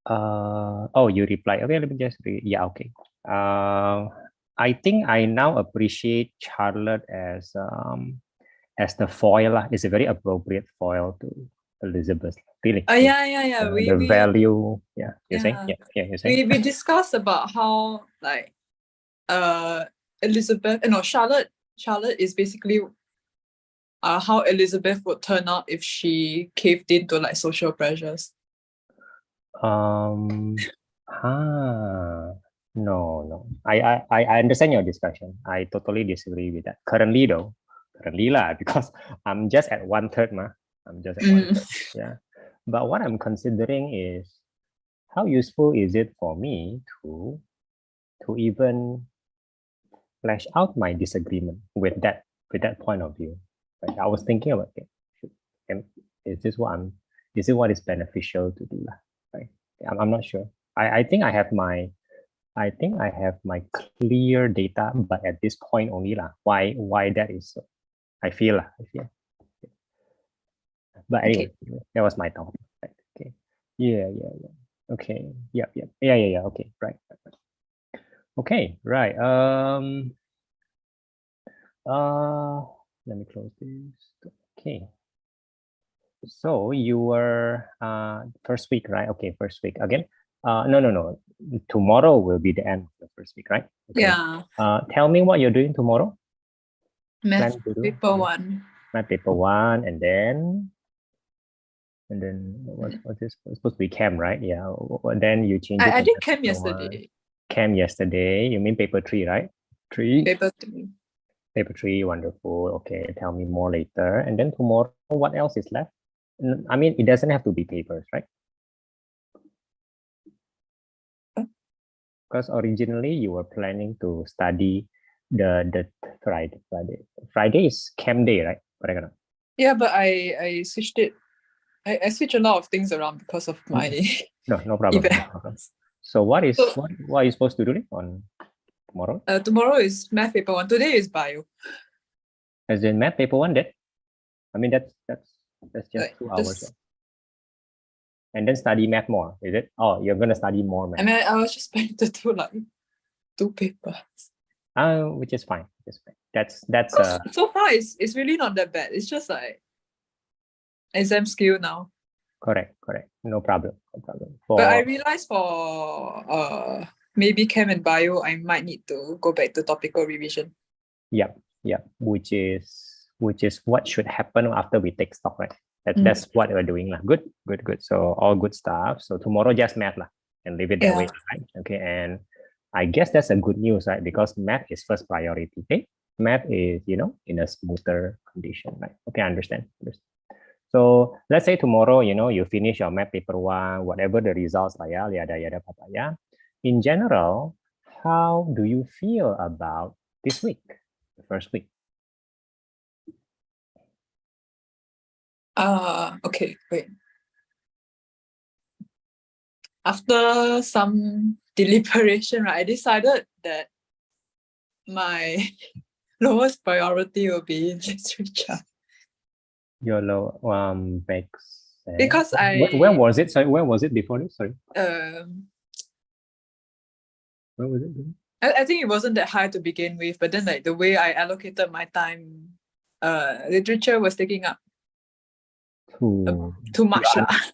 Oh, you reply. Okay, let me just read. Yeah, okay. I think I now appreciate Charlotte as the foil. It's a very appropriate foil to Elizabeth. Really, really. Yeah. The value. Yeah, you're saying. Yeah Yeah, you're saying. we discussed about how like Elizabeth, no, Charlotte is basically how Elizabeth would turn out if she caved into like social pressures. Um. No. I understand your discussion. I totally disagree with that. Currently lah, because I'm just at 1/3, ma. I'm just at one Mm. third. Yeah. But what I'm considering is how useful is it for me to even flesh out my disagreement with that point of view. Like I was thinking about it. And is this what I'm is it what is beneficial to do? Right. I'm not sure. I think I think I have my clear data, but at this point only lah. Why that is so? I feel lah. I feel. But anyway, Okay. that was my thought. Right. Okay. Yeah. Okay. Yep. Yeah. Okay. Right. Okay. Right. Let me close this. Okay. So you were first week, right? Okay, first week again. No. Tomorrow will be the end of the first week, right? Okay. Yeah. Tell me what you're doing tomorrow. Math Plan to do paper one. math paper one, and then what's this? It's supposed to be chem, right? Yeah. Then you change it I to did math chem paper one. yesterday. Chem yesterday. You mean paper three, right? Three. Paper three. Paper three, wonderful. Okay, tell me more later. And then tomorrow, what else is left? I mean, it doesn't have to be papers, right? Because originally you were planning to study the Friday is chem day, right? Correct or not? Yeah, but I switched it. I switched a lot of things around because of my No problem. event. No problem. So what is So what are you supposed to do on tomorrow? tomorrow is math paper one. Today is bio. As in math paper one, that I mean that's just Like 2 hours, just right? And then study math more, is it? Oh, you're gonna study more math. I mean I was just planning to do like 2 papers. Which is fine. That's So far it's really not that bad. It's just like exam skill now. correct. No problem. But I For realized for maybe chem and bio, I might need to go back to topical revision. yeah, which is what should happen after we take stock, right? Mm. That's what we're doing lah. Good. So all good stuff. So tomorrow just math lah, and leave it that way, right? Okay, and I guess that's a good news, right? Because math is first priority. Okay, math is in a smoother condition, right? Okay, I understand. So let's say tomorrow, you finish your math paper one, whatever the results are, yada papaya. In general, how do you feel about this week, the first week? Okay, wait. After some deliberation, right, I decided that my lowest priority will be literature. Your low Bex. Because where was it? Sorry, where was it before this? Sorry. Where was it? I think it wasn't that high to begin with, but then like the way I allocated my time, literature was taking up too much.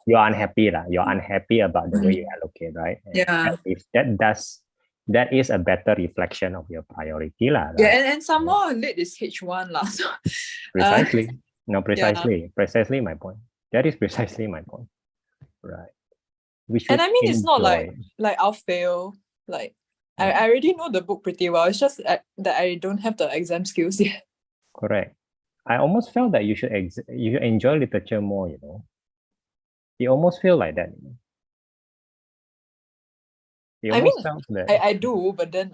You're unhappy lah. You're unhappy about the way you allocate, right? And yeah. If that is a better reflection of your priority lah. Right? Yeah, and some more lit is H1 lah. So, precisely. Precisely my point. That is precisely my point. Right. And I mean, it's not like I'll fail. Like I already know the book pretty well. It's just that I don't have the exam skills yet. Correct. I almost felt that you should enjoy literature more. You almost feel like that. I mean, I do, but then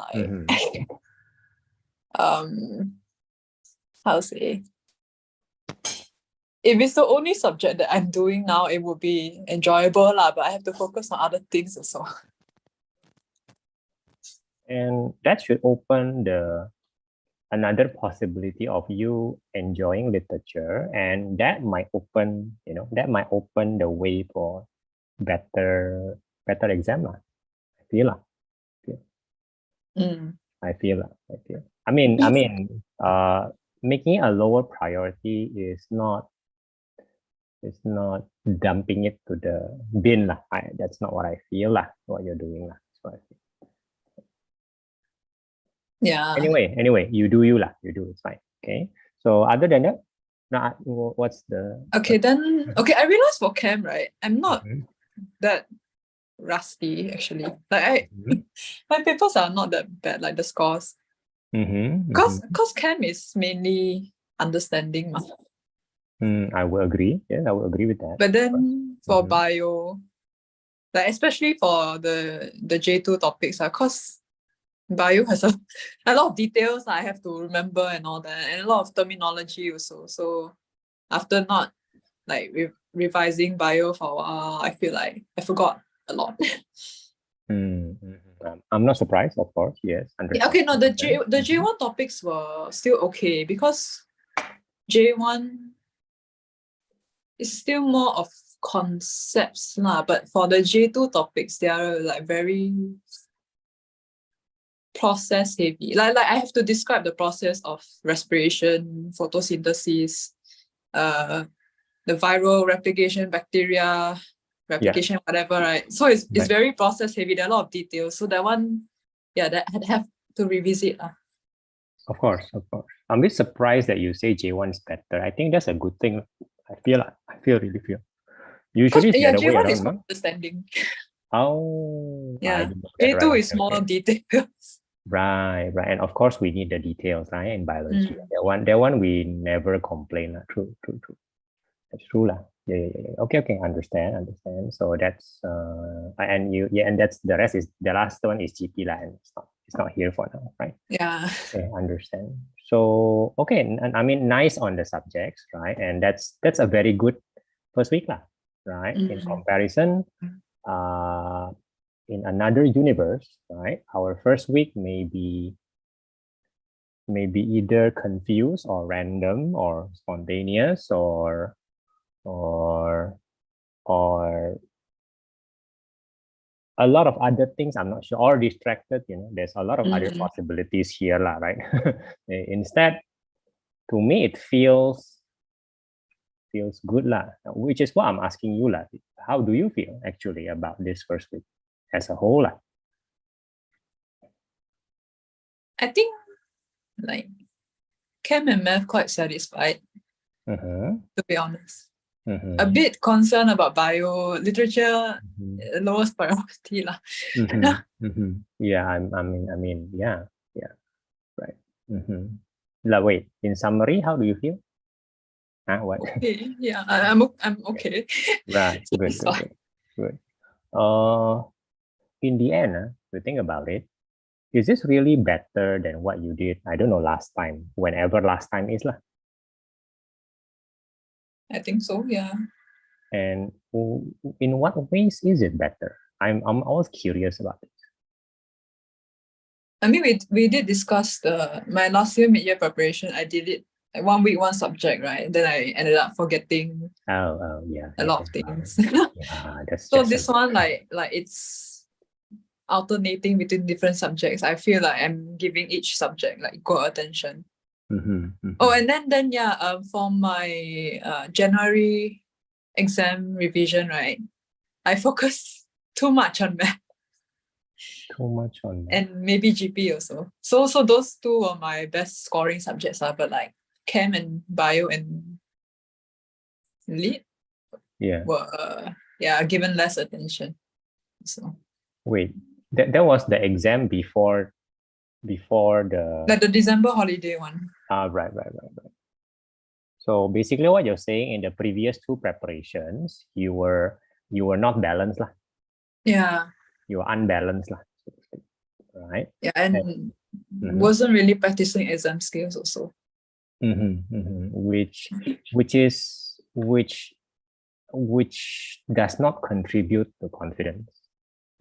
how to say? If it's the only subject that I'm doing now, it would be enjoyable lah. But I have to focus on other things also. And that should open another possibility of you enjoying literature, and that might open the way for better better exam lah. I feel lah. I feel. I mean, making a lower priority is not dumping it to the bin lah. That's not what I feel lah. What you're doing lah. That's what I feel. Yeah. Anyway, you do you lah. You do, it's fine. Okay. So other than that, now what's the okay? Then okay, I realized for chem, right, I'm not Mhm. that rusty actually. Like my papers are not that bad, like the scores. Because chem is mainly understanding. I will agree. Yeah, I will agree with that. But then for bio, like especially for the J2 topics, because bio has a lot of details I have to remember and all that, and a lot of terminology also. So after not like revising bio for a while, I feel like I forgot a lot. I'm not surprised, of course. Yes. Yeah, okay, no, the J1 topics were still okay because J1 is still more of concepts lah, but for the J2 topics, they are like very process heavy. Like I have to describe the process of respiration, photosynthesis, the viral replication, bacteria replication, whatever, right? So it's very process heavy. There are a lot of details. So that one, yeah, that I'd have to revisit. Of course. I'm a bit surprised that you say J1 is better. I think that's a good thing. I really feel. Usually it's the other way J1 around, is more understanding. Oh, yeah. J2 is more details. Right. And of course we need the details, right? In biology. That one we never complain. True. That's true lah. Yeah. Okay. Understand. So that's and that's the rest is the last one is GP lah, and it's not here for now, right? Yeah. Okay, understand. So okay, and I mean nice on the subjects, right? And that's a very good first week lah, right? In comparison, in another universe, right? Our first week may be either confused or random or spontaneous or a lot of other things, I'm not sure, or distracted, there's a lot of other possibilities here lah, right? Instead, to me it feels good lah, which is what I'm asking you lah. How do you feel actually about this first week as a whole lah? I think like chem and math quite satisfied, to be honest. A bit concerned about bio, literature, lowest priority lah. Yeah, I mean, yeah, right. Wait, in summary, how do you feel? What? Okay, yeah, I'm okay. Right, good. In the end, to think about it, is this really better than what you did? I don't know, last time, whenever last time is lah. I think so, yeah. And in what ways is it better? I'm always curious about it. I mean, we did discuss my last year mid-year preparation. I did it like 1 week, 1 subject, right? Then I ended up forgetting a lot of things. So this one, like it's alternating between different subjects. I feel like I'm giving each subject like equal attention. Oh, and then for my January exam revision, right, I focused too much on math. And maybe GP also. So those two were my best scoring subjects, but like chem and bio and lit were given less attention. So wait, that was the exam before the like the December holiday one. Right. So basically what you're saying, in the previous 2 preparations, you were not balanced lah. Yeah. You were unbalanced lah, right? Yeah, and wasn't really practicing exam skills also. Which does not contribute to confidence.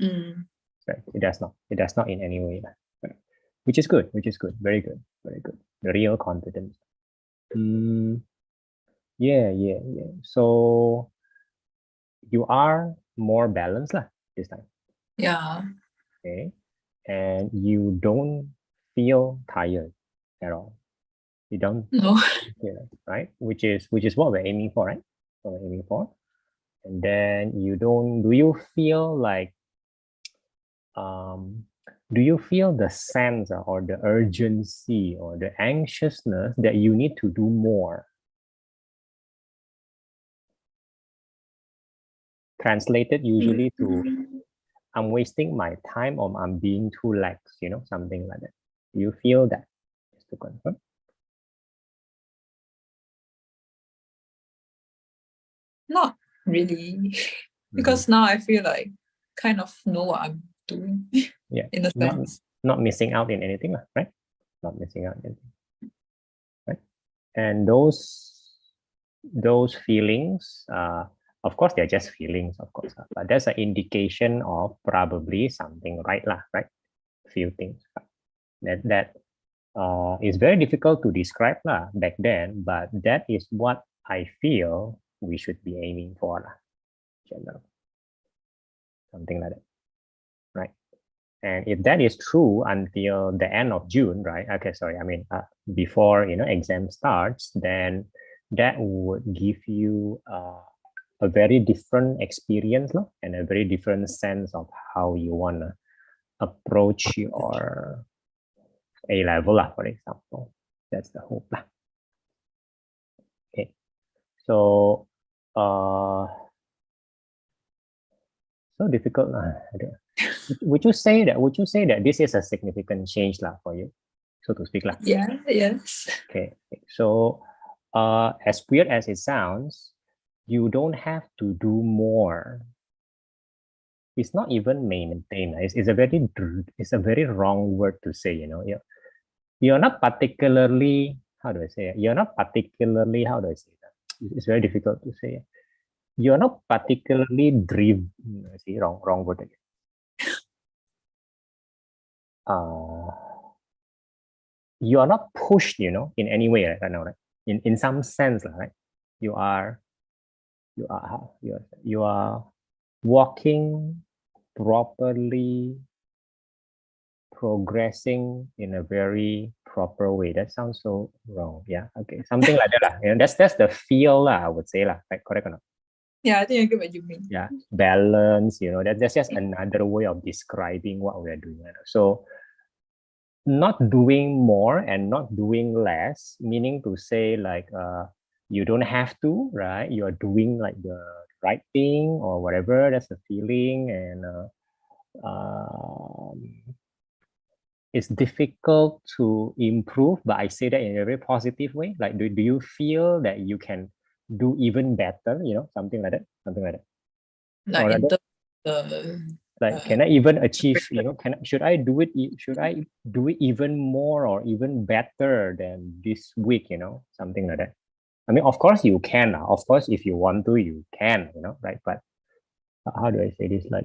Right? It does not in any way. Right? Which is good. Very good. The real confidence. Yeah. So you are more balanced lah this time. Yeah. Okay. And you don't feel tired at all. You don't No. feel it, right? Which is what we're aiming for, right? What we're aiming for. And then do you feel like do you feel the sense or the urgency or the anxiousness that you need to do more? Translated usually to I'm wasting my time or I'm being too lax, something like that. Do you feel that? Just to confirm. Not really. Because now I feel like kind of know what I'm doing Yeah, in a sense. not missing out in anything, right? Not missing out in anything, right? And those feelings, of course, they're just feelings, of course, but that's an indication of probably something right, right? Few things that is very difficult to describe back then, but that is what I feel we should be aiming for, general, something like that, right? And if that is true until the end of June, right? Okay, sorry, I mean before exam starts, then that would give you a very different experience and a very different sense of how you wanna approach your A level, for example. That's the hope. Okay, so so difficult. Would you say that this is a significant change for you, so to speak? Yeah, yes. Okay, so as weird as it sounds, you don't have to do more. It's not even maintain. It's a very wrong word to say. You're not particularly, how do I say it? You're not particularly, how do I say that? It's very difficult to say. You're not particularly driven. See, wrong word again. You are not pushed, in any way right now, right? In some sense, right? You are walking properly, progressing in a very proper way. That sounds so wrong. Yeah. Okay. Something like that. That's the feel, I would say, right? Correct or not? Yeah, I think I get what you mean. Yeah. Balance, that's just another way of describing what we're doing. So not doing more and not doing less, meaning to say you don't have to, right? You're doing like the right thing or whatever. That's the feeling. And it's difficult to improve, but I say that in a very positive way. Like, do you feel that you can do even better? Something like that. Like Or in rather, the can I even achieve? Should I do it? Should I do it even more or even better than this week? Something like that. I mean, of course you can. Of course, if you want to, you can. Right? But how do I say this? Like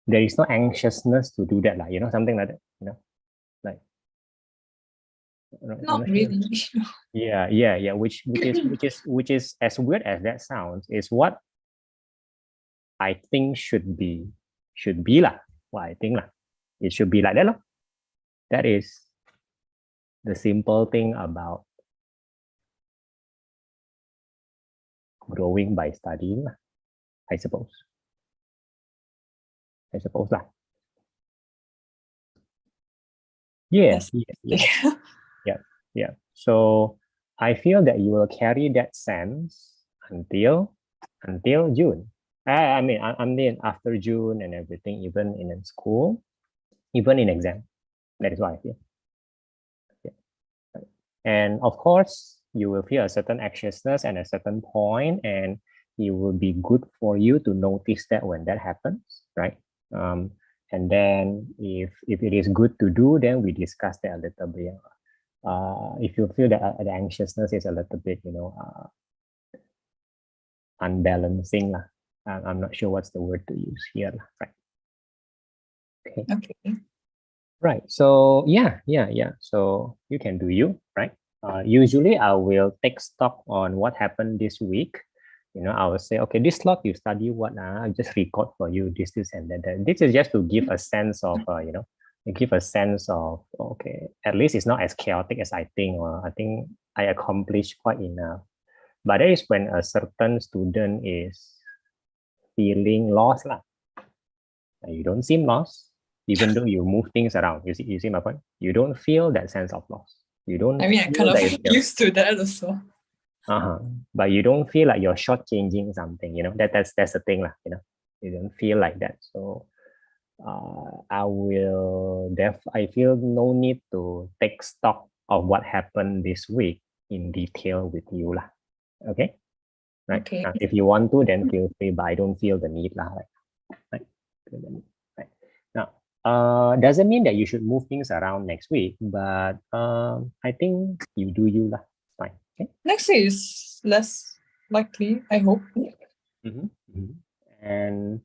there is no anxiousness to do that, something like that. Like not really. Yeah. Which is as weird as that sounds, is what I think should be lah. What I think lah. It should be like that lah. That is the simple thing about growing by studying lah, I suppose lah. Yeah. So I feel that you will carry that sense until June. I mean after June and everything, even in school, even in exam. That is what I feel. Yeah. And of course, you will feel a certain anxiousness at a certain point, and it will be good for you to notice that when that happens, right? And then if it is good to do, then we discuss that a little bit. If you feel that the anxiousness is a little bit, unbalancing lah. I'm not sure what's the word to use here, right? Okay. Right. So yeah. So you can do you, right? Usually I will take stock on what happened this week, I will say, okay, this slot you study what? I just record for you this, and that. This is just to give a sense of, give a sense of, okay, at least it's not as chaotic as I think, or I think I accomplished quite enough. But that is when a certain student is feeling lost lah. You don't seem lost, even though you move things around. You see my point? You don't feel that sense of loss. You don't. I mean, I kind of used to that also. But you don't feel like you're shortchanging something. That's the thing lah. You don't feel like that. So, I feel no need to take stock of what happened this week in detail with you lah. Okay. Right. Okay. If you want to, then feel free. But I don't feel the need lah. Right. Now, doesn't mean that you should move things around next week, but I think you do you lah. Fine. Okay. Next week is less likely, I hope. And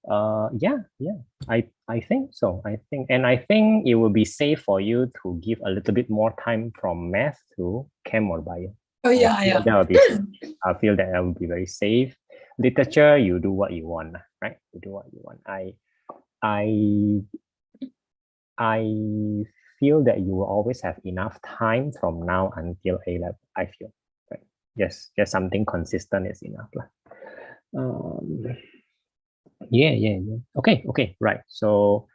I think so. I think it will be safe for you to give a little bit more time from math to chem or bio. Oh yeah, I feel that will be very safe. Literature, you do what you want, right? You do what you want. I feel that you will always have enough time from now until A level. I feel, right? Just something consistent is enough, lah. Yeah. Okay, right. So,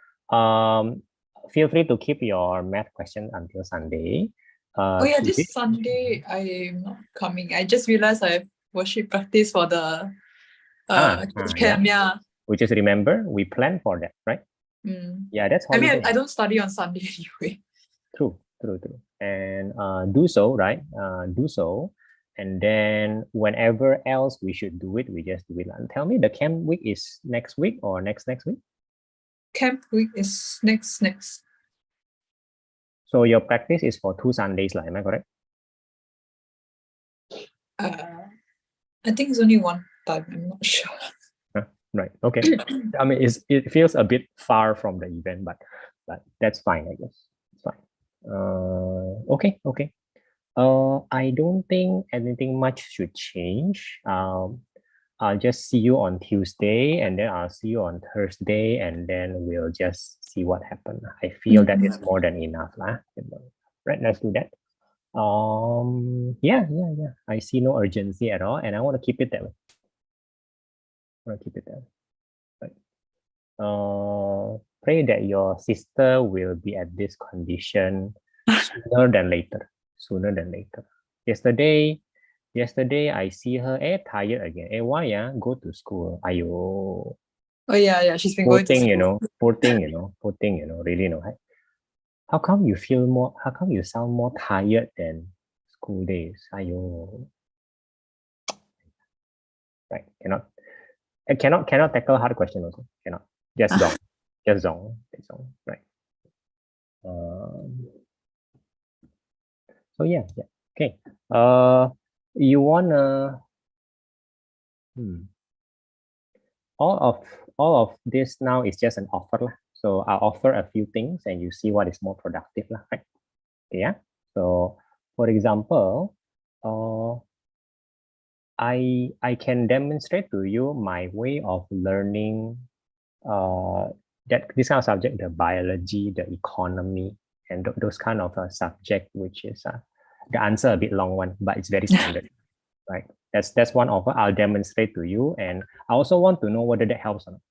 feel free to keep your math question until Sunday. This Sunday I'm not coming. I just realized I have worship practice for the camp. Yeah. We just remember we planned for that, right? Yeah, that's I mean, I don't study on Sunday anyway. True. And do so, right? Do so. And then whenever else we should do it, we just do it. And tell me, the camp week is next week or next week? Camp week is next. So your practice is for 2 Sundays, am I correct? I think it's only one time. I'm not sure. Right. Okay. I mean, it feels a bit far from the event, but that's fine, I guess. It's fine. Okay. I don't think anything much should change. I'll just see you on Tuesday, and then I'll see you on Thursday, and then we'll just see what happens. I feel that is more than enough, lah. Right, let's do that. Yeah. I see no urgency at all, and I want to keep it that way. Right. Pray that your sister will be at this condition sooner than later. Yesterday I see her tired again. Why? Go to school. Ayo. Oh yeah. She's been going to school. Poor thing, really, right? How come you sound more tired than school days? Ayo. Right, cannot tackle hard question also. Cannot. Just zong. Right. So yeah. Okay. You wanna all of this now is just an offer lah. So I'll offer a few things and you see what is more productive lah, right? Yeah. So for example, I can demonstrate to you my way of learning that this kind of subject, the biology, the economy, and those kind of subject, which is the answer a bit long one, but it's very standard, right? That's one offer. I'll demonstrate to you, and I also want to know whether that helps or not,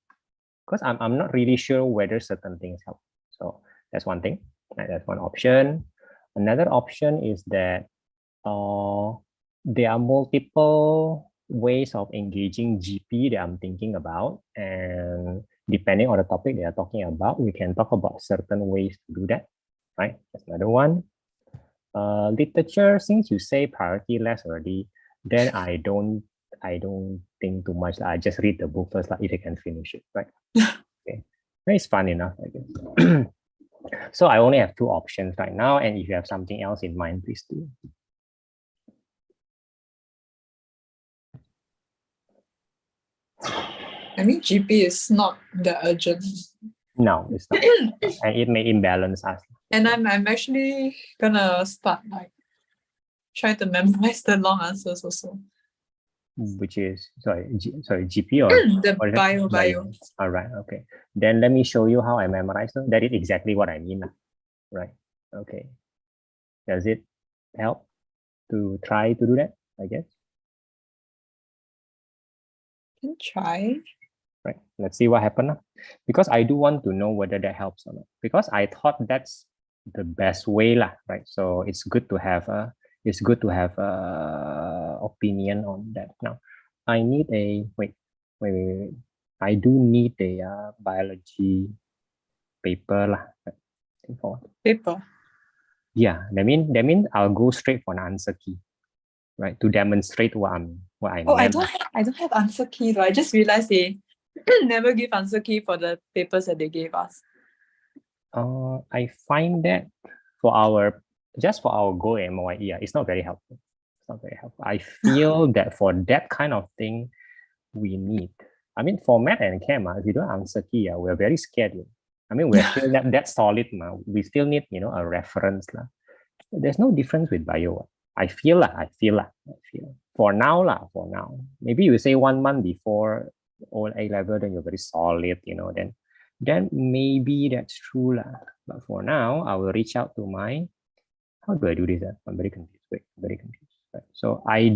because I'm not really sure whether certain things help. So that's one thing. Right? That's one option. Another option is that there are multiple ways of engaging GP that I'm thinking about, and depending on the topic they are talking about, we can talk about certain ways to do that, right? That's another one. Literature, since you say priority less already, then I don't think too much. I just read the book first, if I can finish it, right? Okay, it's fun enough, I guess. So I only have 2 options right now, and if you have something else in mind, please do. I mean, GP is not that urgent. No, it's not. And it may imbalance us. And I'm actually gonna start trying to memorize the long answers also. which is, sorry, GP or The what is it? bio. All right, okay. Then let me show you how I memorize them. That is exactly what I mean, right? Okay. Does it help to try to do that, I guess? Can try. Right, let's see what happened. Because I do want to know whether that helps or not. Because I thought that's the best way, right? So it's good to have a opinion on that. Now, I need a wait. I do need a biology paper lah. Paper. Yeah, that means I'll go straight for an answer key, right? To demonstrate what I Oh, meant. I don't have answer key though. I just realized they never give answer key for the papers that they gave us. I find that for our Go MOIE, it's not very helpful. It's not very helpful. I feel that for that kind of thing, we need. I mean, for math and chem, if you don't answer key, we're very scared. I mean, we're still that solid. We still need, a reference. There's no difference with bio. I feel. For now. Maybe you say 1 month before all A level, then you're very solid, then maybe that's true. But for now, I will reach out to how do I do this? I'm very confused. I'm very confused. Right. So I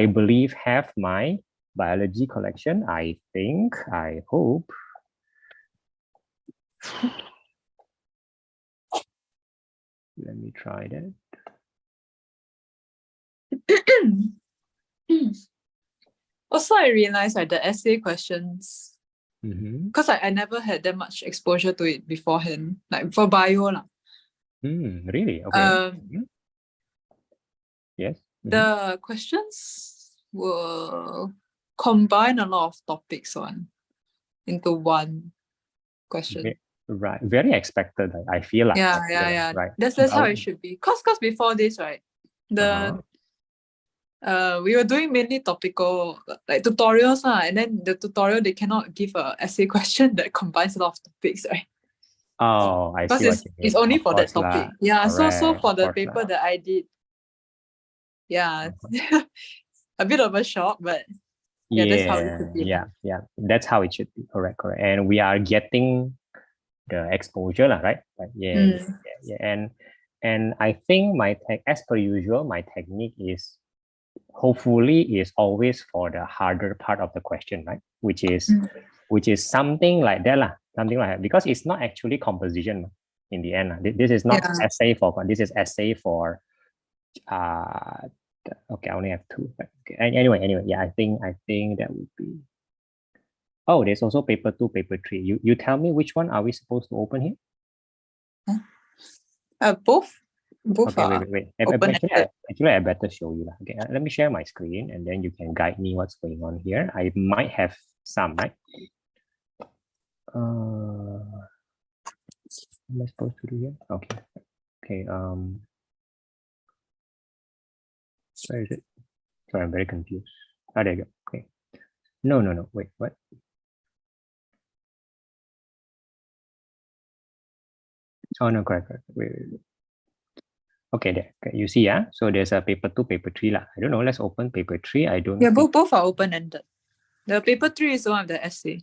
believe, have my biology collection. I hope. Let me try that. Also, I realized the essay questions, Mm-hmm. because I never had that much exposure to it beforehand, like for bio. Really? Okay. Yes. The questions will combine a lot of topics into one question. Right. Very expected, I feel like. Yeah. Right. That's how it should be. Cause before this, right, we were doing mainly topical, like tutorials, and then the tutorial they cannot give a essay question that combines a lot of topics, right? Oh, I see what you mean. It's only for that topic. Yeah. Correct, so for the paper that I did, yeah, a bit of a shock, but yeah, that's how it should be. Yeah. That's how it should be. Correct. And we are getting the exposure, right? Yeah. And I think as per usual, my technique is hopefully is always for the harder part of the question, right? Which is something like that, because it's not actually composition in the end. This is not essay this is essay for okay, I only have 2. But okay. Anyway, yeah, I think that would be. Oh, there's also paper 2, paper 3. You tell me which one are we supposed to open here? Both. Okay, wait. Actually, I better show you. Okay, let me share my screen and then you can guide me what's going on here. I might have some, right? What am I supposed to do here? Okay. Where is it? Sorry, I'm very confused. Oh, there you go. Okay. No. Wait, what? Oh no, correct. Wait. Okay, there. Okay, you see, so there's a paper 2, paper 3 lah. I don't know. Let's open paper 3. I don't. Yeah, both are open ended. The paper 3 is the one of the essay.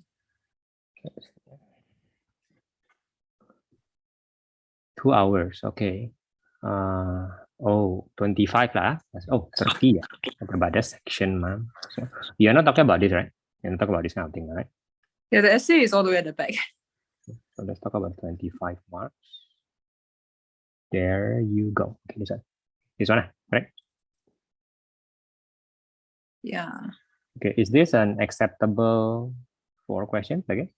2 hours. Okay. 25 lah. 30. Talk about that section, ma'am. So you're not talking about this, right? You're not talking about this kind of thing, right? Yeah, the essay is all the way at the back. So let's talk about 25 marks. There you go. Okay, this one, right? Yeah. Okay, is this an acceptable 4 questions, I guess?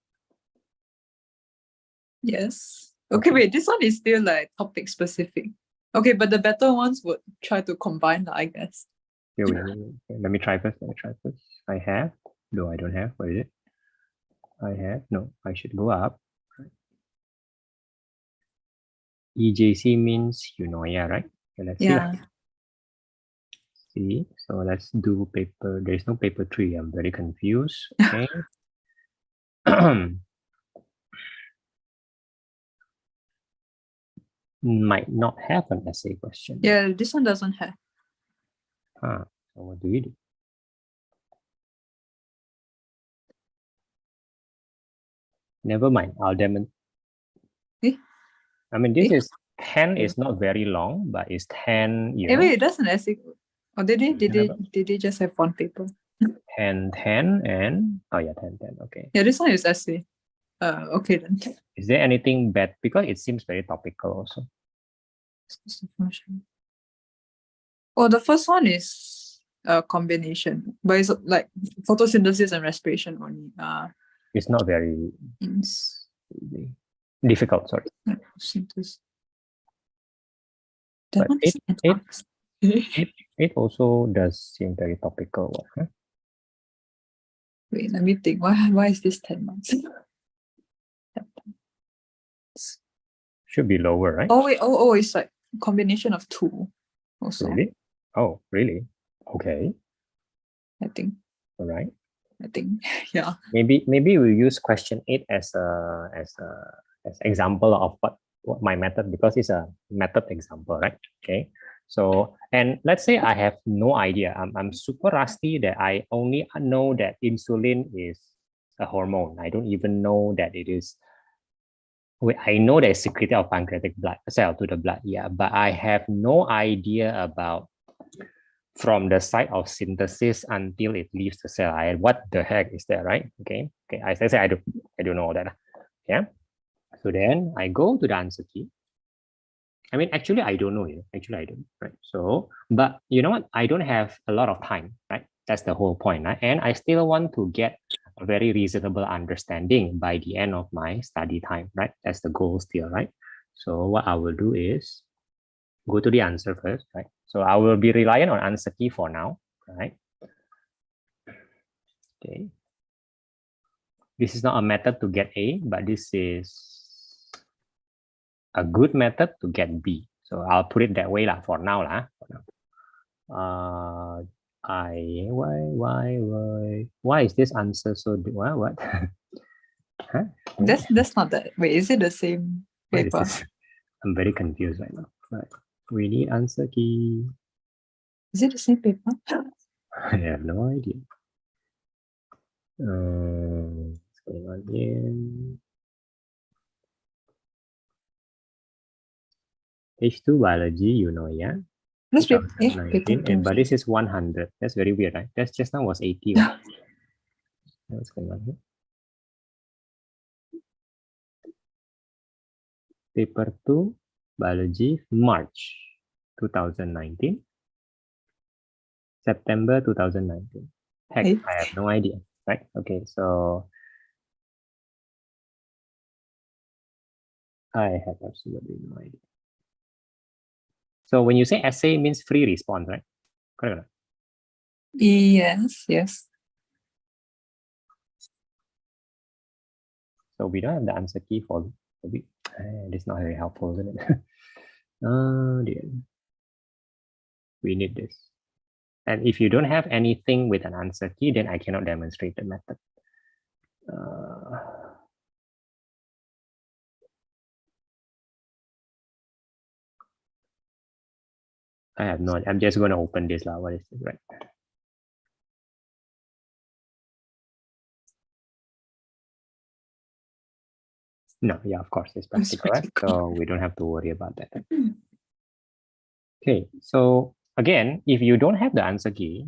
Yes. Okay, wait, this one is still like topic specific. Okay, but the better ones would try to combine, I guess. Wait. Let me try first. I have. No, I don't have. What is it? I have. No, I should go up. EJC means right? Okay, let's see. So let's do paper. There's no paper 3. I'm very confused. Okay. Might not have an essay question. Yeah, this one doesn't have. So what do we do? Never mind. I'll demonstrate. Eh? I mean, this Eh? is 10 is not very long, but it's 10, you know, Wait, that's an essay. Or did they just have one paper? 10, 10, and oh yeah, 10, 10. Okay. Yeah, this one is essay. Okay then. Is there anything bad? Because it seems very topical also. Oh, the first one is a combination, but it's like photosynthesis and respiration only. It's not very It's difficult, sorry. synthesis. But That one is advanced. it also does seem very topical. Huh? Wait, let me think. Why is this 10 months? Should be lower, right? Oh wait, oh, it's like combination of two also. Really? Oh, really? Okay. I think. All right. I think. Yeah. Maybe we use question 8 as example of what my method, because it's a method example, right? Okay. So, and let's say I have no idea. I'm super rusty that I only know that insulin is a hormone. I don't even know that it is. I know that it's secreted of pancreatic blood cell to the blood, yeah, but I have no idea about from the site of synthesis until it leaves the cell. What the heck is that, right? Okay. I say I don't know that. Yeah. So then I go to the answer key. I mean, actually, I don't know. Actually, I don't. Right. So, but you know what? I don't have a lot of time. Right. That's the whole point. Right? And I still want to get a very reasonable understanding by the end of my study time. Right. That's the goal still. Right. So what I will do is go to the answer first. Right. So I will be relying on answer key for now. Right. Okay. This is not a method to get A, but this is a good method to get B. So I'll put it that way lah for now lah. Why is this answer so what? Huh? That's not that. Wait, is it the same paper? I'm very confused right now. Right. We need answer key. Is it the same paper? I have no idea. What's going on here? H2 biology, you know, yeah. This paper, 2019, but this is 100. That's very weird, right? That's just now was 80. Right? What's going on here? Paper 2, biology, March 2019. September 2019. Heck, I have no idea, right? Okay, so I have absolutely no idea. So when you say essay, means free response, right? Correct. Yes. So we don't have the answer key for it. It's not very helpful, isn't it? Oh dear. We need this. And if you don't have anything with an answer key, then I cannot demonstrate the method. I have no, I'm just going to open this. What is it, right? No, yeah, of course, it's practical, right? So we don't have to worry about that. Okay, so again, if you don't have the answer key,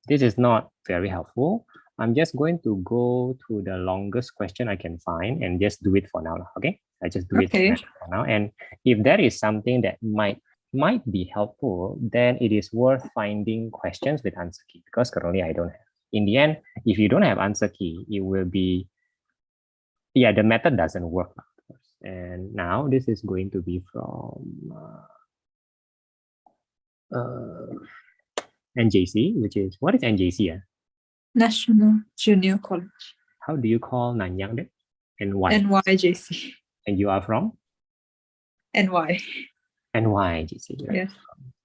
this is not very helpful. I'm just going to go to the longest question I can find and just do it for now. Okay, I just do it for now. And if there is something that might be helpful, then it is worth finding questions with answer key, because currently I don't have. In the end, if you don't have answer key, it will be, yeah, the method doesn't work. And now this is going to be from NJC, which is, what is NJC? National Junior College. How do you call Nanyang then? And why? NYJC. And you are from? NY. NYJC. Right?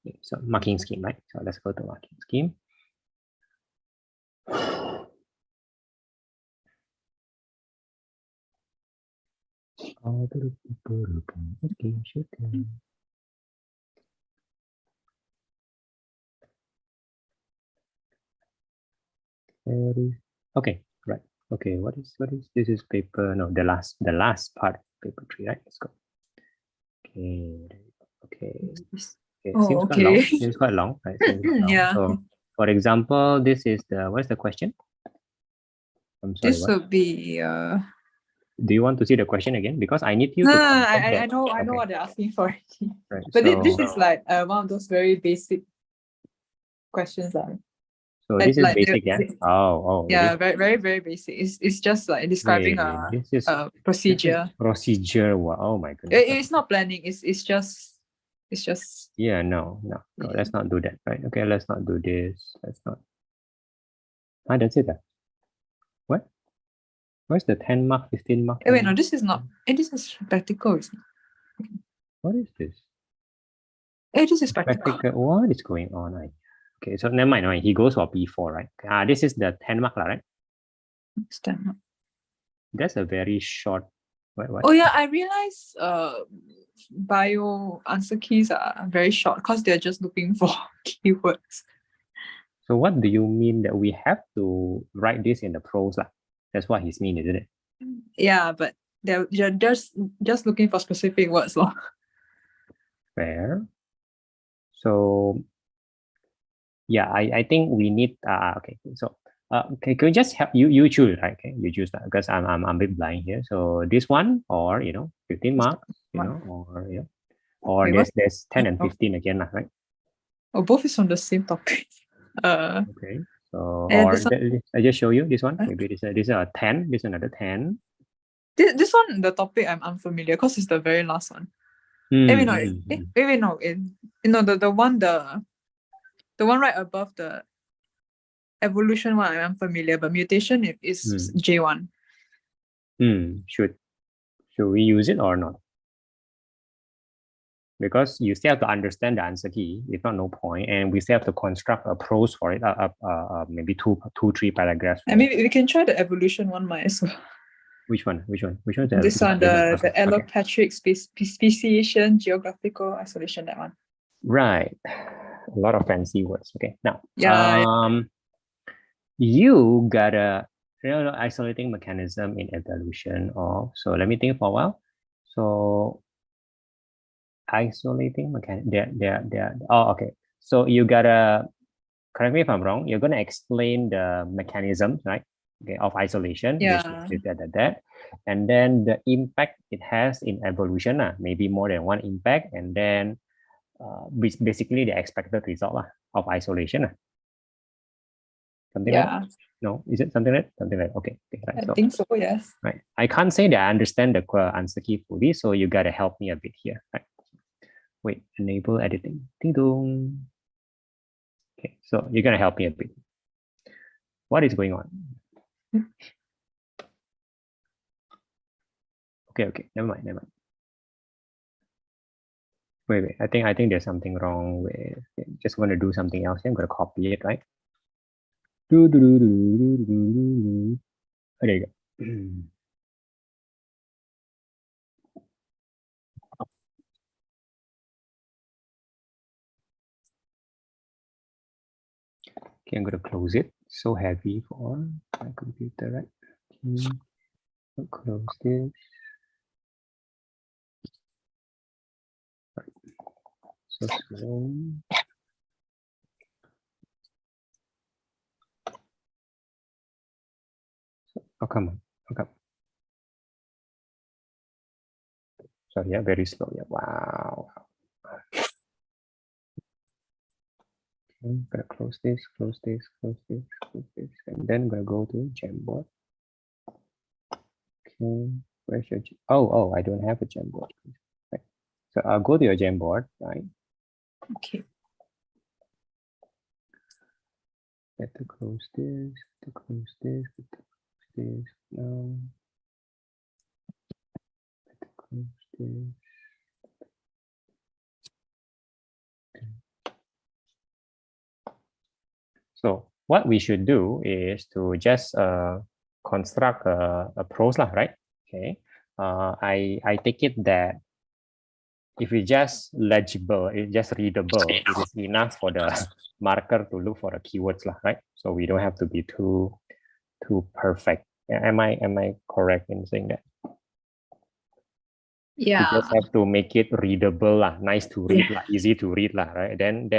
Yes. So marking scheme, right? So let's go to marking scheme. Okay, right. Okay, what is this is paper, no, the last part, paper 3, right? Let's go. Okay, okay. Okay, Oh, seems quite long. okay. Seems quite long, right? Seems quite long. Yeah. So, for example, this is what's the question? I'm sorry, This what? would be Do you want to see the question again? Because I need you no, to no, no, confirm I that. know Okay, what they're asking for already. right. But this So, is like one of those very basic questions. so this is Like basic, yeah? Oh, yeah, really? very, very basic. It's just like describing Wait, this is a procedure. procedure. Wow, oh my goodness. It's not planning, it's just Yeah, no, yeah. let's not do that, right? Okay, let's not do this. Let's not. Ah, that's it. What? Where's the 10 mark, 15 mark? Wait, 10 no, mark? this is not. This is practical. What is this? This is practical. Practical. What is going on? Okay, so never mind. He goes for P4, right? This is the 10 mark, right? Stand up. That's a very short. What? Oh yeah, I realize bio answer keys are very short because they're just looking for keywords. So what do you mean that we have to write this in the prose? That's what he's mean, isn't it? Yeah, but they're just looking for specific words. Fair. So yeah, I think we need okay. So okay, can you just help you choose, right? Okay, you choose that because I'm a bit blind here. So this one, or 15 marks, or Wait, there's 10 and 15 again, right? Oh, both is on the same topic. Okay. So and I just show you this one. Maybe this is a 10. This is another 10. This one, the topic I'm unfamiliar because it's the very last one. Wait, no. The one right above the evolution one I'm unfamiliar, but mutation is J1. Should we use it or not? Because you still have to understand the answer key. If not, no point. And we still have to construct a prose for it. Maybe two, 3 paragraphs. I mean, we can try the evolution one might as well. Which one? Which one? This one, the allopatric okay. speciation, geographical isolation, that one. Right. A lot of fancy words. Okay. Now, you got a real isolating mechanism in evolution of, so let me think for a while. So isolating mechanism, okay. So you gotta, correct me if I'm wrong, you're gonna explain the mechanism, right? Okay, of isolation. Yeah. That. And then the impact it has in evolution, maybe more than one impact, and then basically the expected result of isolation. Something like no, is it something like okay, right. I think so, yes. Right. I can't say that I understand the answer key fully, so you gotta help me a bit here. Right. Wait, enable editing. Ding dong. Okay, so you're gonna help me a bit. What is going on? Okay, never mind. Wait. I think there's something wrong with. Just want to do something else. I'm gonna copy it, right? Oh, there you go. Okay, I'm gonna close it. So heavy for my computer, right? Okay. I'll close this. Right. So slow. Oh, come on. Okay. Sorry, yeah, very slow. Yeah, wow. Okay, I'm gonna close this, and then I'm gonna go to Jamboard. Okay, where's your? Oh, I don't have a Jamboard. Right. So I'll go to your Jamboard, right? Okay. Get to close this. No. Get to close this. So what we should do is to just construct a prose, right? Okay. I take it that if it's just legible, it's just readable, it is enough for the marker to look for the keywords, right? So we don't have to be too perfect Am I correct in saying that? You Yeah, just have to make it readable lah, nice to read Yeah. lah, easy to read lah, right? Then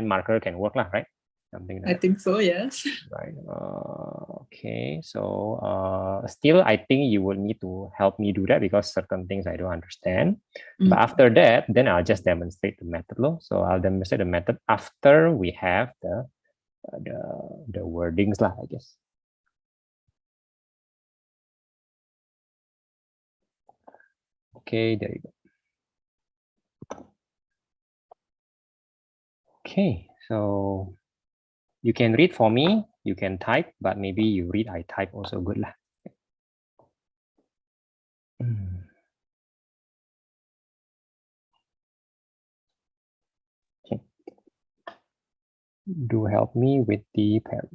marker can work lah, right? Something I like that, think so, yes. right? Okay, so still I think you will need to help me do that because certain things I don't understand. But after that, then I'll just demonstrate the method lo. So I'll demonstrate the method after we have the wordings lah, I guess. Okay, there you go. Okay, so you can read for me, you can type, but maybe you read, I type also good lah. Okay. Do help me with the paragraph.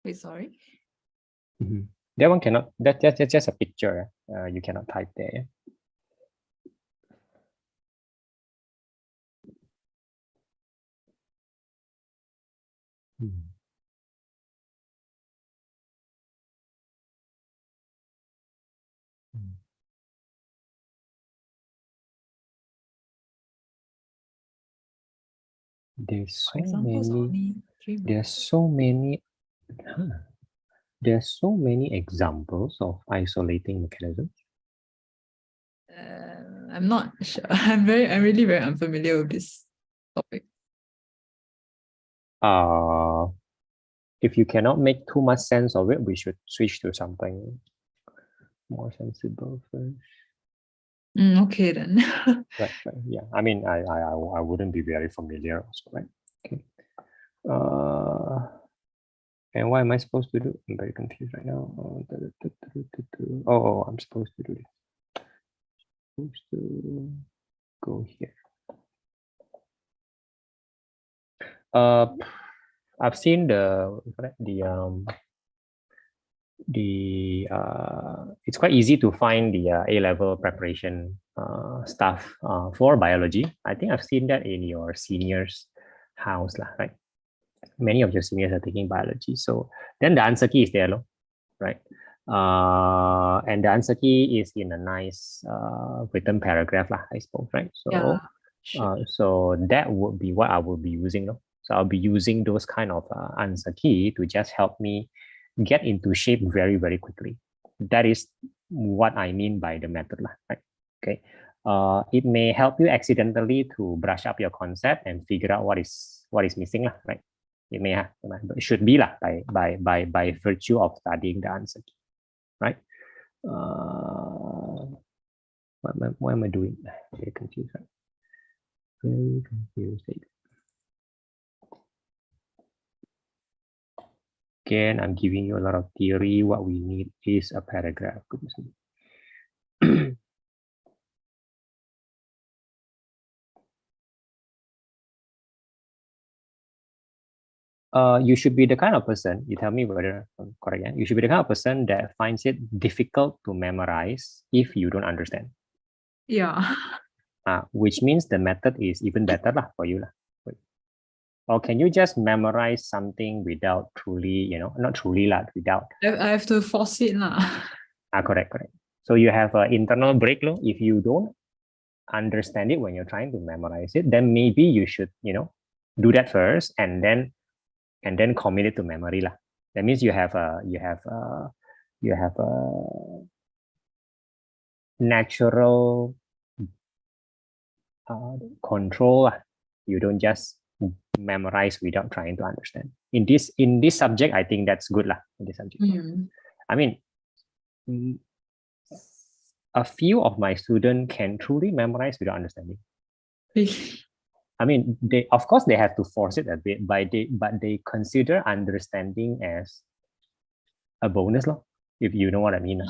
Wait, sorry. That one cannot, that's just a picture. You cannot type there. There's so Examples many, only 3 there's so many, there's so many examples of isolating mechanisms. I'm not sure. I'm really very unfamiliar with this topic. If you cannot make too much sense of it, we should switch to something more sensible first. Okay then. Right, yeah. I mean, I wouldn't be very familiar also, right? Okay. And what am I supposed to do? I'm very confused right now. Oh, I'm supposed to do this. Supposed to go here. I've seen it's quite easy to find the A-level preparation stuff for biology. I think I've seen that in your seniors' house, lah, right? Many of your seniors are taking biology. So then the answer key is there, right? And the answer key is in a nice written paragraph, lah, I suppose, right? So, Yeah, sure. so that would be what I will be using. So I'll be using those kind of answer key to just help me get into shape very, very quickly. That is what I mean by the method, right? Okay. It may help you accidentally to brush up your concept and figure out what is missing, right? It may have, but it should be by virtue of studying the answer key, right? What am I doing? Very confused, right? Very confused. Again, I'm giving you a lot of theory. What we need is a paragraph. You should be the kind of person, you tell me whether I'm correct, yeah? You should be the kind of person that finds it difficult to memorize if you don't understand. Yeah. Which means the method is even better lah for you. Or can you just memorize something without truly, not truly lah, without? I have to force it lah. Correct. So you have an internal break. If you don't understand it when you're trying to memorize it, then maybe you should, do that first and then commit it to memory lah. That means you have a natural control. You don't just memorize without trying to understand. In this subject, I think that's good lah. In this subject, I mean, a few of my students can truly memorize without understanding. I mean, of course they have to force it a bit, but they consider understanding as a bonus, if you know what I mean.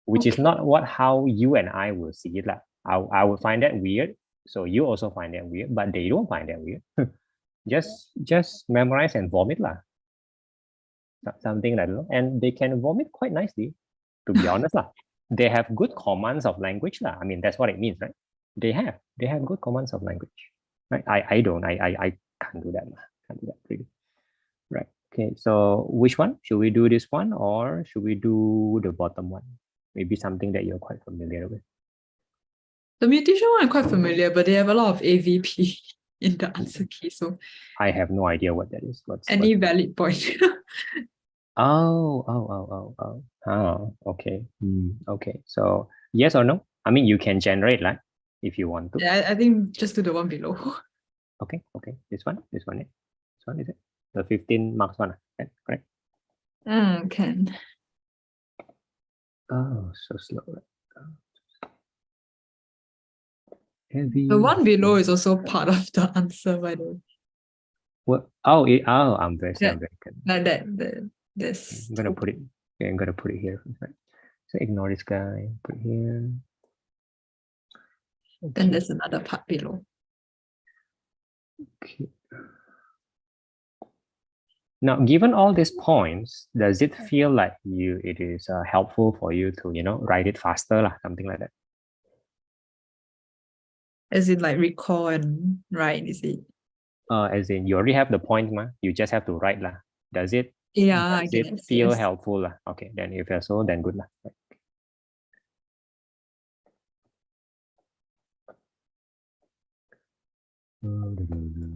Which is not how you and I will see it. I will find that weird. So you also find that weird, but they don't find that weird. just memorize and vomit lah. Something like that. And they can vomit quite nicely, to be honest lah. They have good commands of language lah. I mean, that's what it means, right? They have good commands of language. right? I don't. I can't do that. Can't do that really. Right. Okay. So which one? Should we do this one or should we do the bottom one? Maybe something that you're quite familiar with. The mutation one I'm quite familiar, but they have a lot of AVP in the answer key. So I have no idea what that is. any valid point. Okay. Okay. So yes or no? I mean, you can generate, like, if you want to. Yeah, I think just do the one below. Okay. Okay. This one. This one. This one is it? The 15 marks one. Okay, correct. Can. Oh, so slow. Heavy. The one below is also part of the answer, by the way. What? Oh, I'm very Yeah. American. Like that. This. I'm gonna put it. Okay, I'm gonna put it here. Right. So ignore this guy. Put it here. Then Okay. there's another part below. Okay. Now, given all these points, does it feel like it is helpful for you to write it faster, lah, something like that? As in like recall and write, is it? As in you already have the point, ma. You just have to write, lah. Does it? Yeah, I Does it guess. feel Yes. helpful, lah? Okay, then if you're so, then good, lah. Right.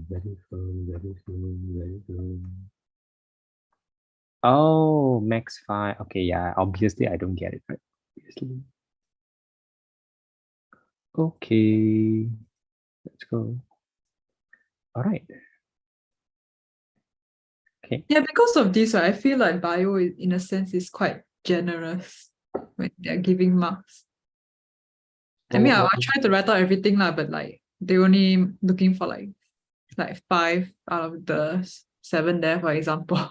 Very firm, very smooth, very good. Oh, max 5. Okay, yeah. Obviously, I don't get it, right? Obviously. Okay, let's go. All right. Okay. Yeah, because of this, I feel like bio, in a sense, is quite generous when they're giving marks. I mean, I'll try to write out everything, but like they're only looking for like 5 out of the 7 there, for example.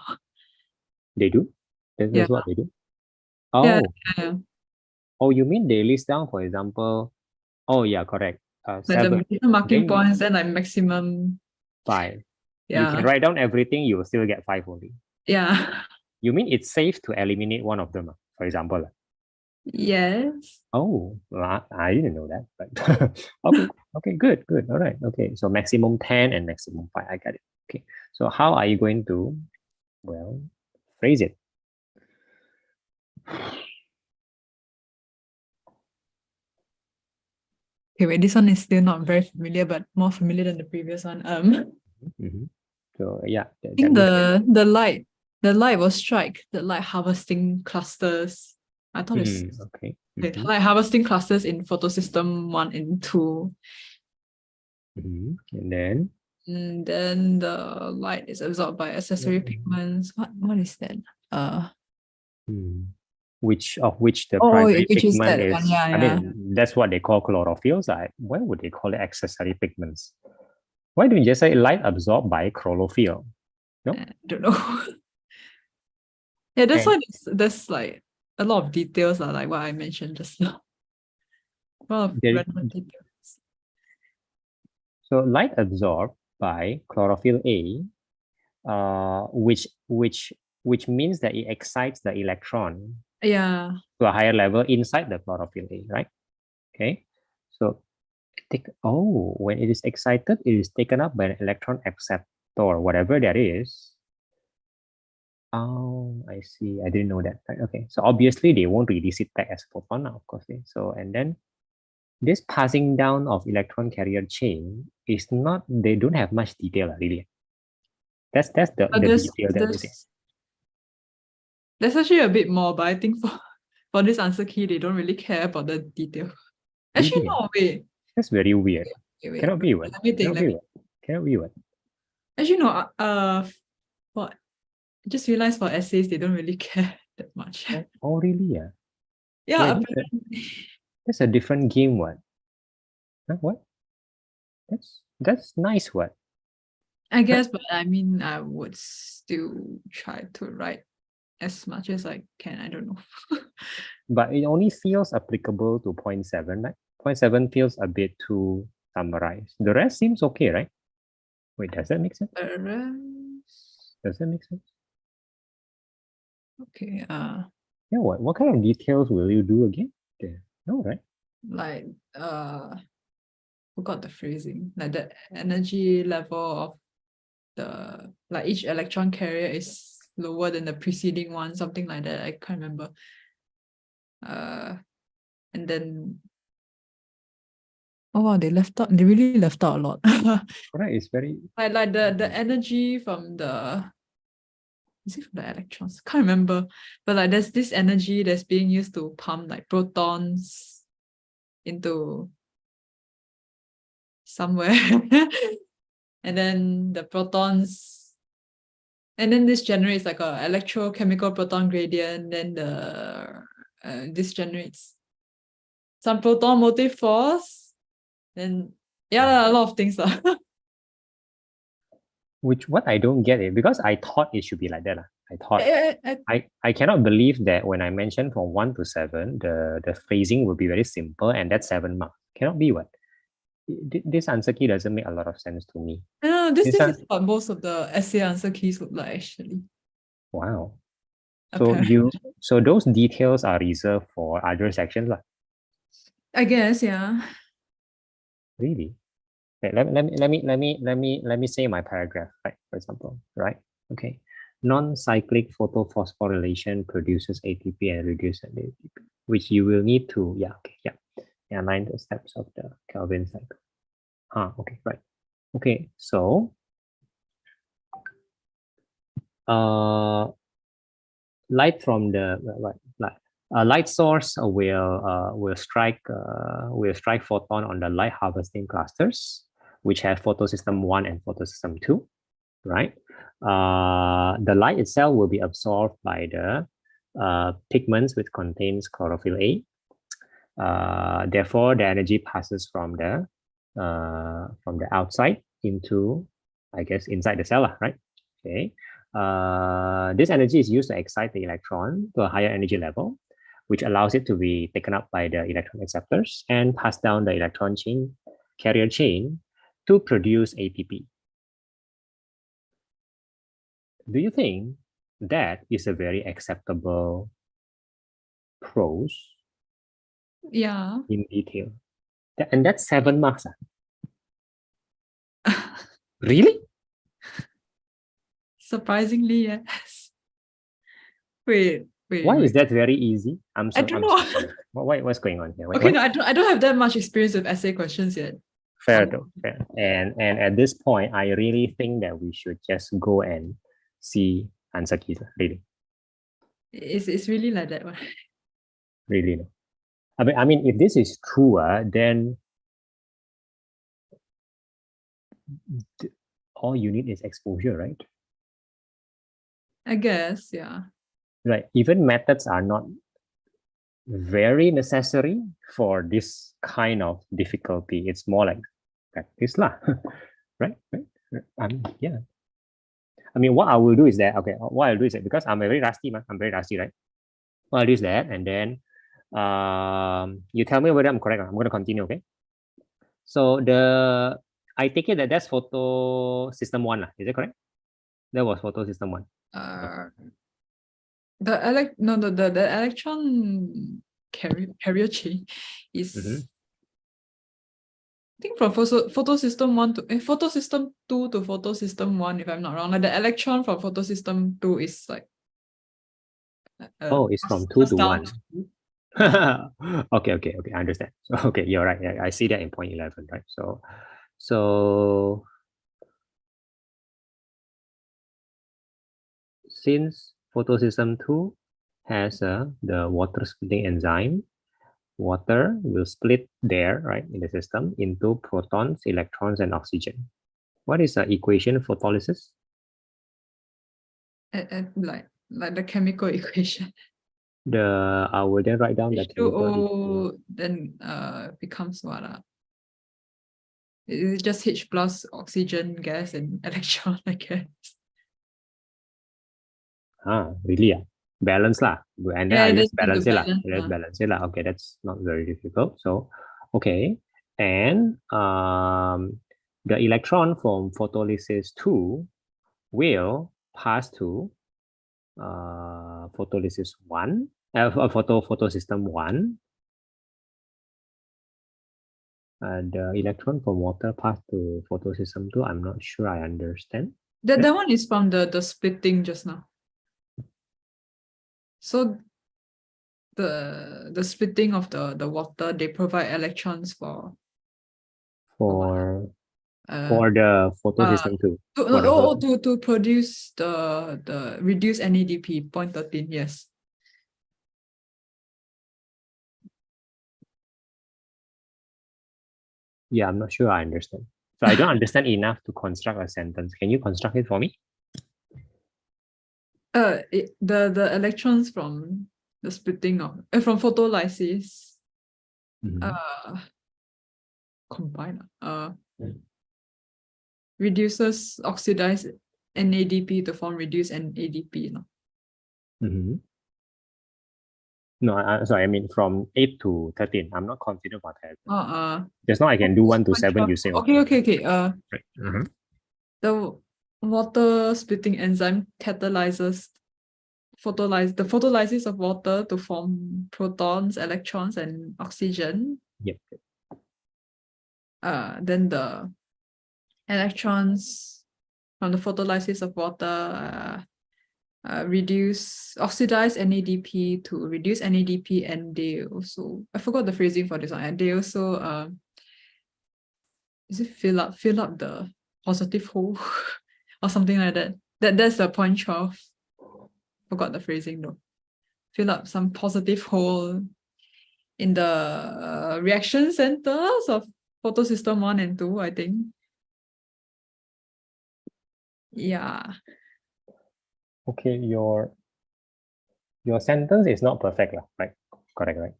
They do? That's Yeah. what they do? Yeah, Oh, yeah. oh, you mean they list down, for example, oh yeah, correct. Like 7, the marking then points, then like maximum. 5. You Yeah. can write down everything, you will still get 5 only. Yeah. You mean it's safe to eliminate one of them, for example? Yes. Oh, well, I didn't know that, but okay, okay, good, good. All right, okay. So maximum 10 and maximum 5. I got it. Okay. So how are you going to, well, phrase it? Okay, wait, this one is still not very familiar, but more familiar than the previous one. Mhm. So yeah, I think the light will strike the light harvesting clusters. I thought it's okay. okay, light harvesting clusters in photosystem 1 and 2. And then the light is absorbed by accessory pigments. What is that? Which the Oh, primary which is pigment that is, one, yeah, I mean, that's what they call chlorophylls. Why would they call it accessory pigments? Why don't you just say light absorbed by chlorophyll? No? I don't know. Yeah, that's why there's like a lot of details, like what I mentioned just now. A lot of random details. So light absorbed by chlorophyll A, which means that it excites the electron Yeah. to a higher level inside the chlorophyll A, right? Okay. So when it is excited, it is taken up by an electron acceptor, whatever that is. Oh, I see. I didn't know that. Right? Okay. So obviously they won't release it back as photon now, of course. So, and then this passing down of electron carrier chain is not, they don't have much detail, really. That's the detail that they say. There's actually a bit more, but I think for this answer key, they don't really care about the detail. Actually, no, wait. That's very weird. Wait. Cannot be what? Let me think. Cannot be what? Actually, no. I just realized for essays, they don't really care that much. Oh really? Yeah. Yeah. That's a different game. What? Huh, what? That's nice. What? I guess, but I mean, I would still try to write as much as I can. I don't know. But it only feels applicable to 0.7, right? 0.7 feels a bit too summarized. The rest seems okay, right? Wait, does that make sense? Does that make sense? Okay. Yeah. What kind of details will you do again? No, right? Like forgot the phrasing, like the energy level of the, like each electron carrier is lower than the preceding one, something like that. I can't remember. And then, oh wow, they really left out a lot. Right, it's very like the energy from the, is it from the electrons? Can't remember. But like there's this energy that's being used to pump like protons into somewhere. And then the protons, and then this generates like a electrochemical proton gradient. Then this generates some proton motive force. Then yeah, a lot of things. which what I don't get it, because I thought it should be like that. I thought I I cannot believe that when I mentioned from 1 to 7, the phrasing will be very simple and that's 7 marks. Cannot be what? This answer key doesn't make a lot of sense to me. know this This is what most of the essay answer keys look like actually. Wow. So Apparently. so those details are reserved for other sections lah. I guess, yeah. Really? Okay, let me say my paragraph, right? For example, right? Okay. Non-cyclic photophosphorylation produces ATP and reduces ATP, which you will need to, align the steps of the Kelvin cycle. Okay, right. Okay, so light from the light source will strike photon on the light harvesting clusters, which have photosystem 1 and photosystem 2, right? The light itself will be absorbed by the pigments which contains chlorophyll A. Therefore, the energy passes from the outside into, I guess, inside the cell, right? Okay. This energy is used to excite the electron to a higher energy level, which allows it to be taken up by the electron acceptors and pass down the electron chain, carrier chain, to produce ATP. Do you think that is a very acceptable prose? Yeah. In detail. And that's 7 marks. Really? Surprisingly, yes. Wait. Why is that very easy? I'm I don't know. What's going on here? Okay, no, I don't have that much experience with essay questions yet. Fair though, fair. And at this point, I really think that we should just go and see answer keys. Really, It's really like that one. really. No. I mean, if this is true, then all you need is exposure, right? I guess, yeah. Right. Even methods are not very necessary for this kind of difficulty. It's more like practice lah. Right? Yeah. I mean, what I will do is that, okay, what I'll do is that, because I'm very rusty, I'm very rusty, right? What I'll do is that, and then you tell me whether I'm correct. I'm going to continue, okay? So I take it that that's photo system 1, is that correct? That was photo system 1. The electron carrier chain is I think from photosystem 1 to photosystem 2 to photosystem 1, if I'm not wrong. Like the electron from photosystem 2 is like it's from 2 to 1. Okay, I understand. So, okay, you're right. Yeah, I see that in point 11, right? So since photosystem 2 has the water splitting enzyme, water will split there, right, in the system into protons, electrons, and oxygen. What is the equation for photolysis? Like the chemical equation. I will then write down the H2O then becomes what? It's just H plus oxygen gas and electron, I guess. Really? Balance lah. And then I just balance it lah. Balance. Balance it lah. Okay, that's not very difficult. So, okay. And the electron from photolysis 2 will pass to photolysis 1, photosystem 1. The electron from water pass to photosystem 2. I'm not sure I understand. That one is from the splitting just now. So the splitting of the water, they provide electrons for For uh the photosystem 2. For the whole- to produce the reduced NADP 0.13, yes. Yeah, I'm not sure I understand. So I don't understand enough to construct a sentence. Can you construct it for me? The electrons from the splitting of from photolysis Mhm. combine Mm. reduces oxidized NADP to form reduced NADP. No? Mhm. No, sorry, I mean from 8 to 13. I'm not confident about that. Just now I can do 1 to 7, you say. Okay. Right. Mhm. The water splitting enzyme catalyzes the photolysis of water to form protons, electrons, and oxygen. Yep. Then the electrons from the photolysis of water reduce oxidized NADP to reduce NADP, and they also, I forgot the phrasing for this one, and they also is it fill up the positive hole or something like that. That's the point 12. Forgot the phrasing though. Fill up some positive hole in the reaction centers of photosystem 1 and 2, I think. Yeah. Okay, your sentence is not perfect, right? Correct, right?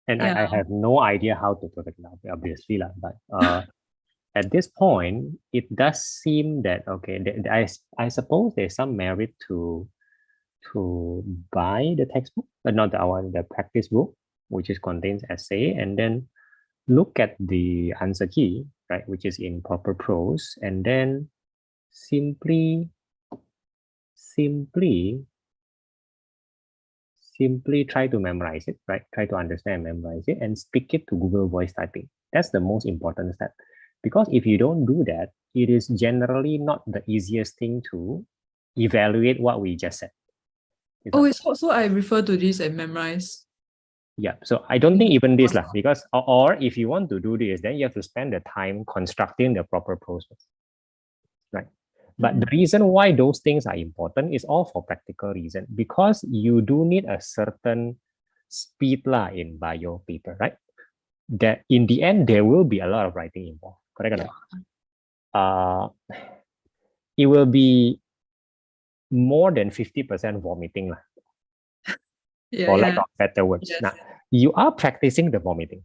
And I Yeah. have no idea how to perfect it, obviously, but at this point, it does seem that okay, I suppose there's some merit to buy the textbook, but not the practice book, which is contains essay, and then look at the answer key, right, which is in proper prose, and then simply try to memorize it, right? Try to understand and memorize it and speak it to Google Voice Typing. That's the most important step. Because if you don't do that, it is generally not the easiest thing to evaluate what we just said. It's also I refer to this and memorize. Yeah, so I don't think even this, because or if you want to do this, then you have to spend the time constructing the proper process, right? But the reason why those things are important is all for practical reason, because you do need a certain speed in bio paper, right? That in the end, there will be a lot of writing involved, correct? It will be more than 50% vomiting, for lack of better words. Yes. Now, you are practicing the vomiting.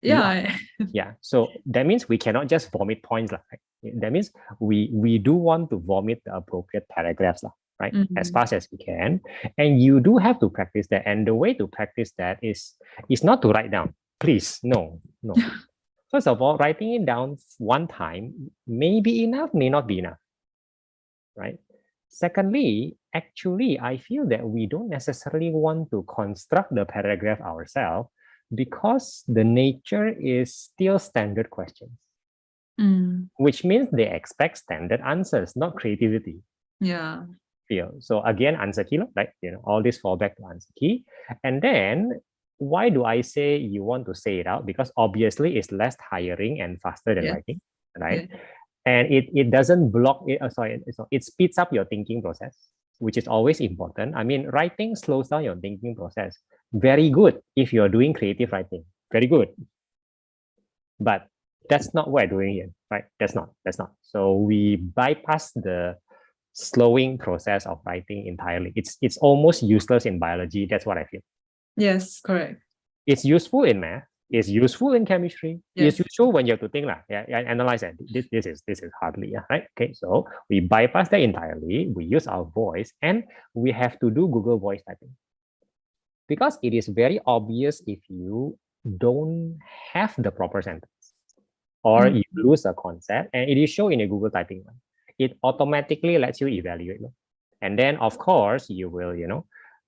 Yeah. Yeah, so that means we cannot just vomit points, right? That means we do want to vomit the appropriate paragraphs, right? As fast as we can. And you do have to practice that. And the way to practice that is not to write down. Please, no. First of all, writing it down one time may be enough, may not be enough, right? Secondly, actually, I feel that we don't necessarily want to construct the paragraph ourselves, because the nature is still standard questions, which means they expect standard answers, not creativity. Yeah. So again, answer key, right? All this fall back to answer key. And then why do I say you want to say it out? Because obviously it's less tiring and faster than writing, right? Yeah. And it doesn't block it. It speeds up your thinking process, which is always important. I mean, writing slows down your thinking process. Very good if you're doing creative writing. Very good. But that's not what we're doing here, right? That's not. So we bypass the slowing process of writing entirely. It's almost useless in biology. That's what I feel. Yes, correct. It's useful in math. It's useful in chemistry. Yes. It's useful when you have to think analyze it. This is hardly, right? Okay, so we bypass that entirely. We use our voice, and we have to do Google Voice Typing, because it is very obvious if you don't have the proper sentence, or you lose a concept, and it is shown in a Google Typing one. It automatically lets you evaluate. And then, of course, you will,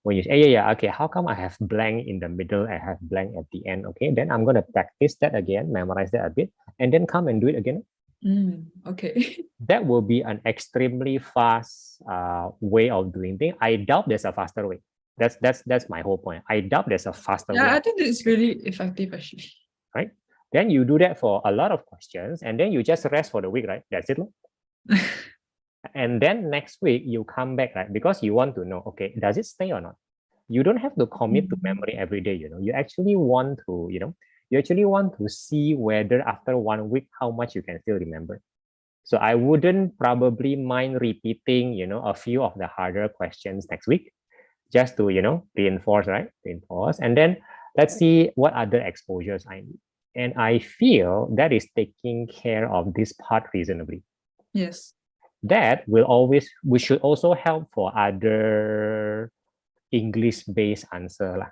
When you say, yeah, okay, how come I have blank in the middle, I have blank at the end? Okay, then I'm going to practice that again, memorize that a bit, and then come and do it again. Okay. That will be an extremely fast way of doing things. I doubt there's a faster way. That's my whole point. I doubt there's a faster way. Yeah, I think it's really effective actually. Right? Then you do that for a lot of questions, and then you just rest for the week, right? That's it. And then next week you come back, right? Because you want to know, okay, does it stay or not? You don't have to commit to memory every day, you actually want to, you actually want to see whether after 1 week, how much you can still remember. So I wouldn't probably mind repeating, a few of the harder questions next week, just to, reinforce, right? Reinforce. And then let's see what other exposures I need. And I feel that is taking care of this part reasonably. Yes. That we should also help for other English-based answer lah.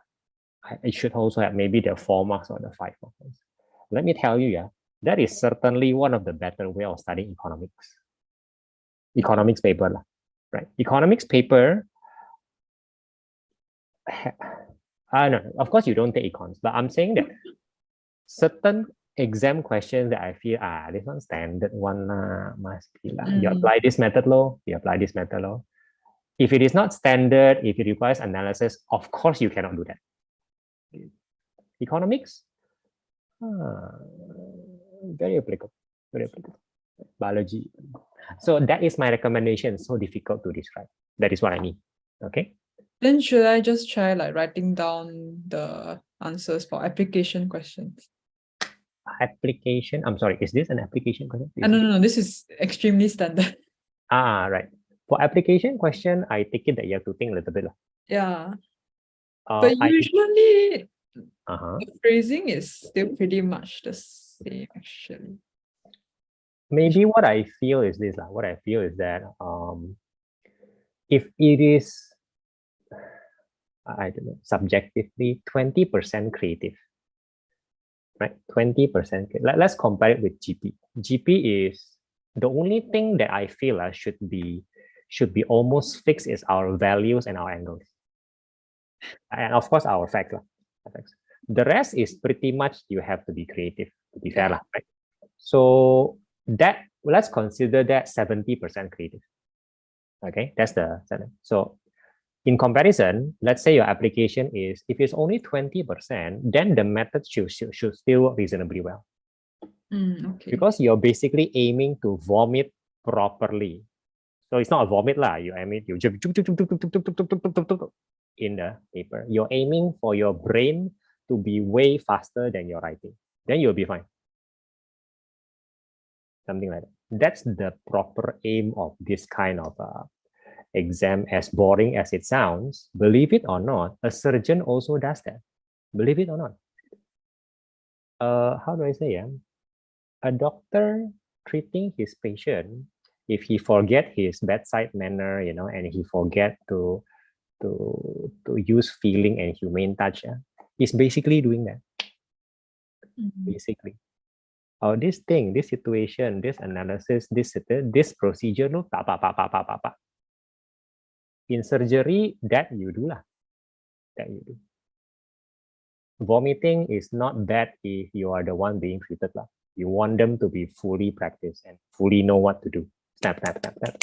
It should also have maybe the 4 marks or the 5 marks. Let me tell you, that is certainly one of the better way of studying economics. Economics paper lah, right? Economics paper, no, of course you don't take econs, but I'm saying that certain exam questions that I feel, this one standard one must be lah. You apply this method law, you apply this method law. If it is not standard, if it requires analysis, of course you cannot do that. Economics, very applicable, very applicable. Biology. So that is my recommendation. So difficult to describe. That is what I mean. Okay. Then should I just try like writing down the answers for application questions? Application. I'm sorry. Is this an application question? No. This is extremely standard. Right. For application question, I take it that you have to think a little bit. Yeah. But usually the phrasing is still pretty much the same actually. Maybe what I feel is this. What I feel is that if it is, I don't know, subjectively 20% creative, right? 20%. Let's compare it with GP. GP is the only thing that I feel should be almost fixed is our values and our angles. And of course, our facts. The rest is pretty much you have to be creative, to be fair, right? So that, let's consider that 70% creative. Okay, that's the 7. So in comparison, let's say your application is, if it's only 20%, then the method should still reasonably well. Okay. Because you're basically aiming to vomit properly. So it's not a vomit lah. You aim it, you in the paper. You're aiming for your brain to be way faster than your writing. Then you'll be fine. Something like that. That's the proper aim of this kind of exam. As boring as it sounds, believe it or not, a surgeon also does that. Believe it or not. How do I say? A doctor treating his patient, if he forget his bedside manner, and he forget to use feeling and humane touch, is basically doing that. Basically. This thing, this situation, this analysis, this procedure, no, in surgery, that you do lah. That you do. Vomiting is not bad if you are the one being treated lah. You want them to be fully practiced and fully know what to do. Snap, snap, snap, snap.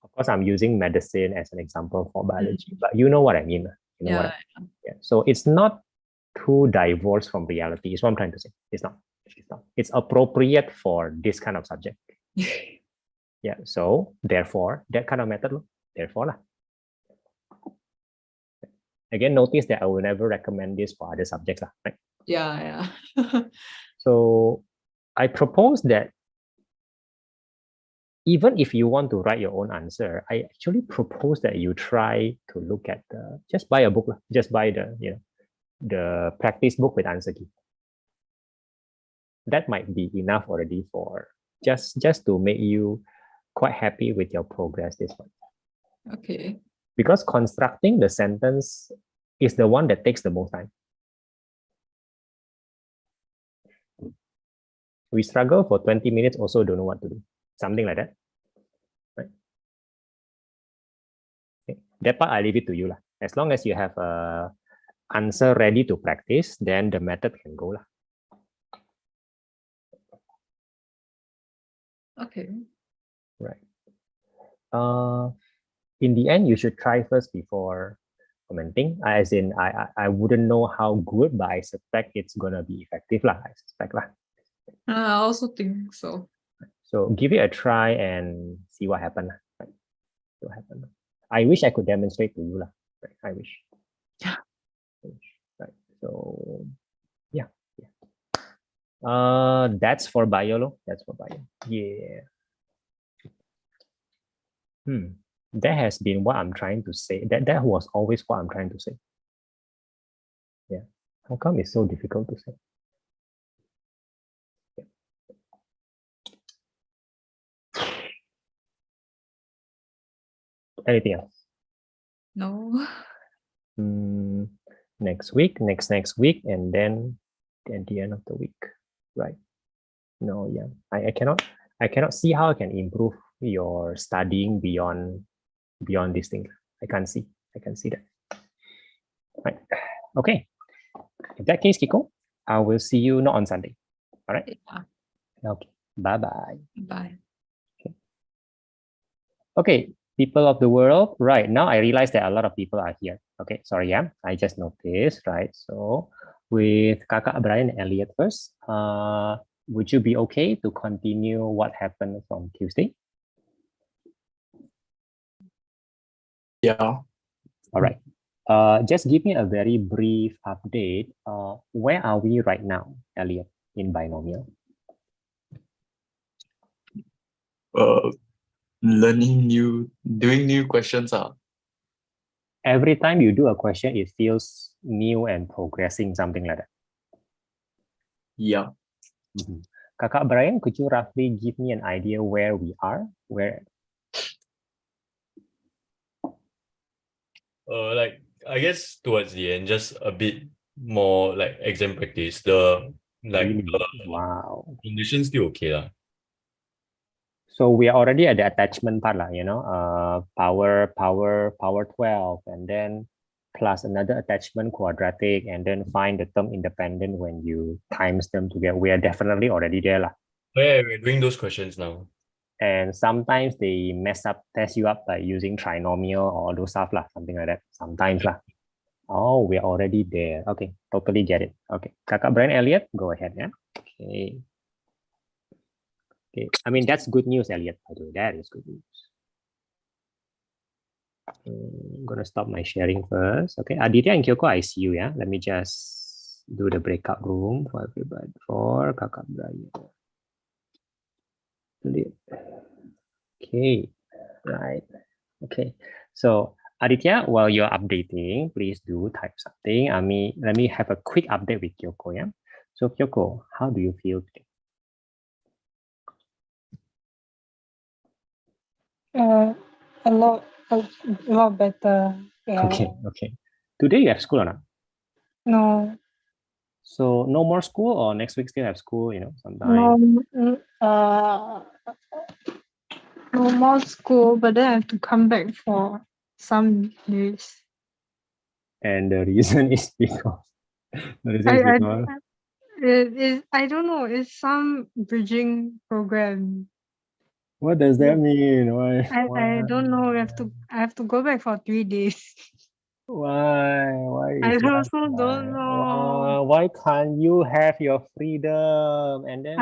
Of course, I'm using medicine as an example for biology, but you know what I mean. You know what I mean. Yeah. So it's not too divorced from reality, is what I'm trying to say. It's not. It's appropriate for this kind of subject. Yeah. So therefore, that kind of method, therefore lah. Again, notice that I will never recommend this for other subjects, right? Yeah. So I propose that even if you want to write your own answer, I actually propose that you try to look at just buy a book, just buy the practice book with answer key. That might be enough already for just to make you quite happy with your progress this month. Okay. Because constructing the sentence is the one that takes the most time. We struggle for 20 minutes, also don't know what to do. Something like that. Right? that part I leave it to you lah. As long as you have a answer ready to practice, then the method can go lah. Okay. Right. In the end, you should try first before commenting. As in, I wouldn't know how good, but I suspect it's gonna be effective lah. I suspect lah. I also think so. So give it a try and see what happens. Right? See what happens. I wish I could demonstrate to you lah. Right? I wish. Yeah. Right. So yeah. That's for bio lo. That's for bio. Yeah. That has been what I'm trying to say. That was always what I'm trying to say. Yeah. How come it's so difficult to say? Yeah. Anything else? No. Next week, next week, and then at the end of the week, right? No, yeah. I cannot see how I can improve your studying beyond this thing. I can't see that. Right. Okay. In that case, Kiko, I will see you not on Sunday. All right. Yeah. Okay. Bye-bye. Bye. Okay, people of the world, right now I realize that a lot of people are here. Okay, sorry, yeah, I just noticed, right? So with Kakak Brian and Elliot first, would you be okay to continue what happened from Tuesday? Yeah. All right. Just give me a very brief update. Where are we right now, Elliot, in binomial? Doing new questions. Every time you do a question, it feels new and progressing, something like that. Yeah. Kakak Brian, could you roughly give me an idea where we are? Like I guess towards the end, just a bit more like exam practice. The Wow. conditions still okay lah. So we are already at the attachment part lah, power 12, and then plus another attachment quadratic, and then find the term independent when you times them together. We are definitely already there lah. Yeah, we're doing those questions now. And sometimes they test you up by using trinomial or those stuff lah, something like that. Sometimes lah. Oh, we're already there. Okay, totally get it. Okay, Kakak Brian Elliot, go ahead, yeah. Okay. Okay, I mean that's good news, Elliot. By the way, that is good news. I'm gonna stop my sharing first. Okay, Aditya and Kyoko, I see you. Yeah, let me just do the breakout room for everybody for Kakak Brian. Okay, right. Okay, so Aditya, while you're updating, please do type something. Let me have a quick update with Kyoko. Yeah. So Kyoko, how do you feel today? A lot better. Yeah. Okay. Today you have school or not? No. So no more school, or next week still have school? Sometime. No more school, but then I have to come back for some days. And the reason is because I don't know. It's some bridging program. What does that mean? Why? I don't know. I have to go back for 3 days. Why? I also don't know. Why can't you have your freedom? And then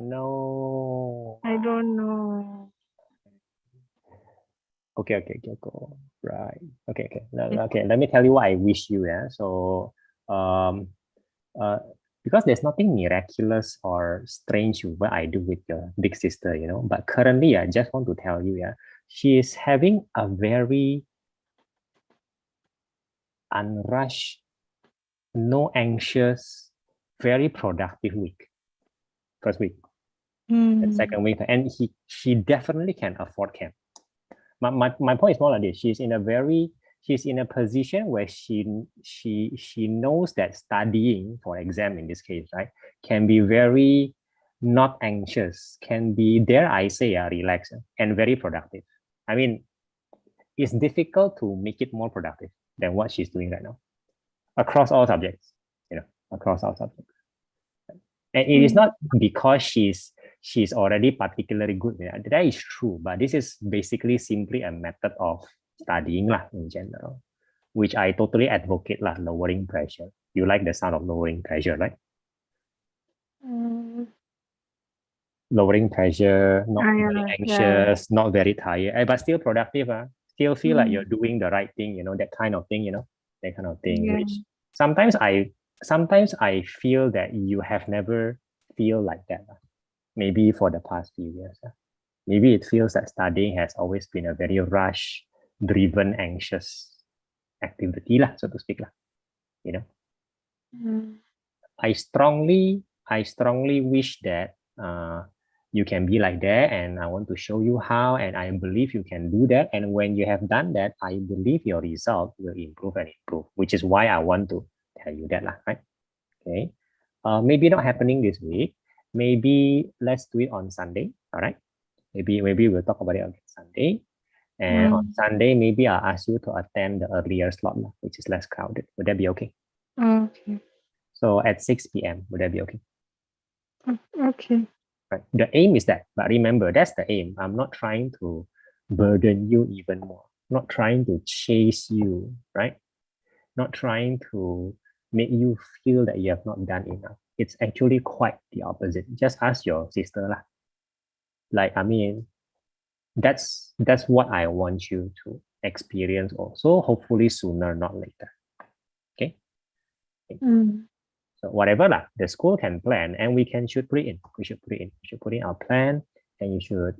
no. I don't know. Okay, Kyoko. Right. Okay. Let me tell you what I wish you. Yeah. So, because there's nothing miraculous or strange with what I do with your big sister, But currently, I just want to tell you, she is having a very unrushed, no anxious, very productive week. First week, and second week, and she definitely can afford camp. My point is more like this: she's in a position where she knows that studying for exam in this case, right, can be very not anxious, can be, dare I say, relaxed and very productive. I mean, it's difficult to make it more productive than what she's doing right now across all subjects, across all subjects. And it is not because she's already particularly good. That is true, but this is basically simply a method of studying lah, in general, which I totally advocate lah, lowering pressure. You like the sound of lowering pressure, right? Lowering pressure, not very anxious, not very tired, but still productive. Still feel like you're doing the right thing, that kind of thing, that kind of thing. Which sometimes I feel that you have never feel like that. Maybe for the past few years. Maybe it feels that studying has always been a very rush, driven, anxious activity, lah, so to speak. I strongly wish that you can be like that, and I want to show you how, and I believe you can do that. And when you have done that, I believe your result will improve and improve, which is why I want to tell you that, right? Okay. Maybe not happening this week. Maybe let's do it on Sunday. All right. Maybe we'll talk about it on Sunday. And on Sunday, maybe I'll ask you to attend the earlier slot, which is less crowded. Would that be okay? Okay. So at 6 p.m. Would that be okay? Okay. Right. The aim is that, but remember, that's the aim. I'm not trying to burden you even more. Not trying to chase you, right? Not trying to make you feel that you have not done enough. It's actually quite the opposite. Just ask your sister lah. Like, I mean, that's what I want you to experience also, hopefully sooner, not later. Okay? So whatever lah, the school can plan, and we should put it in. We should put in our plan, and you should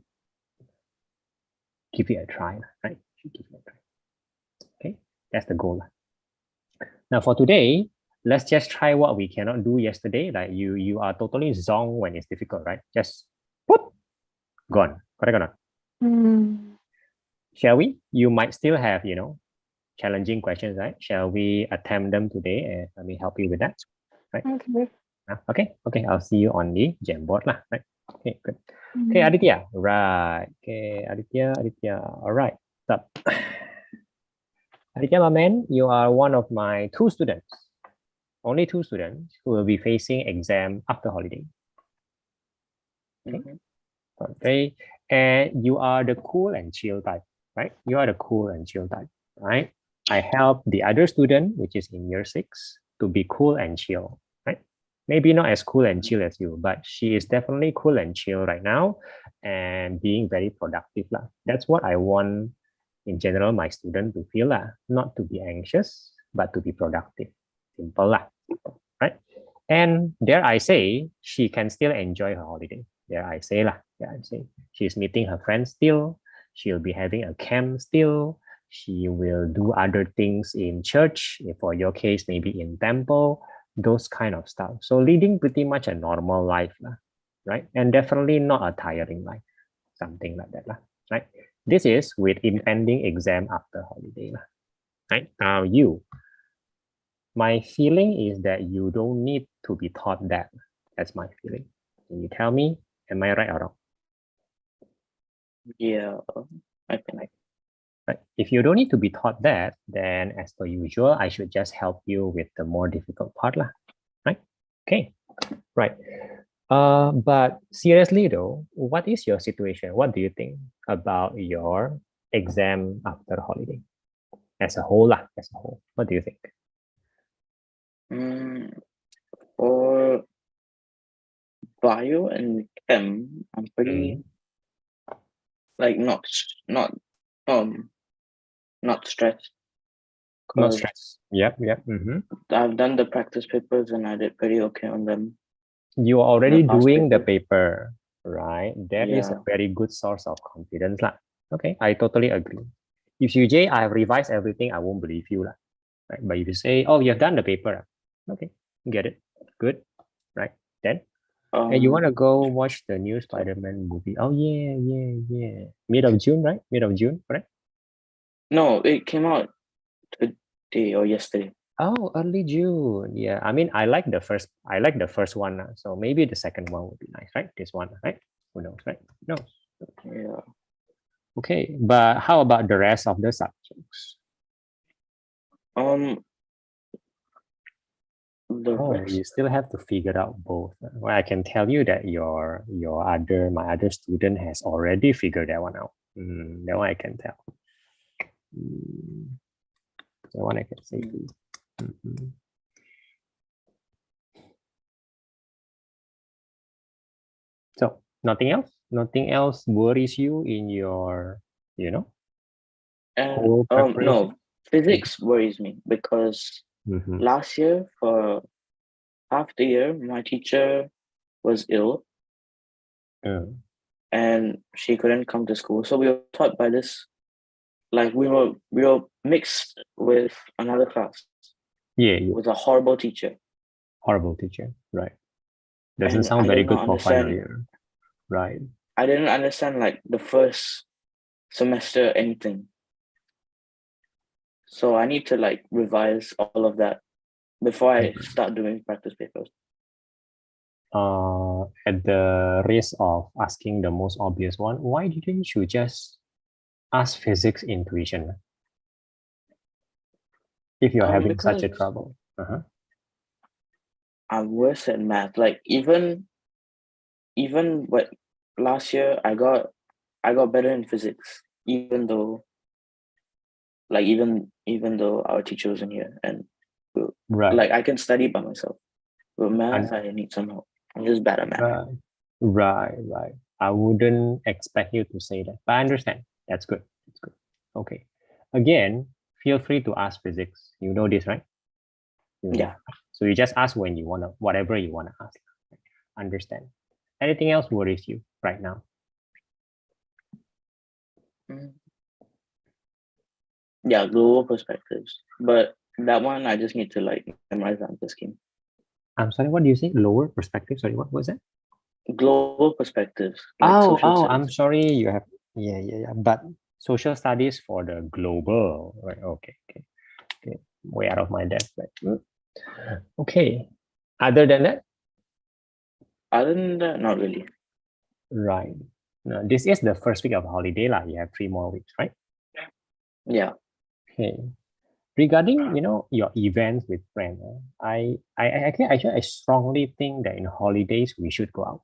give it a try, right? You should give it a try. Okay, that's the goal lah. Now for today, let's just try what we cannot do yesterday. Like you are totally zoned when it's difficult, right? Just whoop, gone. Correct or not? Shall we? You might still have, challenging questions, right? Shall we attempt them today, and let me help you with that? Right? Okay. Okay. I'll see you on the Jamboard lah. Right? Okay. Good. Okay, Aditya. Right. Okay, Aditya. All right. Stop. Aditya, my man, you are one of my only two students who will be facing exam after holiday. Okay. Okay. And you are the cool and chill type, right? You are the cool and chill type, right? I help the other student, which is in year 6, to be cool and chill, right? Maybe not as cool and chill as you, but she is definitely cool and chill right now and being very productive lah. That's what I want in general my student to feel lah, not to be anxious, but to be productive. Simple lah, right? And dare I say, she can still enjoy her holiday. Dare I say lah, she's meeting her friends still. She'll be having a camp still. She will do other things in church. For your case, maybe in temple, those kind of stuff. So leading pretty much a normal life, right? And definitely not a tiring life, something like that, right? This is with impending exam after holiday, right? Now my feeling is that you don't need to be taught that. That's my feeling. Can you tell me, am I right or wrong? Yeah, I think. Right. If you don't need to be taught that, then as per usual, I should just help you with the more difficult part, right? Okay, right. But seriously though, what is your situation? What do you think about your exam after holiday? As a whole, what do you think? For bio and chem, I'm pretty like not stressed. Not stressed. Yep. I've done the practice papers and I did pretty okay on them. You are already The past doing the paper. paper, right? That is a Yeah. very good source of confidence lah. Okay, I totally agree. If you say I have revised everything, I won't believe you lah. Right? But if you say, oh, you have done the paper, okay, get it, good, right? Then, and you want to go watch the new Spider-Man movie? Oh yeah. Mid of June, right? Mid of June, correct? No, it came out today or yesterday. Oh, early June. Yeah, I mean, I like the first one, so maybe the second one would be nice, right? This one, right? Who knows, right? No. Yeah. Okay, but how about the rest of the subjects? The Oh, rest. you still have to figure out both. Well, I can tell you that my other student has already figured that one out. That one I can tell. That one I can say to you. Mhm. So nothing else? Nothing else worries you in your, And whole no, preparation? physics worries me because Mhm. last year for half the year my teacher was ill Mm. and she couldn't come to school. So we were taught by this, like we were mixed with another class Yeah, with a horrible teacher. horrible teacher, right? Doesn't And sound I very did good not for final understand. year, right? I didn't understand like the first semester anything. So I need to like revise all of that before I start doing practice papers. At the risk of asking the most obvious one, why didn't you just ask physics in tuition if you're having such a Because trouble? I'm worse at math. Like even what last year I got better in physics, even though our teacher wasn't here, and Right. like I can study by myself. But math, And- I need some help. I'm just bad at math. Right. I wouldn't expect you to say that, but I understand. That's good. That's good. Okay. Again, feel free to ask physics. You know this, right? You know. Yeah. So you just ask when you want to, whatever you want to ask. Understand. Anything else worries you right now? Yeah, global perspectives. But that one I just need to like memorize the answer scheme. I'm sorry, what do you say? Lower perspective? Sorry, what was that? Global perspectives. Like social I'm studies. sorry. You have, yeah. But social studies for the global, right? Okay. Way out of my depth, right? Okay. Other than that, Other than that, not really. right. Now, this is the first week of holiday, lah. You have 3 more weeks, right? Yeah. Okay. Regarding, your events with friends, I strongly think that in holidays we should go out,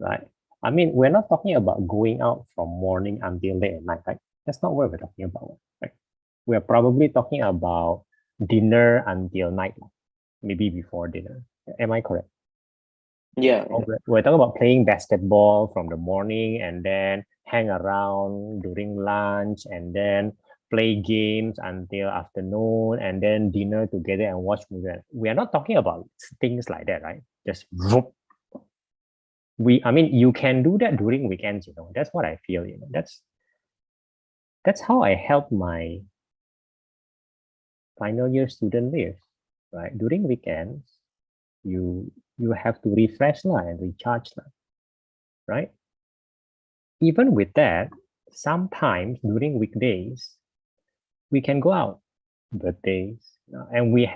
right? I mean, we're not talking about going out from morning until late at night, right? That's not what we're talking about, right? We're probably talking about dinner until night, maybe before dinner. Am I correct? Yeah. We're talking about playing basketball from the morning and then hang around during lunch and then play games until afternoon and then dinner together and watch movie. We are not talking about things like that, right? Just whoop. You can do that during weekends, That's what I feel, That's how I help my final year student live, right? During weekends, you have to refresh and recharge, right? Even with that, sometimes during weekdays, we can go out, birthdays, and we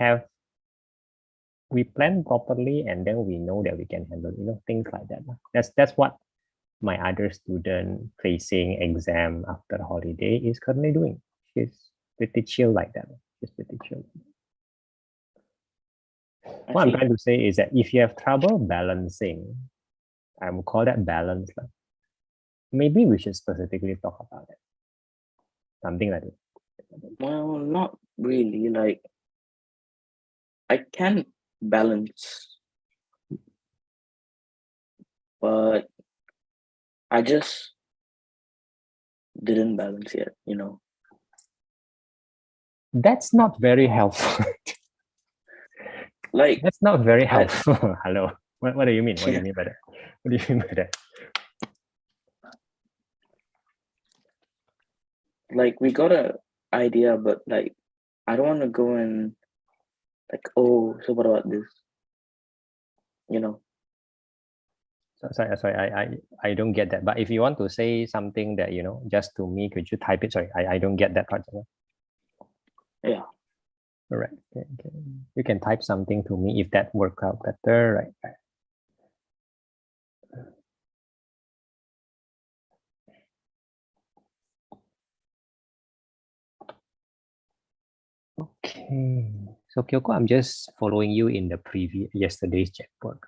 plan properly, and then we know that we can handle, things like that. That's what my other student facing exam after holiday is currently doing. She's pretty chill like that. She's pretty chill. What I'm trying to say is that if you have trouble balancing, I would call that balance. Maybe we should specifically talk about it. Something like that. Well, not really. Like I can balance, but I just didn't balance yet, That's not very helpful. Like That's not very helpful. Hello. What do you mean? What do you Yeah. mean by that? What do you mean by that? like we got a idea, but like I don't want to go and like, oh, so what about this? Sorry, I don't get that. But if you want to say something that, just to me, could you type it? Sorry, I don't get that part. Yeah. All right. Okay. You can type something to me if that works out better, right? Okay, so Kyoko, I'm just following you in the yesterday's checkbook.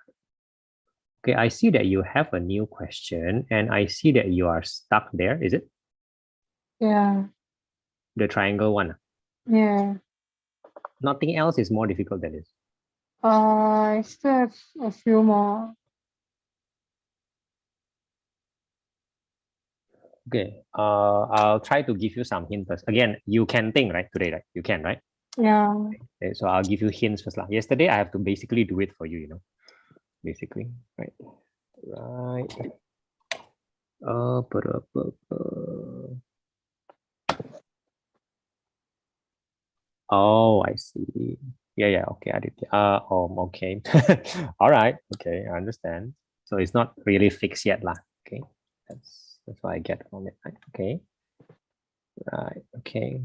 Okay, I see that you have a new question and I see that you are stuck there, is it? Yeah. The triangle one. Yeah. Nothing else is more difficult than this. I still have a few more. Okay, I'll try to give you some hints first. Again, you can think, right, today, right? You can, right? Yeah. Okay, so I'll give you hints first. Yesterday, I have to basically do it for you, basically, right? Right. Oh, I see. Yeah, okay, Aditya. Okay. All right, okay, I understand. So it's not really fixed yet, lah. Okay, that's what I get from it. Right? Okay. Right, okay.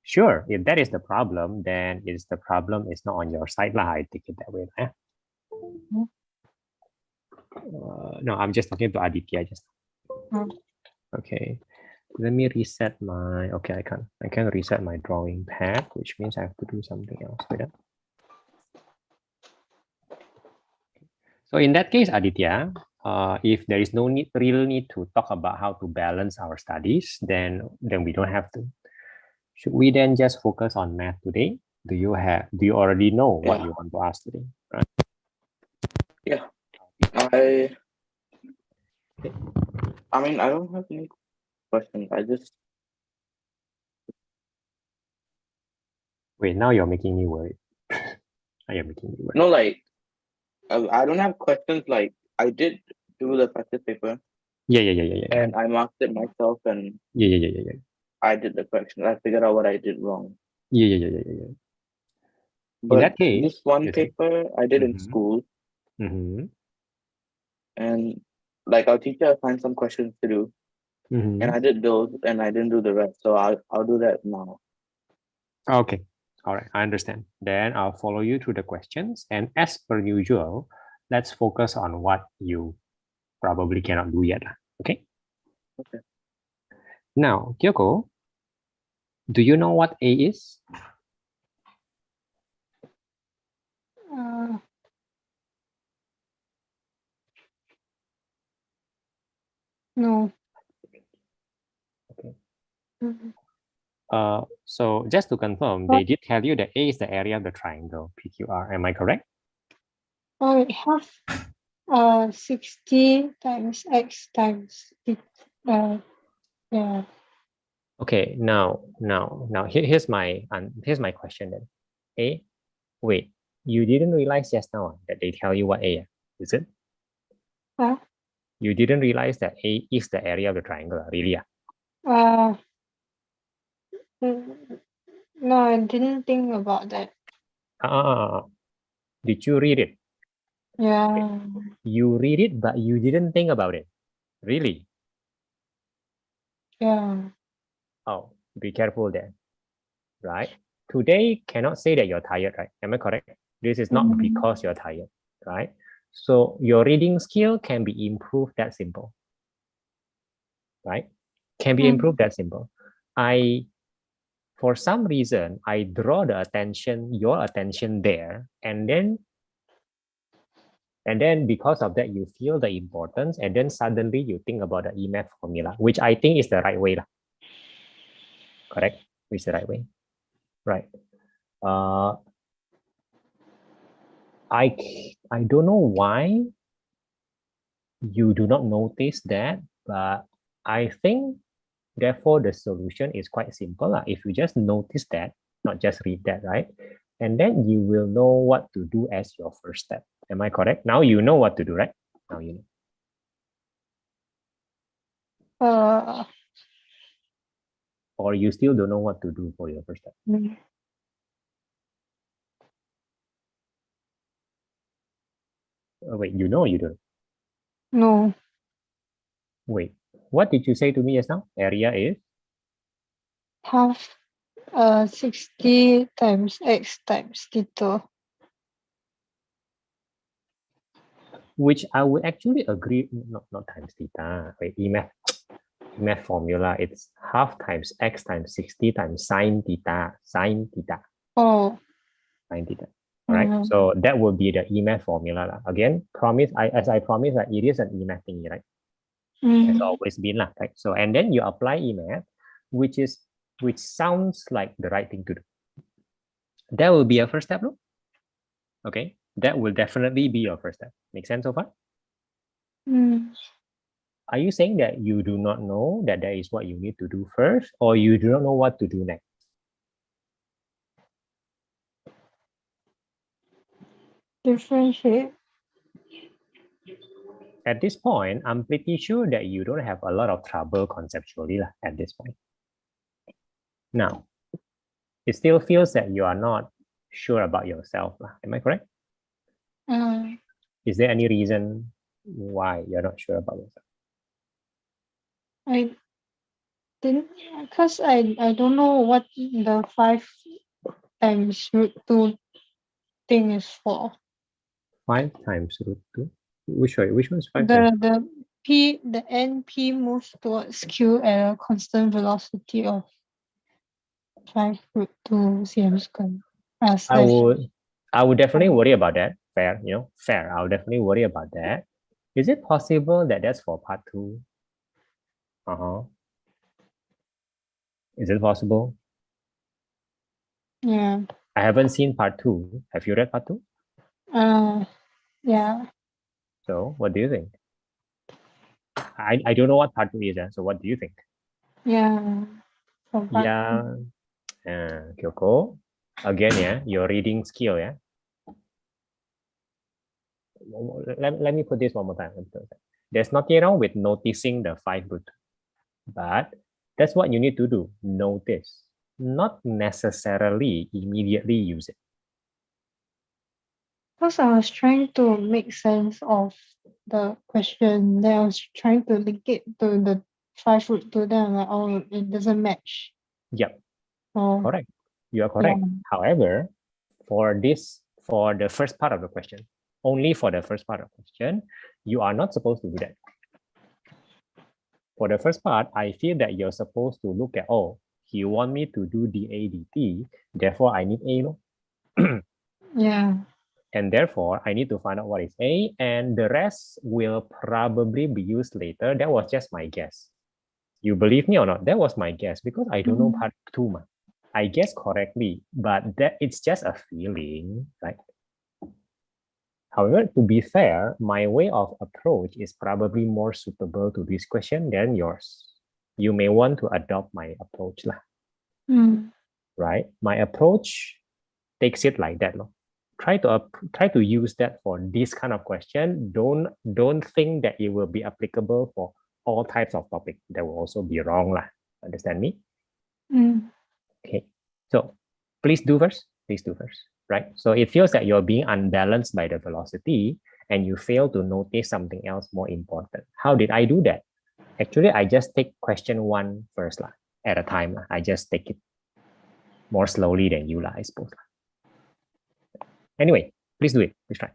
Sure, if that is the problem, then the problem is not on your side, lah. I take it that way. No, I'm just talking to Aditya just. Okay, let me reset my. Okay, I can reset my drawing pad, which means I have to do something else with it. So in that case, Aditya, if there is no real need to talk about how to balance our studies, then we don't have to. Should we then just focus on math today? Do you already know what you want to ask today? Right? Yeah. I mean, I don't have any questions. I just wait. Now you're making me worried. Now you're making me worried. no, like I don't have questions. Like I did do the practice paper. Yeah. And I marked it myself, and Yeah. I did the correction. I figured out what I did wrong. Yeah. But in that case, this one paper I did in school, and like our teacher assigned some questions to do, and I did those, and I didn't do the rest. So I'll do that now. Okay. All right, I understand. Then I'll follow you through the questions. And as per usual, let's focus on what you probably cannot do yet. Okay? Okay. Now, Kyoko, do you know what A is? No. Okay. Mhm. So just to confirm, they did tell you that A is the area of the triangle PQR. Am I correct? Oh, it have 60 times x times yeah. Okay, now here's my question then. A, wait, you didn't realize just now that they tell you what A is it? Huh? You didn't realize that A is the area of the triangle, really? No, I didn't think about that. Did you read it? Yeah. You read it, but you didn't think about it. Really? Yeah. Oh, be careful there. Right? Today cannot say that you're tired, right? Am I correct? This is not because you're tired, right? So your reading skill can be improved that simple, right? Can be improved that simple. For some reason, I draw your attention there, and then because of that, you feel the importance, and then suddenly you think about the EMATH formula, which I think is the right way. Correct? Which is the right way. Right. I don't know why you do not notice that, but I think therefore the solution is quite simple. If you just notice that, not just read that, right? And then you will know what to do as your first step. Am I correct? Now you know what to do, right? Now you know. Or you still don't know what to do for your first step? Wait, you know you don't? No. Wait, what did you say to me just now? Area is? Half 60 times x times theta. Which I would actually agree, not times theta, wait, EMATH. math formula, it's half times x times 60 times sine theta, Oh. sine theta. All right, Mhm. so that will be the EMATH formula lah. Again, as I promised, that it is an EMATH thingy, right? It's always been lah, right? So and then you apply EMATH, which sounds like the right thing to do. That will be a first step, no? Okay, that will definitely be your first step. Make sense so far? Are you saying that you do not know that that is what you need to do first, or you do not know what to do next? Differentiate. At this point, I'm pretty sure that you don't have a lot of trouble conceptually lah, at this point. Now, it still feels that you are not sure about yourself lah. Am I correct? Is there any reason why you're not sure about yourself? I didn't, because I don't know what the 5 times root 2 thing is for. 5 times root 2? Which one's 5 times? The NP moves towards Q at a constant velocity of 5 root 2 cm squared. I would definitely worry about that. Fair, fair. I would definitely worry about that. Is it possible that that's for part 2? Is it possible? Yeah. I haven't seen part 2. Have you read part 2? Yeah. So what do you think? I don't know what part 2 is, so what do you think? Yeah. Yeah. Kyoko, again, your reading skill, Let me put this one more time. There's nothing wrong with noticing the 5 root, but that's what you need to do. Notice, not necessarily immediately use it. Because I was trying to make sense of the question, then I was trying to link it to the 5 root 2, then I'm like, oh, it doesn't match. Yep. Oh. Correct. You are correct. Yeah. However, for the first part of the question, only for the first part of the question, you are not supposed to do that. For the first part, I feel that you're supposed to look at, oh, you want me to do dA dt, therefore I need A, no? Yeah. And therefore, I need to find out what is A, and the rest will probably be used later. That was just my guess. You believe me or not? That was my guess, because I don't know part 2. I guess correctly, but it's just a feeling, right? However, to be fair, my way of approach is probably more suitable to this question than yours. You may want to adopt my approach lah. Right? My approach takes it like that. No? Try to use that for this kind of question. Don't think that it will be applicable for all types of topics. That will also be wrong lah. Understand me? Okay. So please do first. Right? So it feels that you're being unbalanced by the velocity and you fail to notice something else more important. How did I do that? Actually, I just take question 1 first lah, at a time. I just take it more slowly than you lah, I suppose. Anyway, please do it. Please try.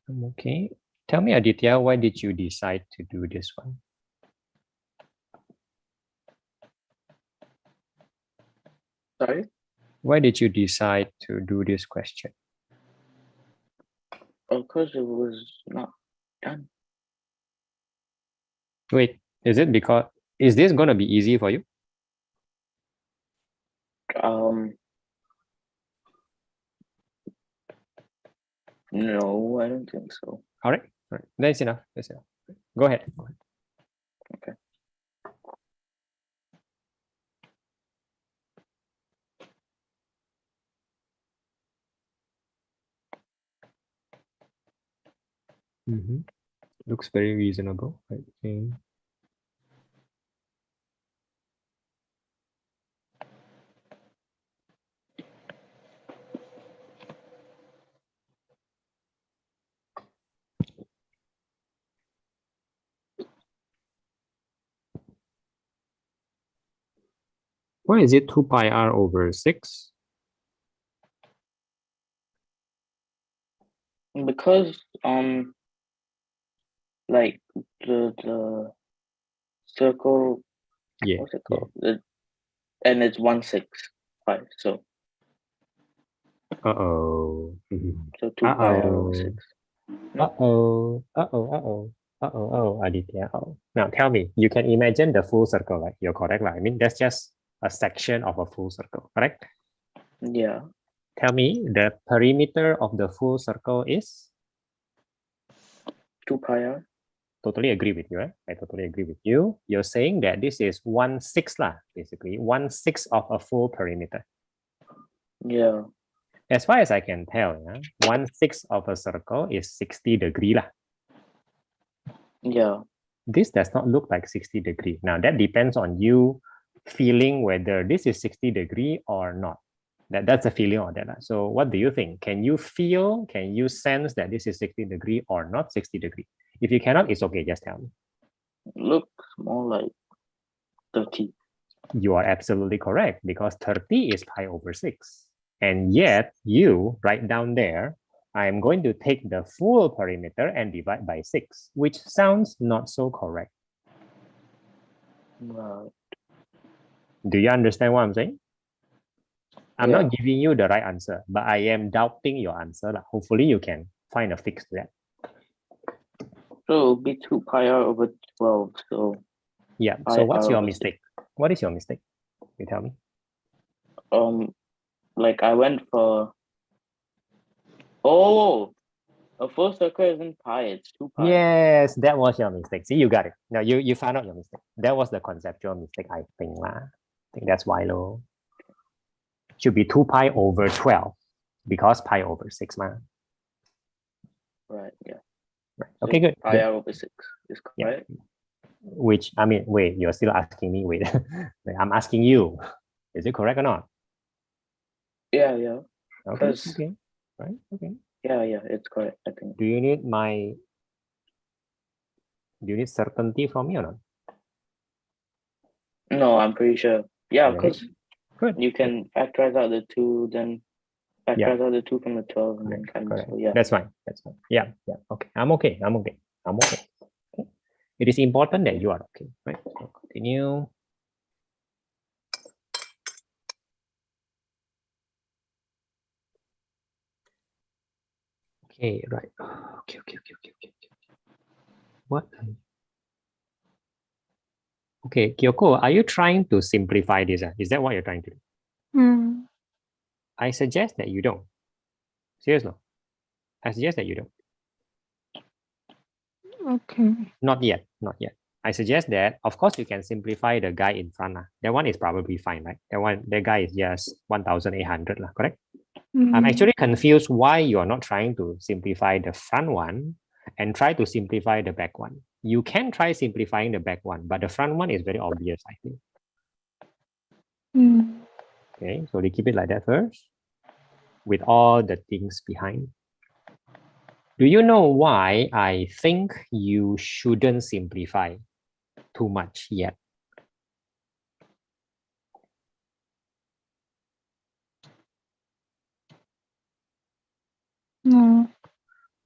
Okay. Tell me, Aditya, why did you decide to do this one? Sorry? Why did you decide to do this question? Of course, it was not done. Wait, is this going to be easy for you? No, I don't think so. All right. That's enough. Go ahead. Okay. Looks very reasonable, I think. Why is it 2 pi r over 6? Because like the circle, Yeah. what's it called? And it's 165. So Uh-oh. so 2 pi r over Uh-oh. 6. Uh-oh. Uh-oh. Uh-oh. Uh-oh. Oh, Aditya. Oh. Now tell me, you can imagine the full circle, right? You're correct, right? I mean, that's just a section of a full circle, correct? Yeah. Tell me, the perimeter of the full circle is? 2 pi r. Totally agree with you, right? I totally agree with you. You're saying that this is 1/6 lah, basically 1/6 of a full perimeter. Yeah. As far as I can tell, 1/6 of a circle is 60 degree lah. Yeah. This does not look like 60 degree. Now that depends on you feeling whether this is 60 degree or not. That's a feeling of that. So what do you think? Can you feel, can you sense that this is 60 degree or not 60 degree? If you cannot, it's okay, just tell me. Looks more like 30. You are absolutely correct because 30 is pi over 6. And yet you write down there, I'm going to take the full perimeter and divide by 6, which sounds not so correct. Right. Do you understand what I'm saying? I'm Yeah. not giving you the right answer, but I am doubting your answer. Hopefully you can find a fix to that. So it'll be 2 pi r over 12. So Yeah, pi so what's r your over mistake? What is your mistake? You tell me. Like I went for a full circle isn't pi, it's 2 pi. Yes, that was your mistake. See, you got it. Now you found out your mistake. That was the conceptual mistake, I think. I think that's why low. Should be 2 pi over 12 because pi over 6. Right, yeah. Right. Okay, So good. pi good. r over 6 is correct. Yeah. Which, I mean, wait, you're still asking me, wait. I'm asking you, is it correct or not? Yeah, yeah. Okay, 'Cause- okay, right, okay. Yeah, it's correct, I think. Do you need certainty from me or not? No, I'm pretty sure. Yeah, Really? because Good. you can factorize out the 2, then Yeah. factorize out the 2 from the 12, and then kind of, Correct. so yeah. That's fine. That's fine. Yeah. Okay. I'm okay. Okay. It is important that you are okay, right? So continue. Okay, right. Okay. What? Okay, Kyoko, are you trying to simplify this? Is that what you're trying to do? I suggest that you don't. Seriously. I suggest that you don't. Okay. Not yet. I suggest that, of course, you can simplify the guy in front. That one is probably fine, right? That guy is just 1,800, correct? I'm actually confused why you are not trying to simplify the front one and try to simplify the back one. You can try simplifying the back one, but the front one is very obvious, I think. Okay, so they keep it like that first with all the things behind. Do you know why I think you shouldn't simplify too much yet? No.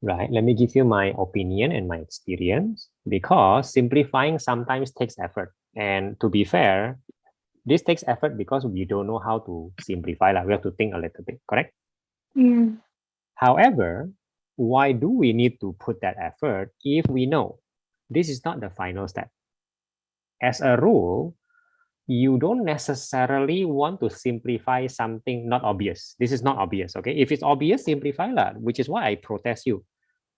Right, let me give you my opinion and my experience, because simplifying sometimes takes effort. And to be fair, this takes effort because we don't know how to simplify. We have to think a little bit, correct? However, why do we need to put that effort if we know this is not the final step? As a rule, you don't necessarily want to simplify something not obvious. This is not obvious, okay? If it's obvious, simplify lah, which is why I protest you.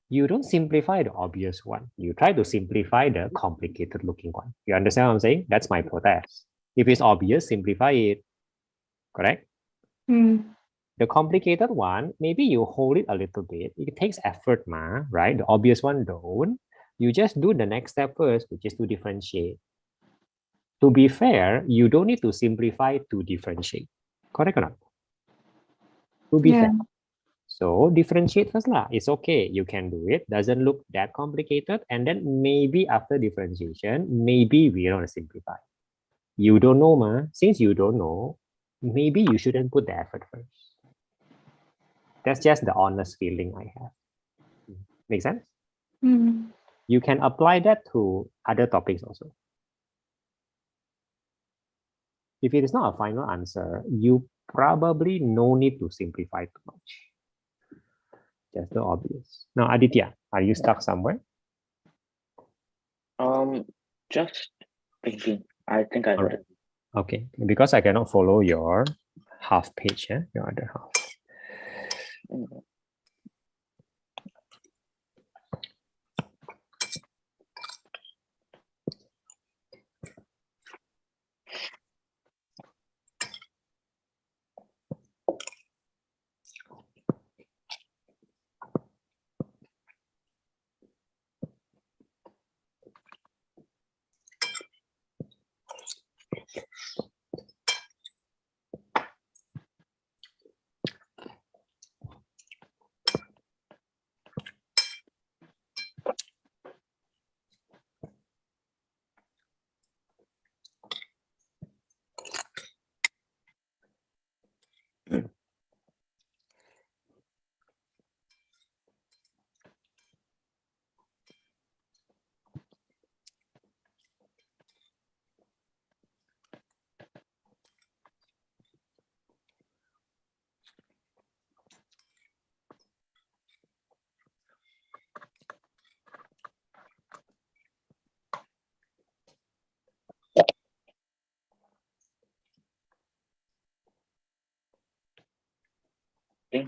You don't simplify the obvious one. You try to simplify the complicated looking one. You understand what I'm saying? That's my protest. If it's obvious, simplify it, correct? The complicated one, maybe you hold it a little bit. It takes effort, right? The obvious one don't. You just do the next step first, which is to differentiate. To be fair, you don't need to simplify to differentiate. Correct or not? To be fair. So differentiate first lah. It's okay. You can do it. Doesn't look that complicated. And then maybe after differentiation, maybe we want to simplify. You don't know, Since you don't know, maybe you shouldn't put the effort first. That's just the honest feeling I have. Make sense? Mm. You can apply that to other topics also. If it is not a final answer, you probably no need to simplify too much. Just the obvious. Now, Aditya, are you stuck somewhere? Just thinking. I think I All right. Okay, because I cannot follow your half page, your other half. Mm.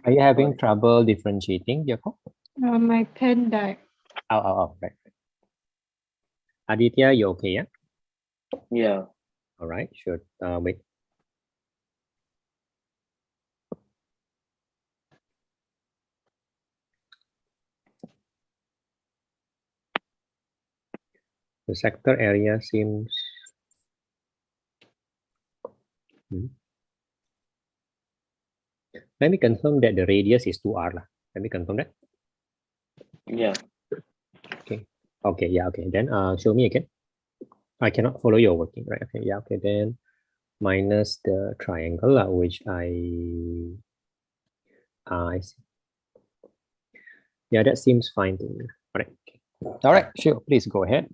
Are you having trouble differentiating, Jacob? My pen died. Right. Aditya, you okay, yeah? Yeah. All right, sure. Wait. The sector area seems... Let me confirm that the radius is 2r. Let me confirm that. Yeah. Okay, yeah, okay. Then show me again. I cannot follow your working, right? Okay, yeah, okay. Then minus the triangle, which I see. Yeah, that seems fine to me. All right. Okay. All right, sure. Please go ahead.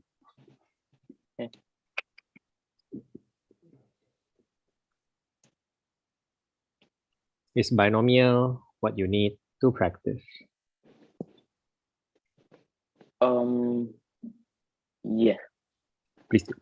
Okay. Is binomial what you need to practice? Yeah. Please do.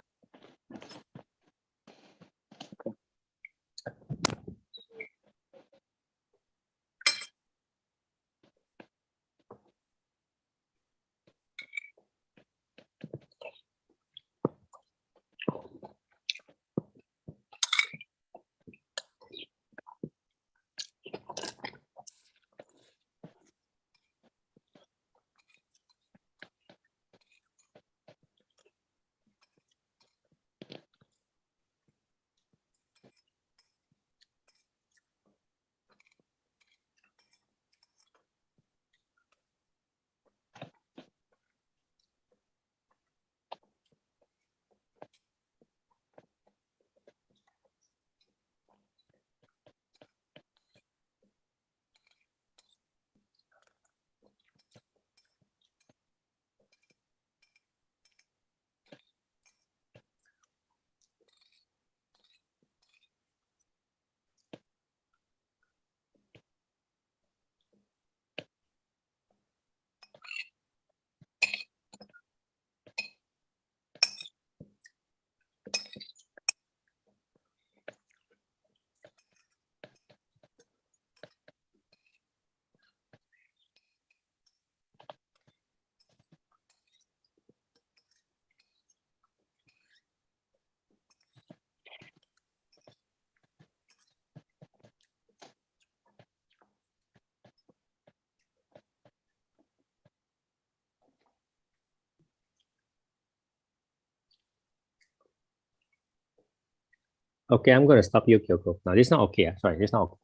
Okay, I'm going to stop you, Kyoko. Now, this is not okay. Sorry, this is not okay.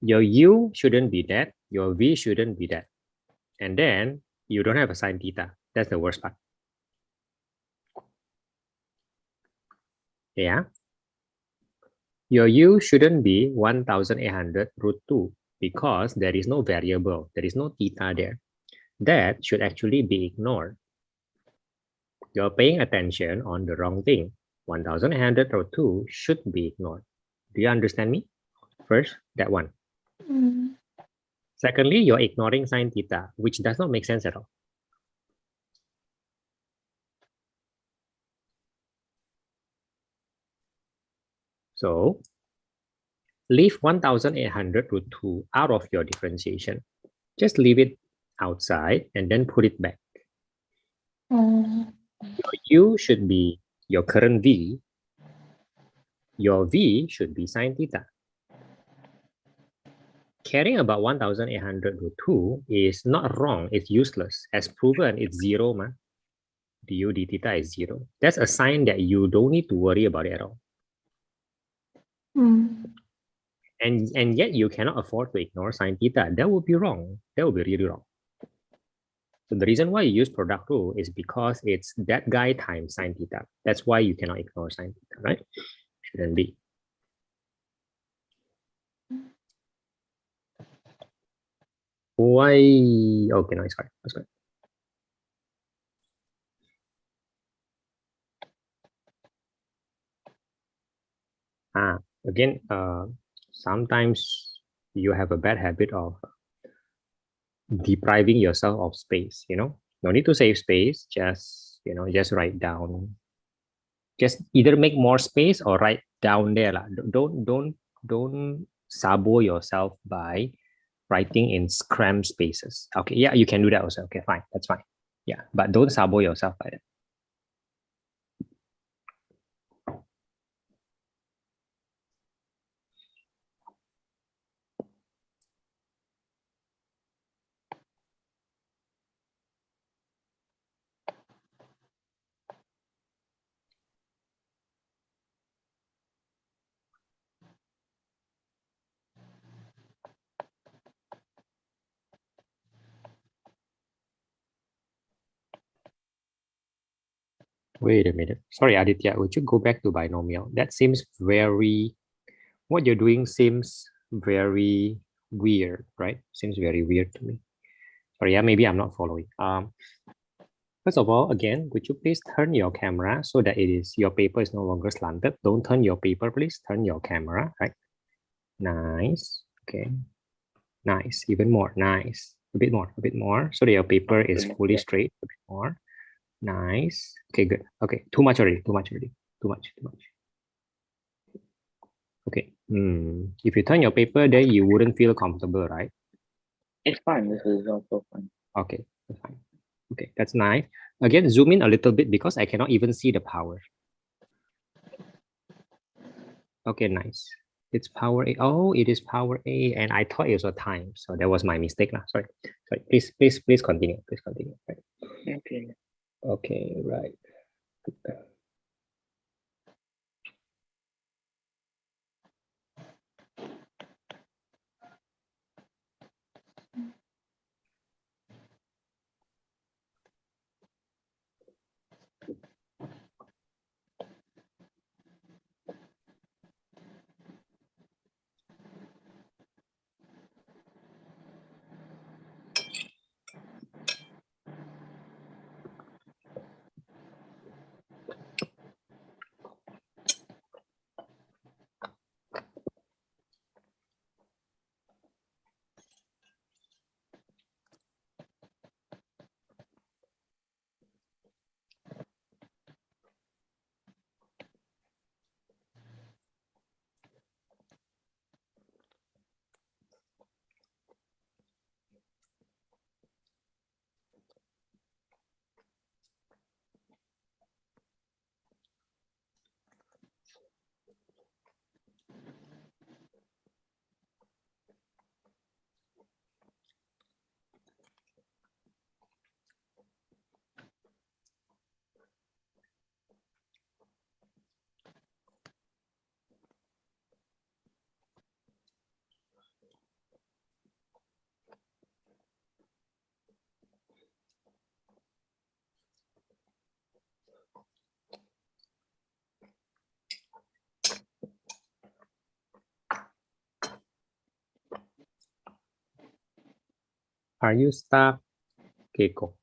Your U shouldn't be that. Your V shouldn't be that. And then you don't have a sine theta. That's the worst part. Yeah. Your U shouldn't be 1,800 root 2. because there is no variable, there is no theta there. That should actually be ignored. You're paying attention on the wrong thing. 1,802 should be ignored. Do you understand me? First, that one. Mm. Secondly, you're ignoring sine theta, which does not make sense at all. So leave 1,802 out of your differentiation. Just leave it outside and then put it back. Mm. Your U should be your current V. Your V should be sine theta. Caring about 1,802 is not wrong, it's useless. As proven, it's zero, ma. Du d theta is zero. That's a sign that you don't need to worry about it at all. Mm. And yet you cannot afford to ignore sine theta. That would be wrong. That would be really wrong. So the reason why you use product rule is because it's that guy times sine theta. That's why you cannot ignore sine theta, right? Shouldn't be. Why? Okay, no, it's fine. That's good. Again, sometimes you have a bad habit of depriving yourself of space, no need to save space, just just write down, just either make more space or write down there lah. Don't sabo yourself by writing in cramped spaces. Okay, yeah, you can do that also. Okay, fine, that's fine. Yeah, but don't sabo yourself by that. Wait a minute. Sorry, Aditya, would you go back to binomial? That seems very, what you're doing seems very weird, right? Seems very weird to me. Sorry, yeah, maybe I'm not following. First of all, again, would you please turn your camera so that your paper is no longer slanted? Don't turn your paper, please. Turn your camera, right? Nice. Okay. Nice. Even more. Nice. A bit more. A bit more. So that your paper is fully straight. A bit more. Nice. Okay, good. Okay, too much already. Too much already. Too much. Too much. Okay. If you turn your paper, then you wouldn't feel comfortable, right? It's fine. This is also fine. Okay, that's fine. Okay, that's nice. Again, zoom in a little bit because I cannot even see the power. Okay, nice. It's power A. Oh, it is power A, and I thought it was a time, so that was my mistake lah. Sorry. Please continue. Please continue. Right. Okay. Okay, right. Are you stuck, Keiko?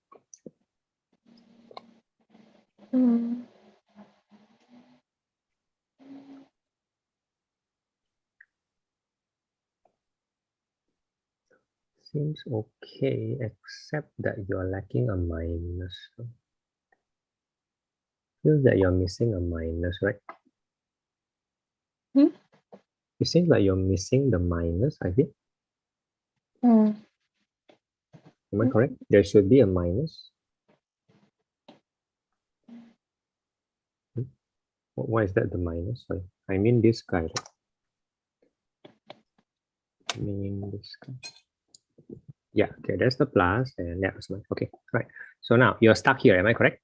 Mm. Seems okay, except that you're lacking a minus. Feels that you're missing a minus, right? Hmm? It seems like you're missing the minus, I think. Mm. Am I correct? There should be a minus. Why is that the minus? Sorry. I mean this guy. Right? I mean this guy. Yeah, okay, that's the plus, and that's okay, right. So now you're stuck here, am I correct?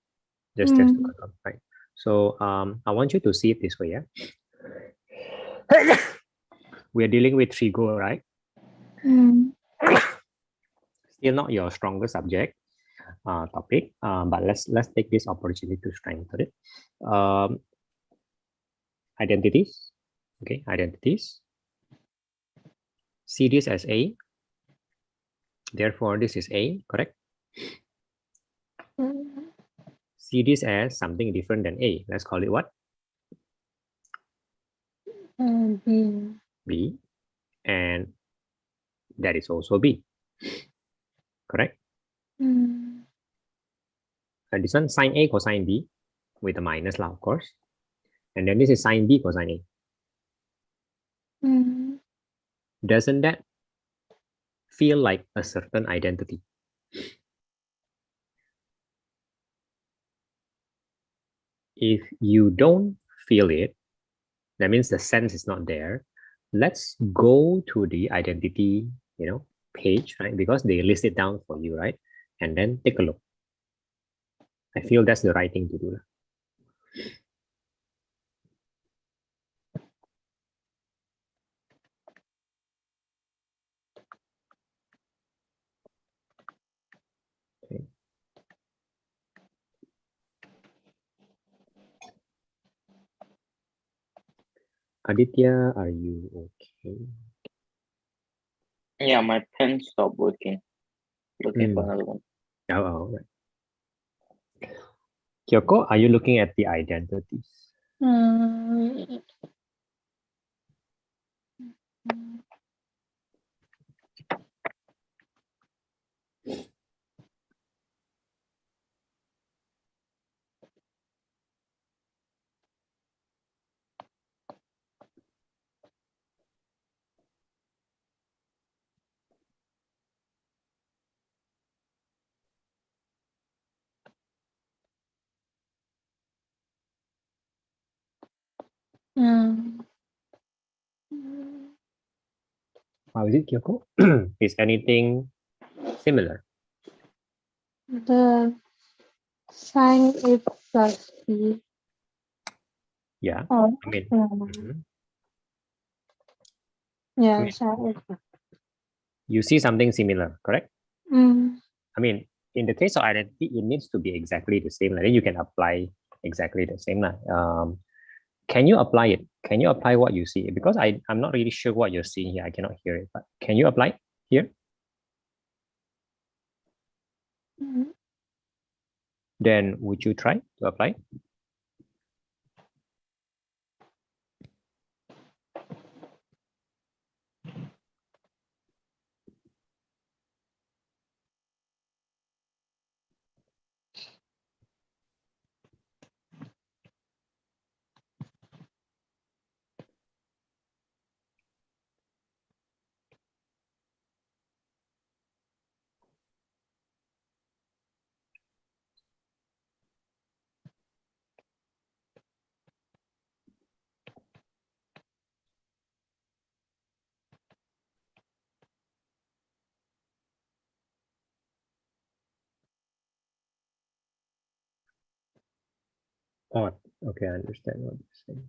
Just to confirm, right? So I want you to see it this way, yeah. We're dealing with trigo, right? Mm. Still not your strongest subject topic, but let's take this opportunity to strengthen it. Identities, okay, identities. See this as A. Therefore, this is A, correct? Mm. See this as something different than A. Let's call it what? B. B. And that is also B, correct? Mm. And this one, sine A cosine B with a minus lah, of course. And then this is sine B cosine A. Mm. Doesn't that feel like a certain identity? If you don't feel it, that means the sense is not there. Let's go to the identity, page, right? Because they list it down for you, right? And then take a look. I feel that's the right thing to do. Okay. Aditya, are you okay? Yeah, my pen stopped working. Looking for another one. Oh, right. Kyoko, are you looking at the identities? Mm. Mm. How is it, Kyoko? Is anything similar? The sine A plus B. Yeah. Oh, I mean, yeah, mean- sine A. you see something similar, correct? Mm. I mean, in the case of identity, it needs to be exactly the same. Then you can apply exactly the same. Can you apply it? Can you apply what you see? Because I'm not really sure what you're seeing here. I cannot hear it, but can you apply it here? Mm. Then would you try to apply? Oh, okay, I understand what you're saying.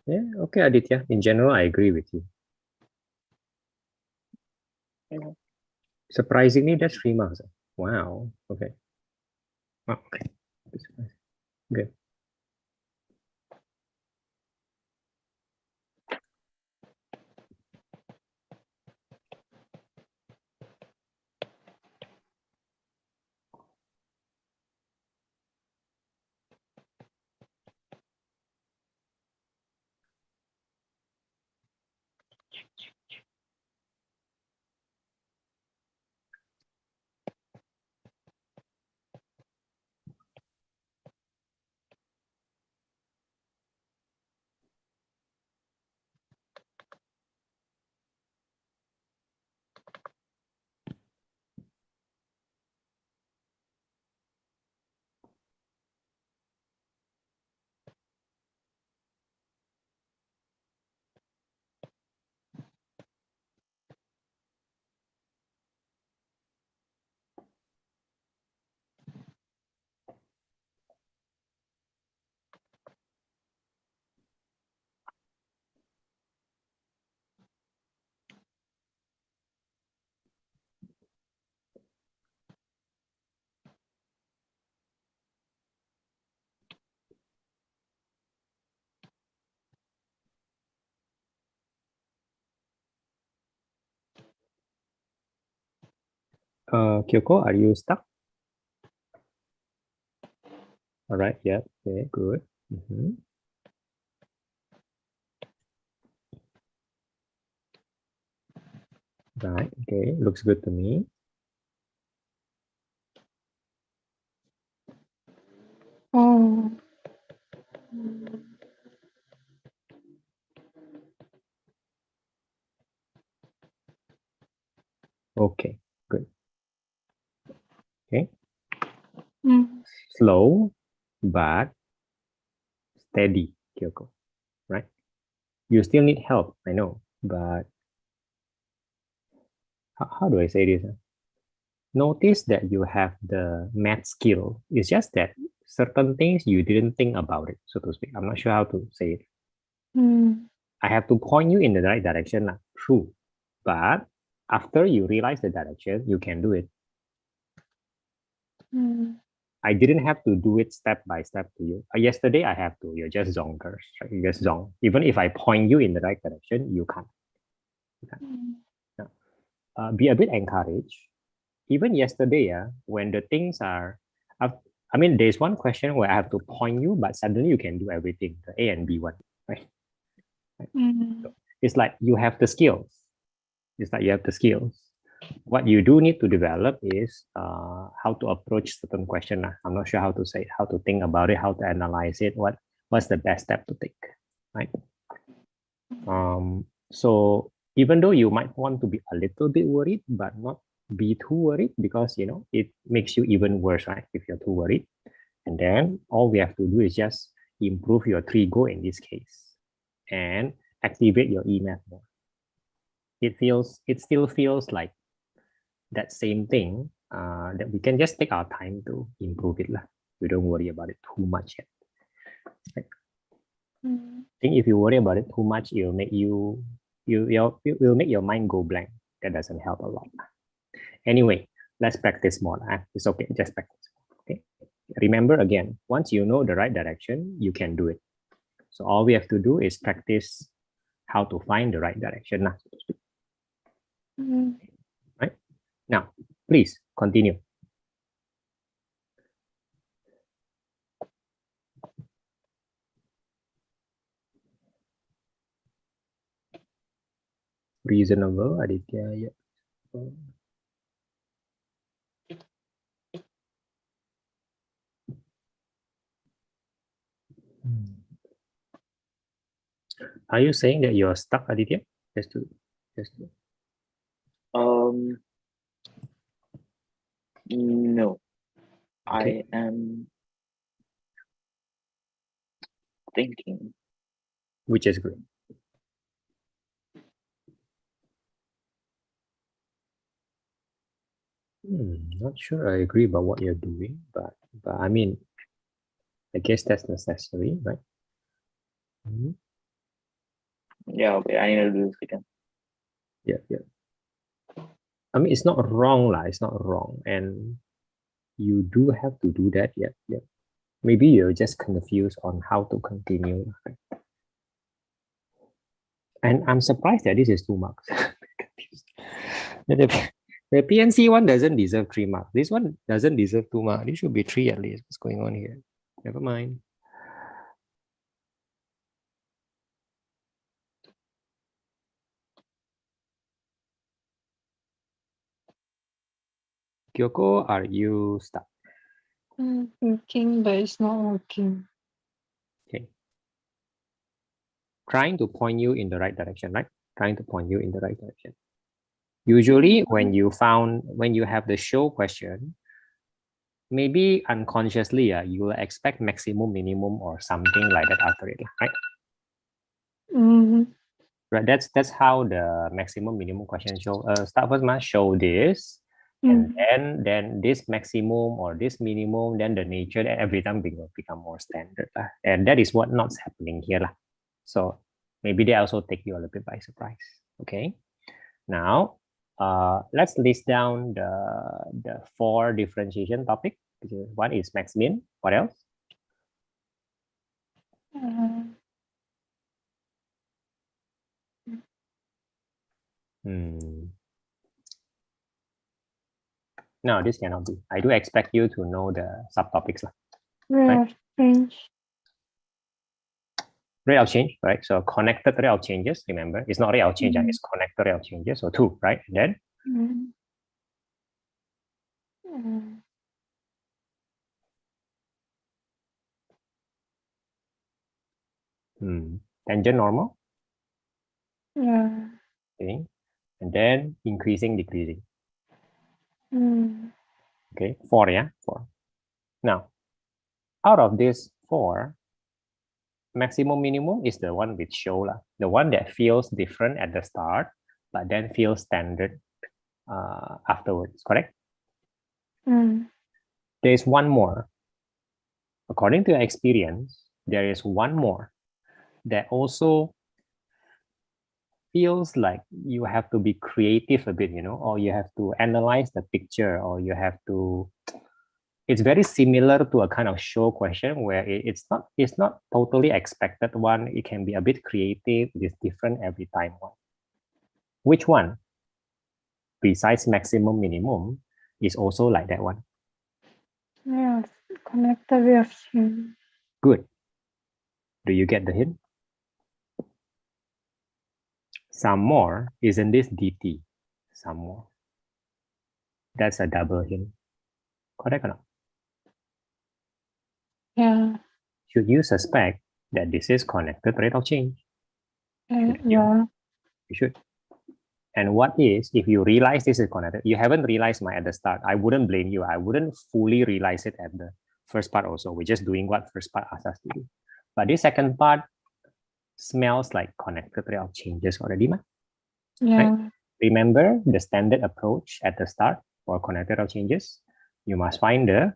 Yeah, okay, Aditya. In general, I agree with you. Yeah. Surprisingly, that's 3 marks. Wow. Okay. Oh, okay. Good. Kyoko, are you stuck? All right, yeah, okay, good. Mhm. Right, okay, looks good to me. Oh. Okay, good. Okay, Mm. slow, but steady, Kyoko, right? You still need help, I know, but how do I say this? Notice that you have the math skill. It's just that certain things you didn't think about it, so to speak. I'm not sure how to say it. Mm. I have to point you in the right direction, true. But after you realize the direction, you can do it. Mm. I didn't have to do it step by step to you. Yesterday, I have to. You're just zonkers, right? You just zonk. Even if I point you in the right direction, you can't. Mm. Be a bit encouraged. Even yesterday, when the things are, I mean, there's one question where I have to point you, but suddenly you can do everything, the A and B one, right? Mm. So it's like you have the skills. It's like you have the skills. What you do need to develop is how to approach certain question. I'm not sure how to say it, how to think about it, how to analyze it, what's the best step to take, right? So even though you might want to be a little bit worried, but not be too worried, because it makes you even worse, right? If you're too worried. And then all we have to do is just improve your 3Go in this case and activate your eMath more. It still feels like that same thing that we can just take our time to improve it. We don't worry about it too much yet. Right? Mm. I think if you worry about it too much, it will make it will make your mind go blank. That doesn't help a lot. Anyway, let's practice more. It's okay, just practice. Okay. Remember again, once you know the right direction, you can do it. So all we have to do is practice how to find the right direction. Mm. Right? Now, please continue. Reasonable, Aditya. Yeah. Are you saying that you're stuck, Aditya? Just to. No, Okay. I am thinking. Which is good. Not sure I agree about what you're doing, but I mean, I guess that's necessary, right? Yeah, okay, I need to do this again. Yeah. I mean, it's not wrong, lah. It's not wrong, and you do have to do that. Yeah. Maybe you're just confused on how to continue. Right? And I'm surprised that this is 2 marks. The PNC one doesn't deserve 3 marks. This one doesn't deserve 2 marks. This should be 3 at least. What's going on here? Never mind. Kyoko, are you stuck? Thinking, but it's not working. Okay. Trying to point you in the right direction, right? Trying to point you in the right direction. Usually when you have the show question, maybe unconsciously, you will expect maximum, minimum, or something like that after it, right? Mm. Right. That's how the maximum, minimum question show. Start first must show this, and then this maximum or this minimum, then the nature that every time will become more standard, and that is what not happening here, lah. So maybe they also take you a little bit by surprise. Okay. Now, let's list down the 4 differentiation topic. One is max min. What else? No, this cannot be. I do expect you to know the subtopics. Rate Right. of change. Rate of change, right? So connected rate of changes, remember, it's not rate of change, it's connected rate of changes. So 2, right? And then Mm. Mm. tangent normal, Yeah. okay, and then increasing, decreasing. Mm. Okay, 4, yeah, 4. Now, out of this 4, maximum minimum is the one with show lah, the one that feels different at the start, but then feels standard afterwards, correct? Mm. There is one more. According to your experience, there is one more that also feels like you have to be creative a bit, or you have to analyze the picture, or you have to, it's very similar to a kind of show question where it's not totally expected one. It can be a bit creative. It is different every time one. Which one, besides maximum minimum, is also like that one? Yeah. Connected rate of change. Good. Do you get the hint? Some more, isn't this DT? Some more. That's a double hint. Correct or not? Yeah. Should you suspect that this is connected rate of change? Yeah. You should. And what is, if you realize this is connected, you haven't realized mine at the start, I wouldn't blame you. I wouldn't fully realize it at the first part also. We're just doing what first part asks us to do. But this second part smells like connected rate of changes already, man. Yeah. Right? Remember the standard approach at the start for connected rate of changes? You must find the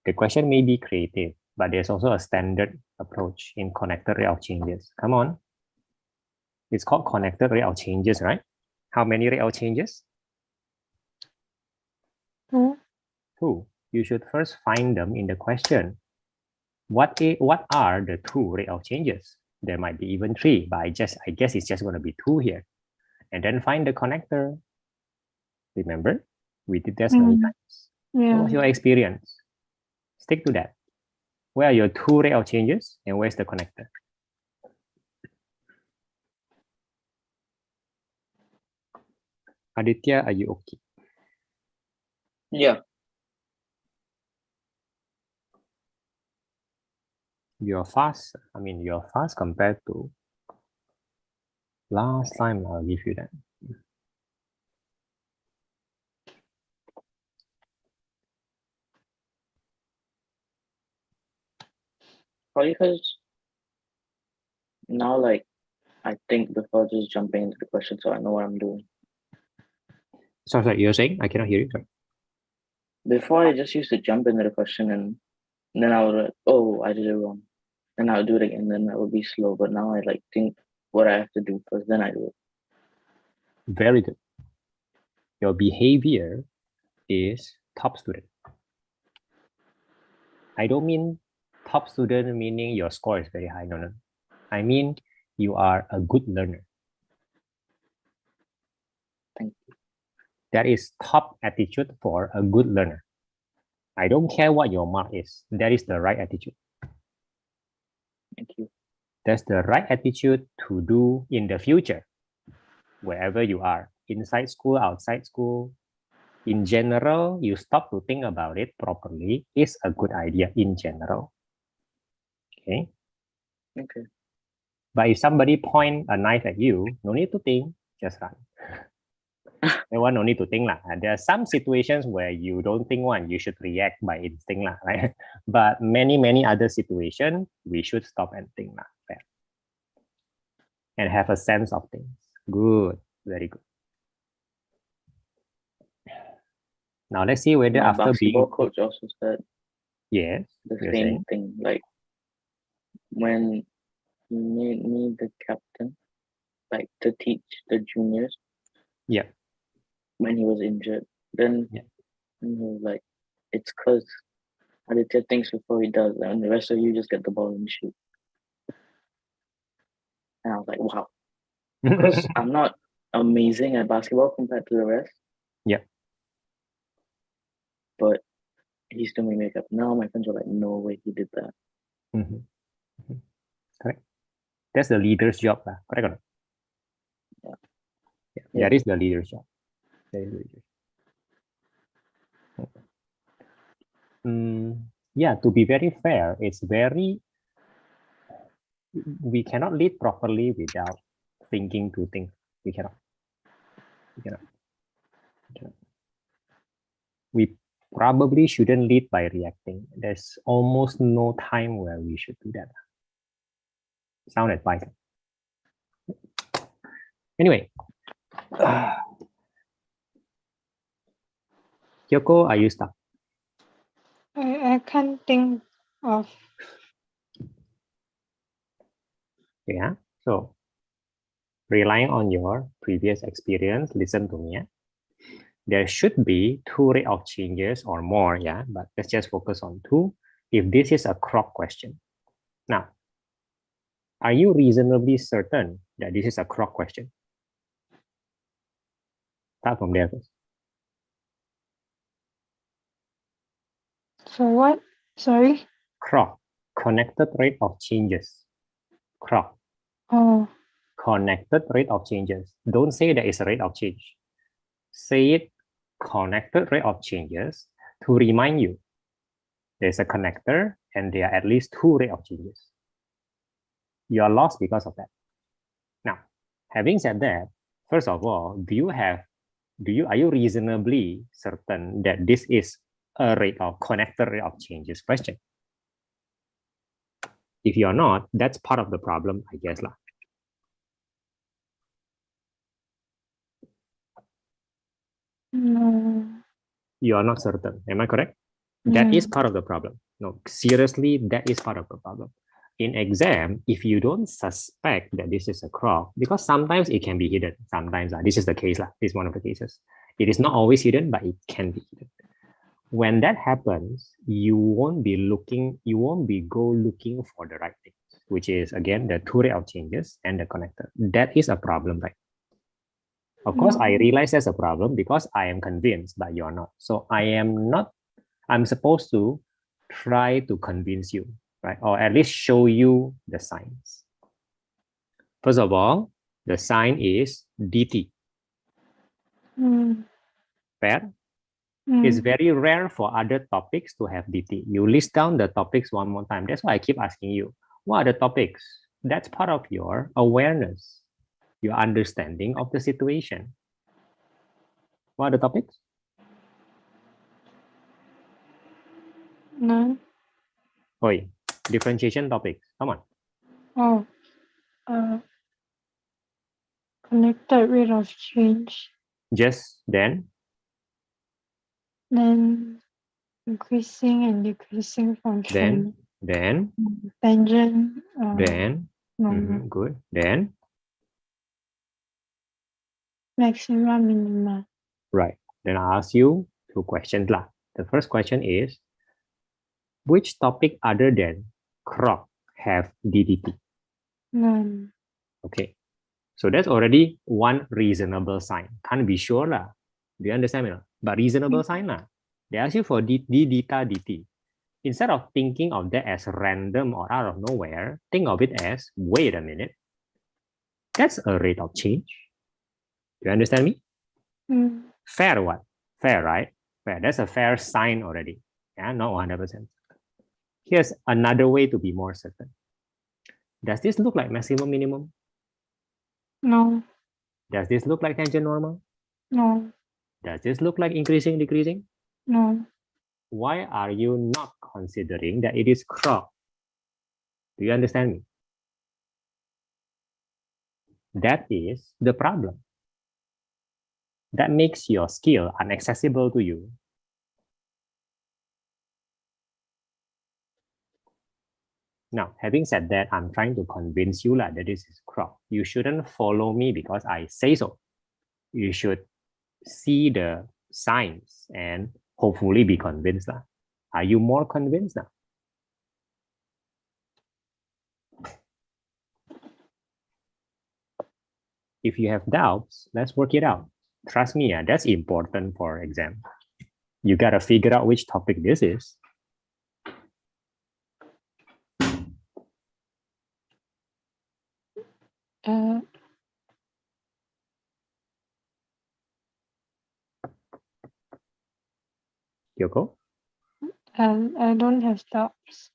the question may be creative, but there's also a standard approach in connected rate of changes. Come on. It's called connected rate of changes, right? How many rate of changes? 2. 2. You should first find them in the question. What are the 2 rate of changes? There might be even 3, but I guess it's just going to be 2 here. And then find the connector. Remember, we did that many times. Yeah. What was your experience? Stick to that. Where are your 2 rate of changes and where's the connector? Aditya, are you okay? Yeah. You're fast. I mean, you're fast compared to last time. I'll give you that. Probably because now, like, I think before just jumping into the question, so I know what I'm doing. Sorry, you're saying? I cannot hear you. Sorry. Before, I just used to jump into the question and then I would like, oh, I did it wrong. Then I'll do it again. Then I would be slow. But now I like think what I have to do first. Then I do it. Very good. Your behavior is top student. I don't mean top student meaning your score is very high. No. I mean you are a good learner. Thank you. That is top attitude for a good learner. I don't care what your mark is. That is the right attitude. Thank you. That's the right attitude to do in the future, wherever you are, inside school, outside school. In general, you stop to think about it properly. It's a good idea in general. Okay. Okay. But if somebody point a knife at you, no need to think, just run. That one no need to think lah. There are some situations where you don't think one, you should react by instinct lah, right? But many other situations, we should stop and think lah, right? And have a sense of things. Good, very good. Now let's see whether My after basketball being coach also said yes, the you're same saying? thing. Like when he made me the captain, like to teach the juniors. Yeah. When he was injured, then Yeah. he was like, "It's because Aditya thinks before he does, and the rest of you just get the ball and shoot." And I was like, "Wow." because I'm not amazing at basketball compared to the rest. Yeah. But he still made makeup. Now my friends were like, no way he did that. Mhm. Mhm. Correct. That's the leader's job, lah. Correct or not? Yeah. Yeah. Yeah. That is the leader's job. That is the leader's job. Yeah, to be very fair, we cannot lead properly without thinking to think. We cannot. We cannot. We cannot. We probably shouldn't lead by reacting. There's almost no time where we should do that. Sound advice. Anyway, Kyoko, are you stuck? I can't think of. Yeah. So, relying on your previous experience, listen to me. Yeah? There should be 2 rate of changes or more. Yeah, but let's just focus on 2. If this is a crop question. Now, are you reasonably certain that this is a crop question? Start from there first. So what? Sorry. Crop, connected rate of changes. Crop, Oh, connected rate of changes. Don't say that it's a rate of change. Say it connected rate of changes to remind you there's a connector and there are at least 2 rate of changes. You are lost because of that. Now, having said that, first of all, are you reasonably certain that this is a connector rate of changes question? If you're not, that's part of the problem, I guess lah. no. You are not certain. Am I correct? That is Mm. part of the problem. No, seriously, that is part of the problem. In exam, if you don't suspect that this is a crop, because sometimes it can be hidden. Sometimes this is the case. This is one of the cases. It is not always hidden, but it can be hidden. When that happens, you won't be looking for the right things, which is again the 2 rate of changes and the connector. That is a problem, right? Of course, I realize that's a problem because I am convinced, but you're not. So I'm supposed to try to convince you, right? Or at least show you the signs. First of all, the sign is dt. Fair? It's very rare for other topics to have dt. You list down the topics one more time. That's why I keep asking you, what are the topics? That's part of your awareness, your understanding of the situation. What are the topics? None. Oi, differentiation topics. Come on. Oh, connected rate of change. Just then, Then increasing and decreasing function. then, Tangent. then, good. Then, Maxima, minima. right. Then I ask you 2 questions lah. The first question is, which topic other than crop have DDT? None. Okay. So that's already one reasonable sign. Can't be sure lah. Do you understand me? But reasonable sign lah. They ask you for d theta dt. Instead of thinking of that as random or out of nowhere, think of it as, wait a minute, that's a rate of change. Do you understand me? Fair what? Fair, right? Fair. That's a fair sign already. Yeah, not 100%. Here's another way to be more certain. Does this look like maximum minimum? No. Does this look like tangent normal? No. Does this look like increasing, decreasing? No. Why are you not considering that it is crop? Do you understand me? That is the problem. That makes your skill inaccessible to you. Now, having said that, I'm trying to convince you that this is crop. You shouldn't follow me because I say so. You should see the signs and hopefully be convinced. Are you more convinced now? If you have doubts, let's work it out. Trust me, that's important for exam. You gotta figure out which topic this is. Kyoko? I don't have doubts.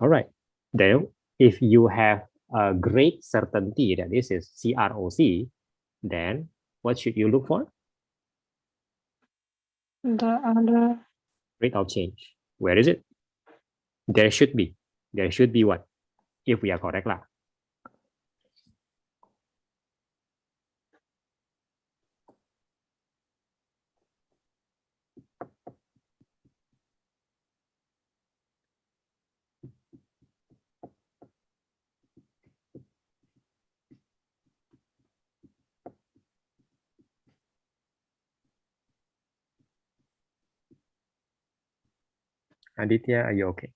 All right. Then if you have a great certainty that this is CROC, then what should you look for? The other, Rate of change. Where is it? There should be. There should be what? If we are correct lah. Aditya, are you okay?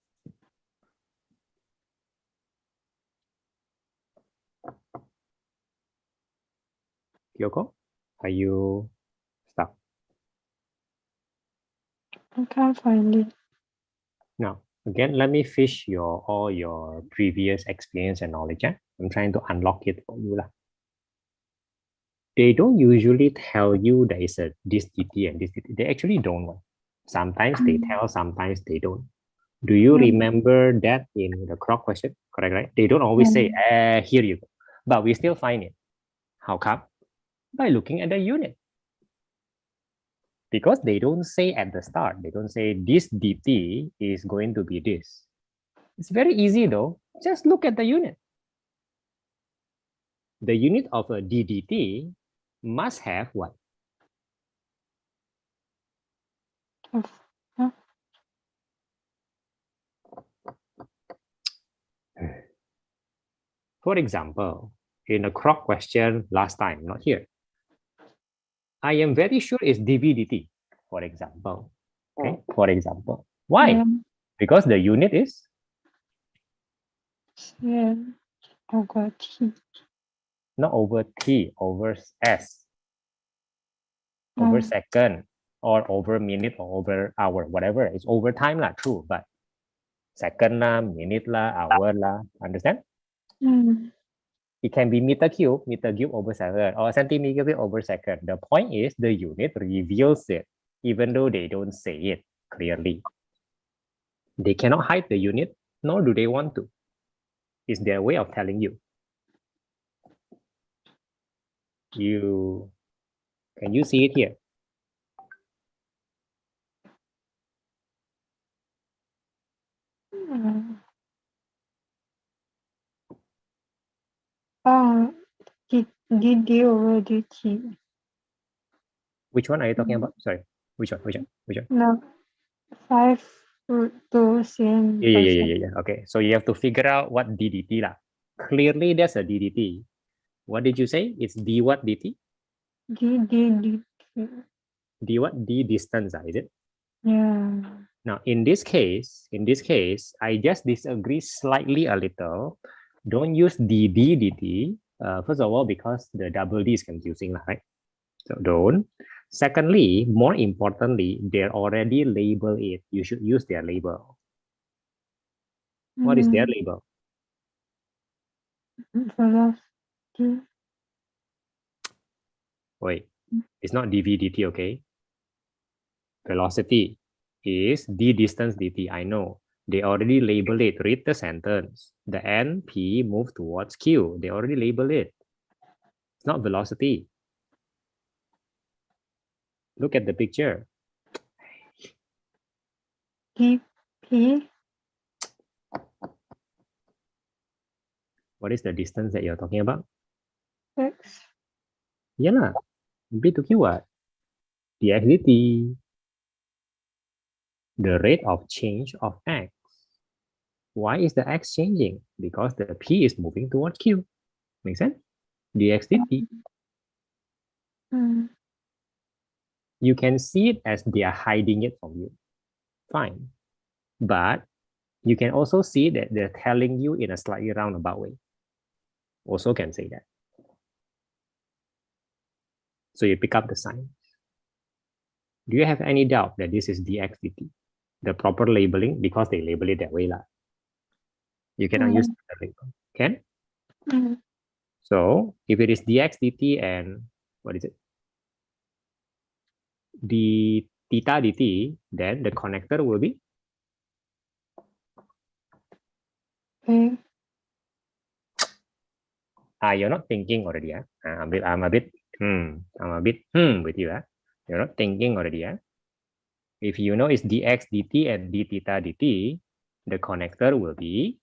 Kyoko, are you stuck? I can't find it. Now, again, let me fish all your previous experience and knowledge. I'm trying to unlock it for you lah. They don't usually tell you there is a this DT and this DT. They actually don't. Sometimes they tell, sometimes they don't. Do you remember that in the Kroc question? Correct, right? They don't always say, here you go. But we still find it. How come? By looking at the unit. Because they don't say at the start, they don't say this DT is going to be this. It's very easy though. Just look at the unit. The unit of a DDT must have what? For example, in a Kroc question last time, not here, I am very sure it's dVdt, for example. Okay, for example. Why? Because the unit is? Over T. Not over T, over S. Over second, or over minute, or over hour, whatever. It's over time lah, true, but second lah, minute lah, hour lah, understand? It can be meter cube over second, or centimeter cube over second. The point is the unit reveals it, even though they don't say it clearly. They cannot hide the unit, nor do they want to. It's their way of telling you. Can you see it here? DD over DT. Which one are you talking about? Sorry, which one? No, 5 root 2 cm. Yeah. Okay, so you have to figure out what DDT lah. Clearly, there's a DDT. What did you say? It's D what DT? DT. D what? D distance, is it? Yeah. Now, in this case, I just disagree slightly a little. Don't use DD DT. First of all, because the double D is confusing, right? So don't. Secondly, more importantly, they already label it. You should use their label. What is their label? Velocity. Wait, it's not dV dt, okay? Velocity is d distance dt. I know. They already label it. Read the sentence. The NP move towards Q. They already label it. It's not velocity. Look at the picture. dP. What is the distance that you're talking about? X. Yeah lah. B to Q what? Dx dt. The rate of change of X. Why is the X changing? Because the P is moving towards Q. Make sense? Dx dt. You can see it as they are hiding it from you. Fine. But you can also see that they're telling you in a slightly roundabout way. Also can say that. So you pick up the sign. Do you have any doubt that this is dx dt? The proper labeling, because they label it that way. You cannot use the label. Can? Mm. So if it is dx dt and what is it? D theta dt, then the connector will be Okay. you're not thinking already. I'm a bit with you. You're not thinking already. If you know it's dx dt and d theta dt, the connector will be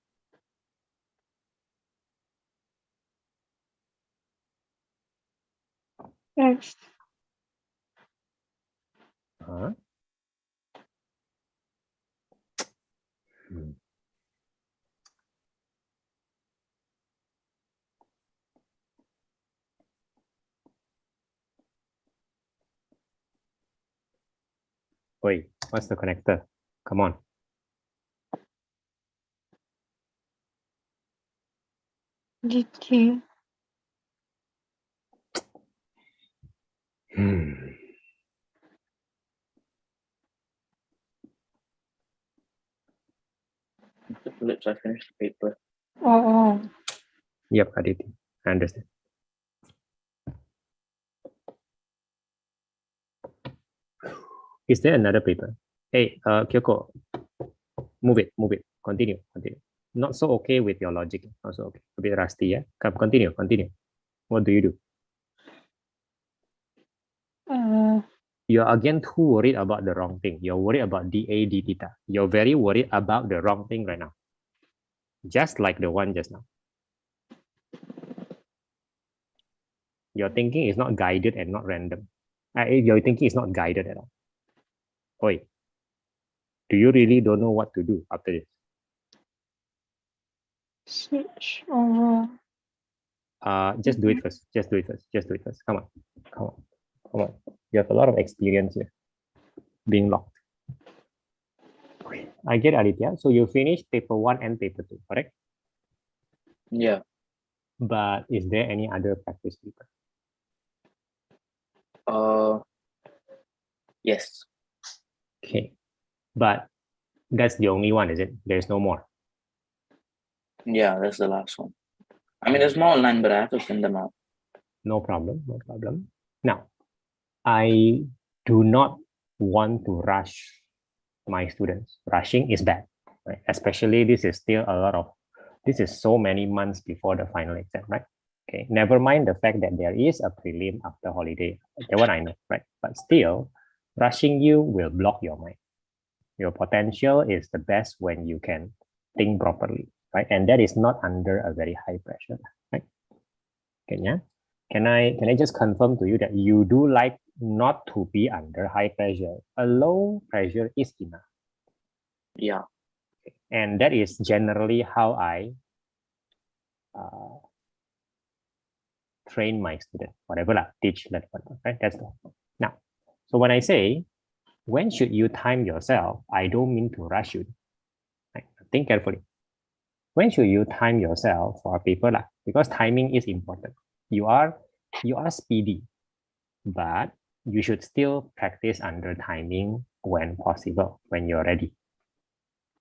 X. Wait, what's the connector? Come on. DT. Phillips, I finished the paper. Oh. Yep, Aditi, I understand. Is there another paper? Hey, Kyoko, move it, continue. Not so okay with your logic, not so okay, a bit rusty, yeah? Come, continue. What do you do? You're again too worried about the wrong thing. You're worried about dA, d theta. You're very worried about the wrong thing right now. Just like the one just now. Your thinking is not guided and not random. Your thinking is not guided at all. Oi, do you really don't know what to do after this? Switch over. Just do it first. Come on. You have a lot of experience here. Being locked. Okay. I get Aditya. So you finished paper 1 and paper 2, correct? Yeah. But is there any other practice paper? Yes. Okay. But that's the only one, is it? There's no more. Yeah, that's the last one. I mean, there's more online, but I have to send them out. No problem. Now, I do not want to rush my students. Rushing is bad, right? Especially this is so many months before the final exam, right? Okay, never mind the fact that there is a prelim after holiday. That one I know, right? But still, rushing you will block your mind. Your potential is the best when you can think properly, right? And that is not under a very high pressure, right? Kenya, can I just confirm to you that you do like not to be under high pressure? A low pressure is enough. Yeah. And that is generally how I train my student, whatever teach, right? That's the now. So when I say, when should you time yourself? I don't mean to rush you. Right? Think carefully. When should you time yourself for a paper? Because timing is important. You are speedy, but you should still practice under timing when possible, when you're ready.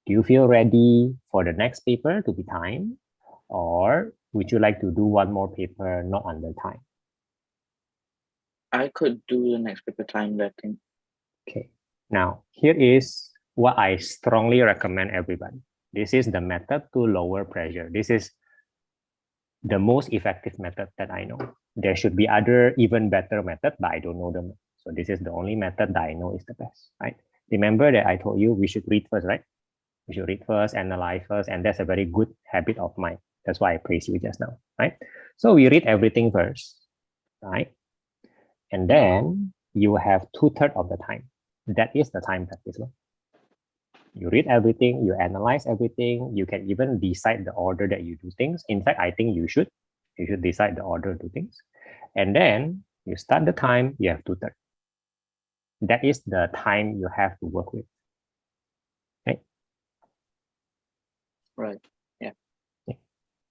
Do you feel ready for the next paper to be timed? Or would you like to do one more paper not under time? I could do the next paper timed, I think. Okay. Now, here is what I strongly recommend everybody. This is the method to lower pressure. This is the most effective method that I know. There should be other even better method, but I don't know them. So this is the only method that I know is the best, right? Remember that I told you we should read first, right? We should read first, analyze first, and that's a very good habit of mine. That's why I praised you just now, right? So we read everything first, right? And then you have 2/3 of the time. That is the time practice. You read everything, you analyze everything, you can even decide the order that you do things. In fact, I think you should decide the order to do things. And then you start the time, you have 2/3. That is the time you have to work with. Okay? Right. Yeah.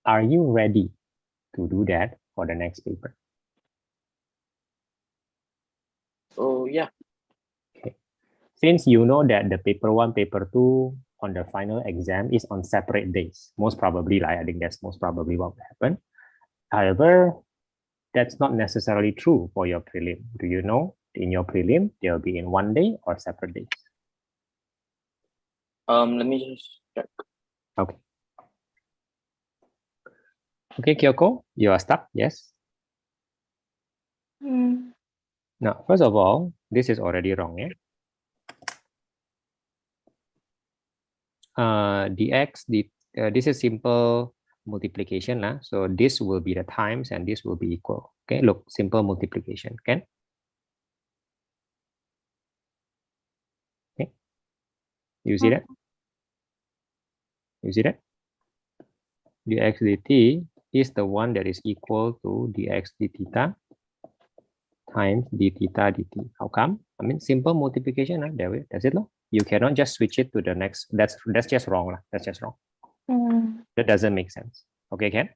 Are you ready to do that for the next paper? Since you know that the paper 1, paper 2 on the final exam is on separate days, most probably, right? I think that's most probably what will happen. However, that's not necessarily true for your prelim. Do you know in your prelim, they'll be in one day or separate days? Let me just check. Okay. Okay, Kyoko, you are stuck, yes? Mm. Now, first of all, this is already wrong, yeah? This is simple multiplication, so this will be the times and this will be equal. Okay, look, simple multiplication, okay? Okay, you see that? You see that? Dx dt is the one that is equal to dx d theta times d theta dt. How come? I mean, simple multiplication, that's it. You cannot just switch it to the next. That's just wrong. That's just wrong. Mm. That doesn't make sense. Okay, Ken?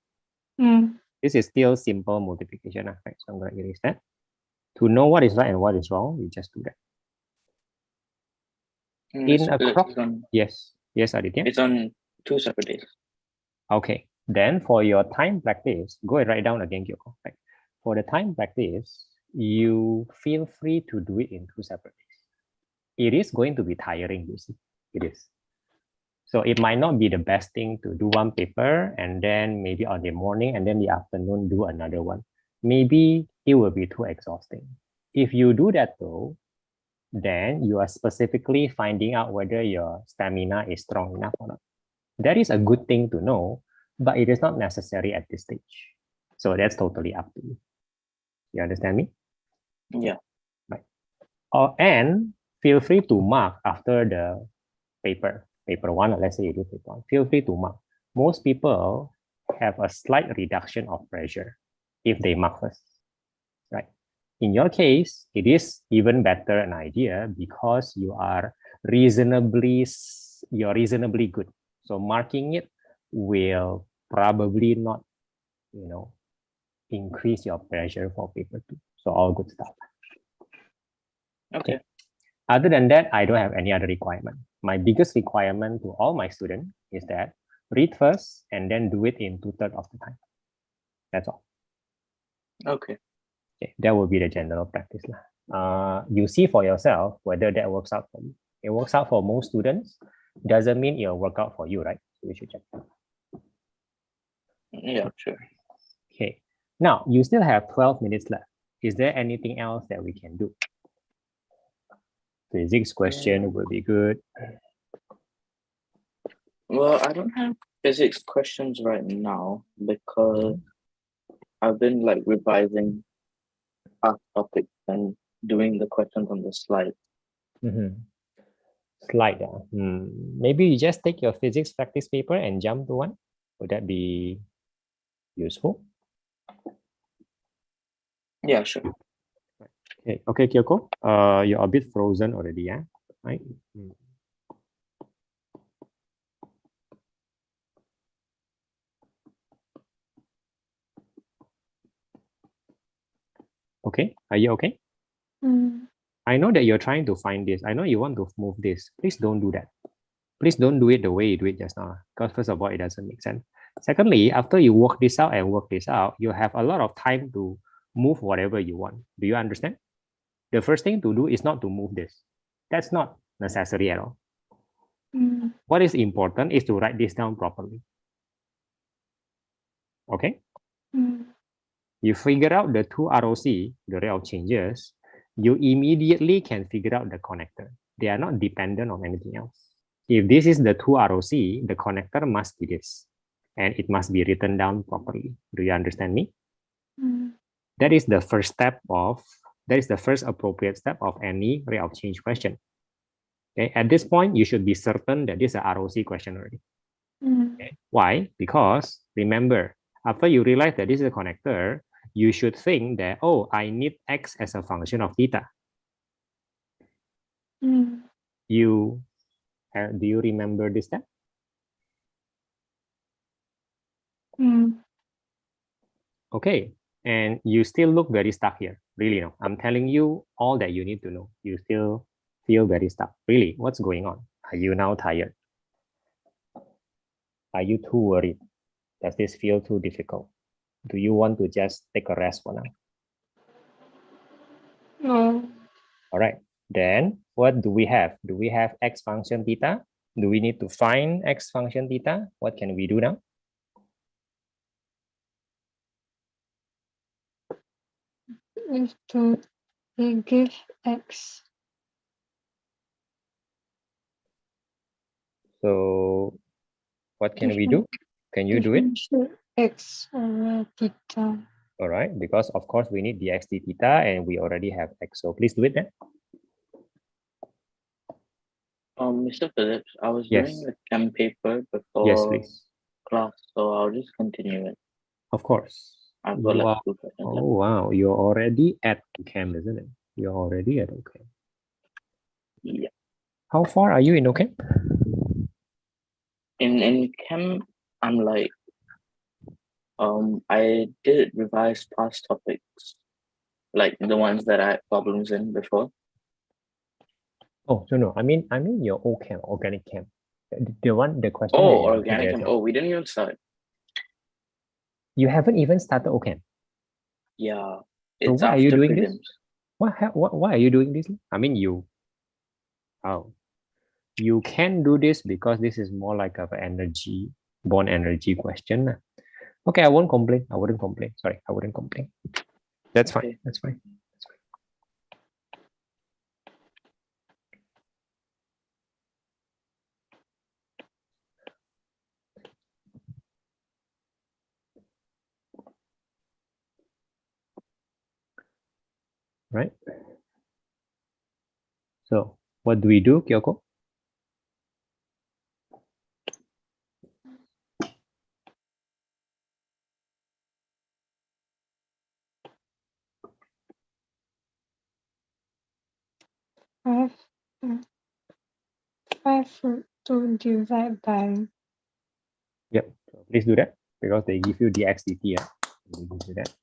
Mm. This is still simple multiplication. Right? So I'm going to erase that. To know what is right and what is wrong, you just do that. In a crop, yes, Aditya. It's on 2 separate days. Okay, then for your time practice, go and write down again, Kyoko. Right? For the time practice, you feel free to do it in 2 separate days. It is going to be tiring, you see. It is. So it might not be the best thing to do one paper and then maybe on the morning and then the afternoon do another one. Maybe it will be too exhausting. If you do that though, then you are specifically finding out whether your stamina is strong enough or not. That is a good thing to know, but it is not necessary at this stage. So that's totally up to you. You understand me? Yeah. Right. And feel free to mark after the paper 1, let's say you do paper 1, feel free to mark. Most people have a slight reduction of pressure if they mark first, right? In your case, it is even better an idea because you're reasonably good. So marking it will probably not, increase your pressure for paper 2. So all good stuff. Okay. Other than that, I don't have any other requirement. My biggest requirement to all my students is that read first and then do it in 2/3 of the time. That's all. Okay. Okay, that will be the general practice. You see for yourself whether that works out for you. It works out for most students. Doesn't mean it'll work out for you, right? So we should check. Yeah, sure. Okay. Now, you still have 12 minutes left. Is there anything else that we can do? Physics question will be good. Well, I don't have physics questions right now because I've been like revising our topics and doing the questions on the slide. Slide. Maybe you just take your physics practice paper and jump to one. Would that be useful? Yeah, sure. Okay, Kyoko. You're a bit frozen already, yeah? Right. Okay, are you okay? Mm. I know that you're trying to find this. I know you want to move this. Please don't do that. Please don't do it the way you do it just now. Because first of all, it doesn't make sense. Secondly, after you work this out and work this out, you have a lot of time to move whatever you want. Do you understand? The first thing to do is not to move this. That's not necessary at all. Mm. What is important is to write this down properly. Okay? Mm. You figure out the 2 ROC, the rate of changes, you immediately can figure out the connector. They are not dependent on anything else. If this is the 2 ROC, the connector must be this. And it must be written down properly. Do you understand me? Mm. That is the first appropriate step of any rate of change question. Okay, at this point, you should be certain that this is a ROC question already. Okay. Why? Because remember, after you realize that this is a connector, you should think that, oh, I need X as a function of theta. Do you remember this step? Okay, and you still look very stuck here. Really, no. I'm telling you all that you need to know. You still feel very stuck. Really, what's going on? Are you now tired? Are you too worried? Does this feel too difficult? Do you want to just take a rest for now? No. All right, then what do we have? Do we have x function theta? Do we need to find x function theta? What can we do now? If to they give x. So what can we do? Can you do it? Differentiate x over theta. All right, because of course we need dx d theta and we already have x. So please do it then. Mr. Phillips, I was Yes. doing the chem paper before Yes, please. class, so I'll just continue it. Of course. I've got You like are- 2 questions Oh left. wow, you're already at OChem, isn't it? You're already at OChem. Yeah. How far are you in OChem? In chem, I'm like, I did revise past topics, like the ones that I had problems in before. Oh, no. I mean your OChem, organic chem. The question. Oh, that you're looking organic at chem. is- Oh, we didn't even start. You haven't even started OChem. Yeah. So It's why are you after doing this? prelims. Why are you doing this? I mean, you can do this because this is more like of an energy, bond energy question. Okay, I won't complain. I wouldn't complain. Sorry, I wouldn't complain. That's fine. Okay. That's fine. Right? So what do we do, Kyoko? Five, 5 to divide by Yep. So please do that because they give you dx dt. Yeah. They give you that.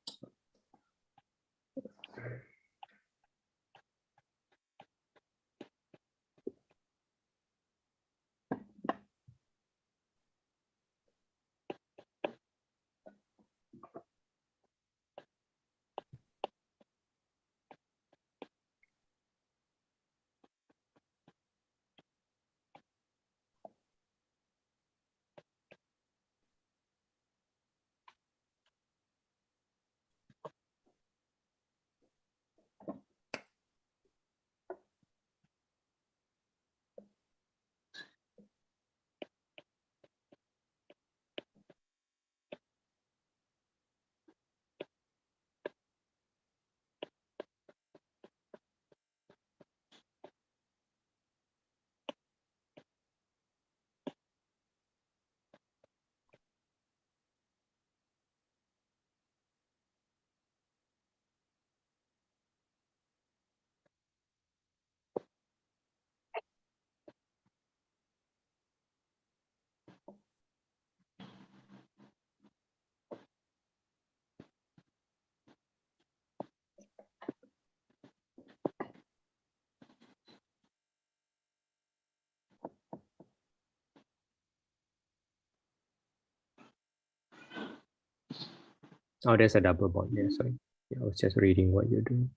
Oh, there's a double bond. Yeah, sorry. Yeah, I was just reading what you're doing.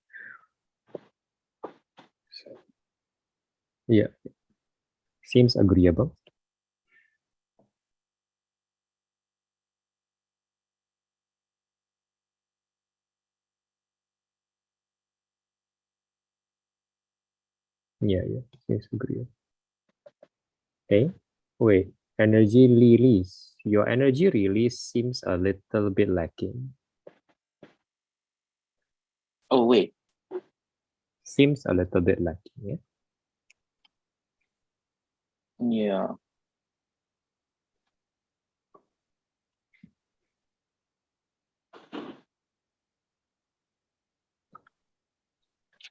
Yeah. Seems agreeable. Yeah, seems agreeable. Okay. Wait, energy release. Your energy release seems a little bit lacking. Oh, wait. Seems a little bit lacking. Yeah. Yeah.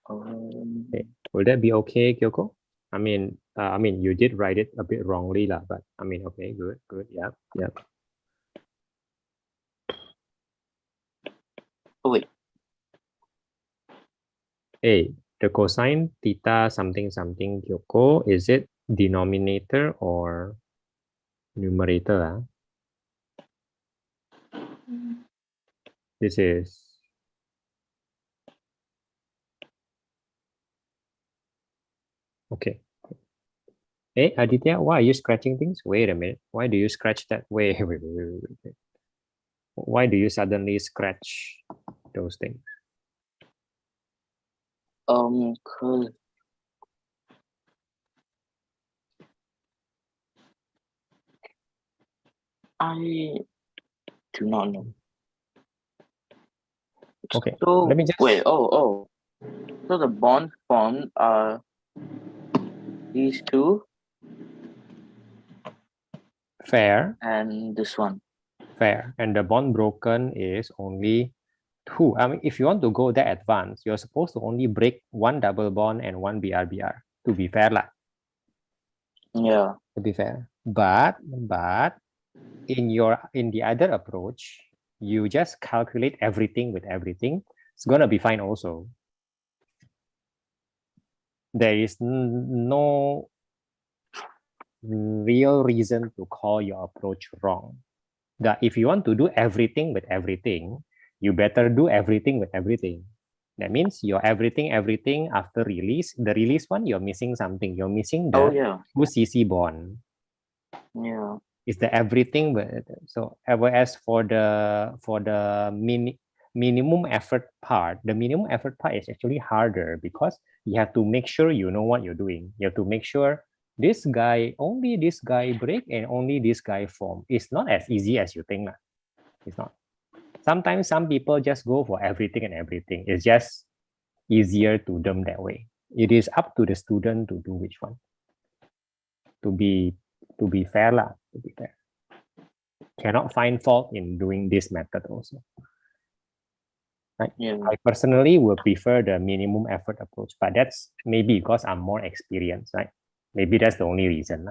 Okay. Will that be okay, Kyoko? I mean, you did write it a bit wrongly, lah, but I mean, okay, good. Yeah. Oh, wait. Hey, The cosine theta something something Kyoko, is it denominator or numerator? This is okay. Hey, Aditya, why are you scratching things? Wait a minute. Why do you scratch that? Wait. Why do you suddenly scratch those things? Cause I do not know. Okay, So let me just wait. Oh. So the bonds formed are these two fair, and this one. and the bond broken is only two. I mean, if you want to go that advanced, you're supposed to only break one double bond and one BR to be fair lah. Yeah. To be fair, but in the other approach, you just calculate everything with everything. It's gonna be fine also. There is no real reason to call your approach wrong. That if you want to do everything with everything, you better do everything with everything. That means your everything after release, the release one, you're missing something. You're missing the Oh yeah. 2cc bond. Yeah. It's the everything, but so whereas for the minimum effort part, the minimum effort part is actually harder because you have to make sure you know what you're doing. You have to make sure only this guy break and only this guy form. It's not as easy as you think. It's not. Sometimes some people just go for everything and everything. It's just easier to them that way. It is up to the student to do which one. To be fair lah. To be fair. Cannot find fault in doing this method also. Right? Yeah. I personally would prefer the minimum effort approach, but that's maybe because I'm more experienced, right? Maybe that's the only reason.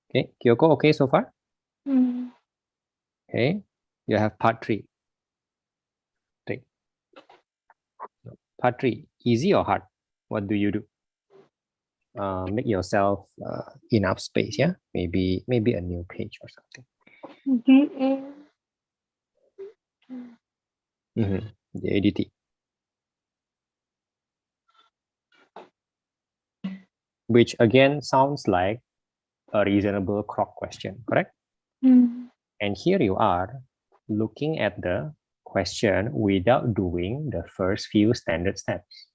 Okay, Kyoko, okay so far? Okay, you have part 3. Part 3, easy or hard? What do you do? Make yourself enough space, yeah? Maybe a new page or something. The ADT. Which again sounds like a reasonable Kroc question, correct? And here you are looking at the question without doing the first few standard steps.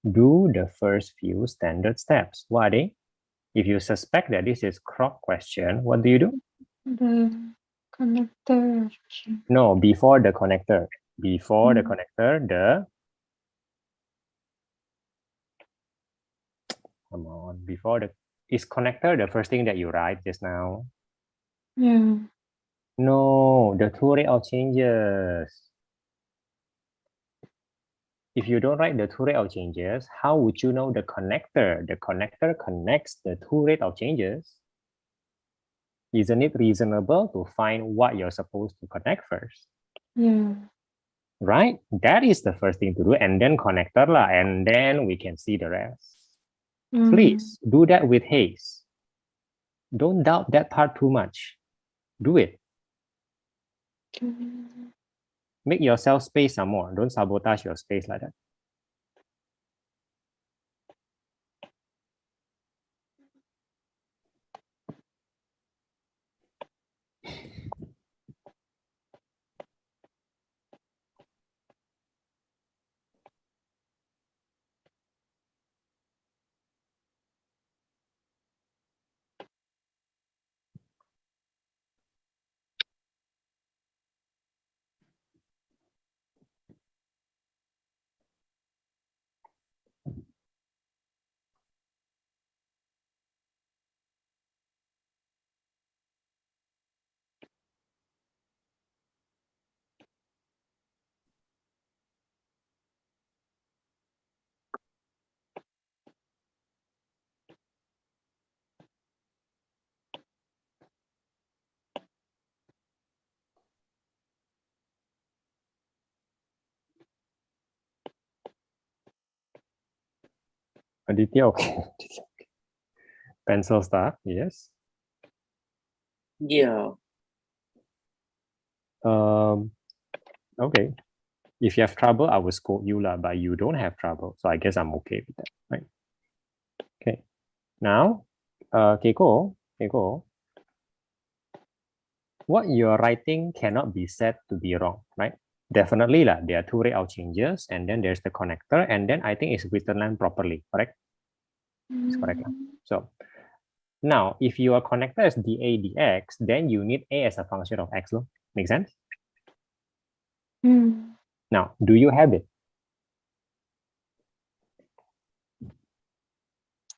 Do the first few standard steps. What are they? If you suspect that this is Kroc question, what do you do? The connector. No, before the connector. Before the connector, come on, is connector the first thing that you write just now? Yeah. No, the two rate of changes. If you don't write the two rate of changes, how would you know the connector? The connector connects the two rate of changes. Isn't it reasonable to find what you're supposed to connect first? Yeah. Right? That is the first thing to do, and then connector lah, and then we can see the rest. Please do that with haste. Don't doubt that part too much. Do it. Make yourself space some more. Don't sabotage your space like that. Aditya, okay. Pencil start, yes. Yeah. Okay. If you have trouble, I will scold you lah, but you don't have trouble. So I guess I'm okay with that, right? Okay. Now, Keiko, what you're writing cannot be said to be wrong, right? Definitely lah, there are two readout changes, and then there's the connector, and then I think it's written properly, correct? It's correct. So now, if your connector is dA dx, then you need A as a function of x. Make sense? Now, do you have it?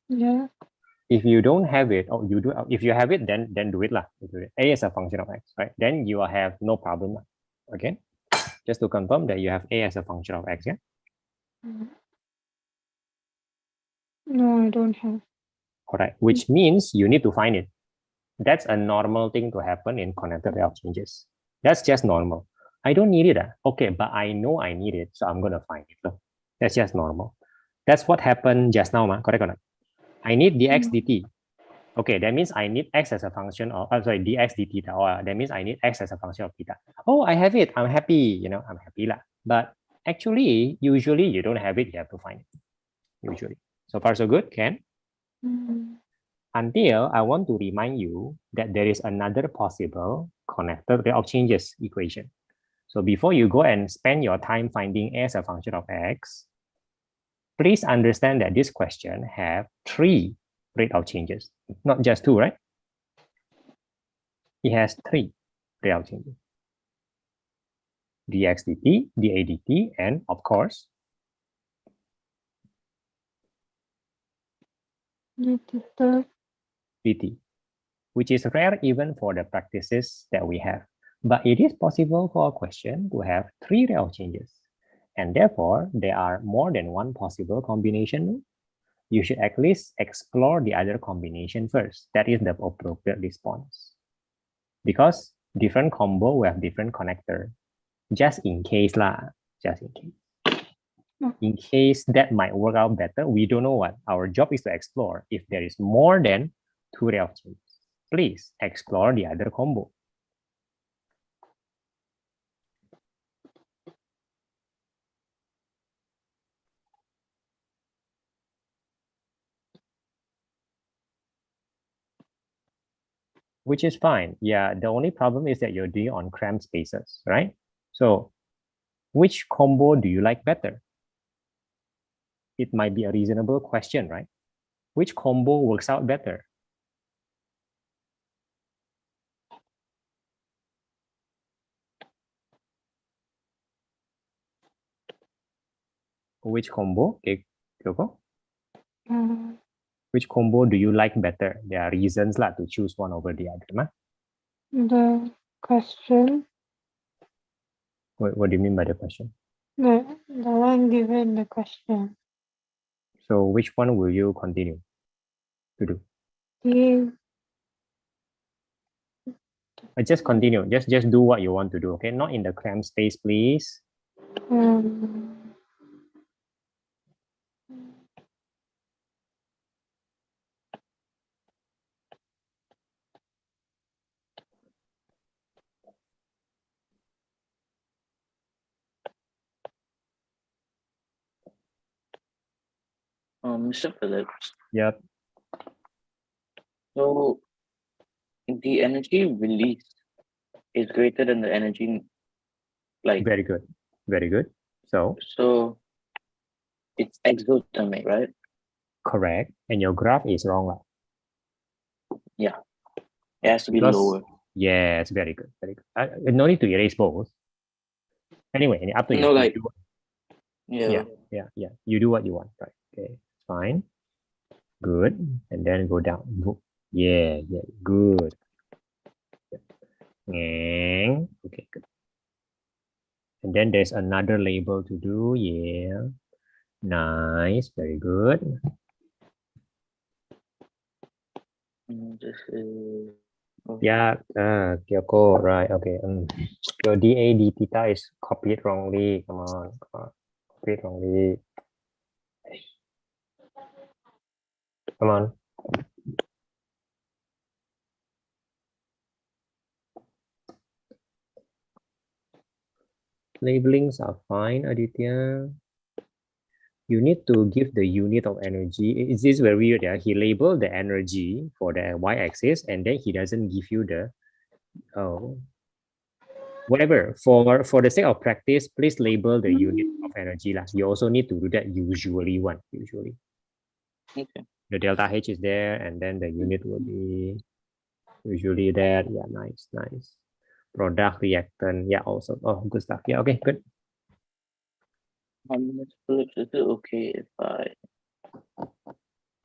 Yeah. If you don't have it, or you do, if you have it, then do it lah. A is a function of x, right? Then you will have no problem. Okay, just to confirm that you have A as a function of x. Yeah. No, I don't have. All right, which means you need to find it. That's a normal thing to happen in connected layout changes. That's just normal. I don't need it. Okay, but I know I need it, so I'm gonna find it. So that's just normal. That's what happened just now, correct or not? I need dx dt. Okay, that means I need x as a function of, dx d theta. Or that means I need x as a function of theta. Oh, I have it. I'm happy. I'm happy lah. But actually, usually you don't have it. You have to find it. Usually. So far, so good, Ken? Until I want to remind you that there is another possible connected rate of changes equation. So before you go and spend your time finding a as a function of x, please understand that this question have 3 rate of changes, not just 2, right? It has 3 rate of changes. dx dt, dA dt, and of course, dt, which is rare even for the practices that we have. But it is possible for a question to have 3 rate of changes. And therefore, there are more than one possible combination. You should at least explore the other combination first. That is the appropriate response. Because different combo will have different connector. Just in case lah, just in case. In case that might work out better, we don't know what. Our job is to explore. If there is more than 2 rate of changes, please explore the other combo. Which is fine. Yeah, the only problem is that you're doing on cramped spaces, right? So which combo do you like better? It might be a reasonable question, right? Which combo works out better? Which combo? Okay, Kyoko? Which combo do you like better? There are reasons to choose one over the other. The question. What do you mean by the question? The one given the question. So which one will you continue to do? Just continue. Just do what you want to do. Okay, not in the cramped space, please. Mr. Phillips. Yep. So the energy released is greater than the energy, like. Very good. Very good. So it's exothermic, right? Correct. And your graph is wrong. Yeah. It has to be lower. Yes, very good. Very good. No need to erase both. Anyway, up to you. No, like, yeah. You do what you want, right? Okay, fine. Good. And then go down. Yeah, good. Okay, good. And then there's another label to do. Yeah. Nice. Very good. This is. Yeah, Kyoko, right? Okay. Your dA d theta is copied wrongly. Come on. Copied wrongly. Come on. Labelings are fine, Aditya. You need to give the unit of energy. Is this very weird? Yeah? He labeled the energy for the y-axis and then he doesn't give you the, oh, whatever. For the sake of practice, please label the unit of energy. You also need to do that usually. Okay. The delta H is there and then the unit will be usually there. Yeah, nice. Product, reactant, yeah, also. Oh, good stuff. Yeah, okay, good. Ms. Phillips, is it okay if I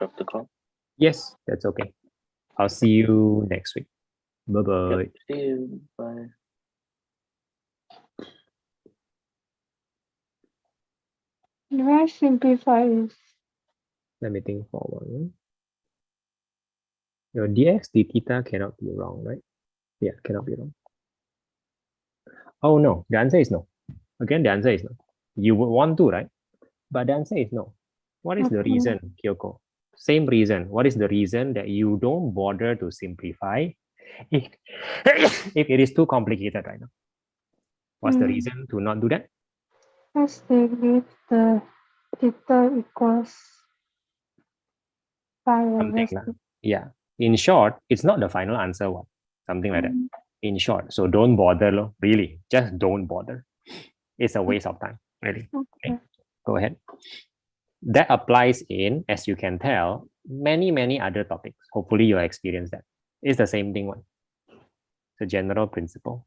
drop the call? Yes, that's okay. I'll see you next week. Bye-bye. Yep. See you. Bye. Do I simplify this? Let me think for one. Your dx d theta cannot be wrong, right? Yeah, cannot be wrong. Oh no, the answer is no. Again, the answer is no. You would want to, right? But the answer is no. What is the Okay. reason, Kyoko? Same reason. What is the reason that you don't bother to simplify if, if it is too complicated right now? What's the reason to not do that? Because they give the theta equals 5 Something over like, yeah. In short, it's not the final answer one. Something like that. In short, so don't bother, really. Just don't bother. It's a waste of time, really. Okay. Go ahead. That applies in, as you can tell, many other topics. Hopefully you experience that. It's the same thing one. It's a general principle.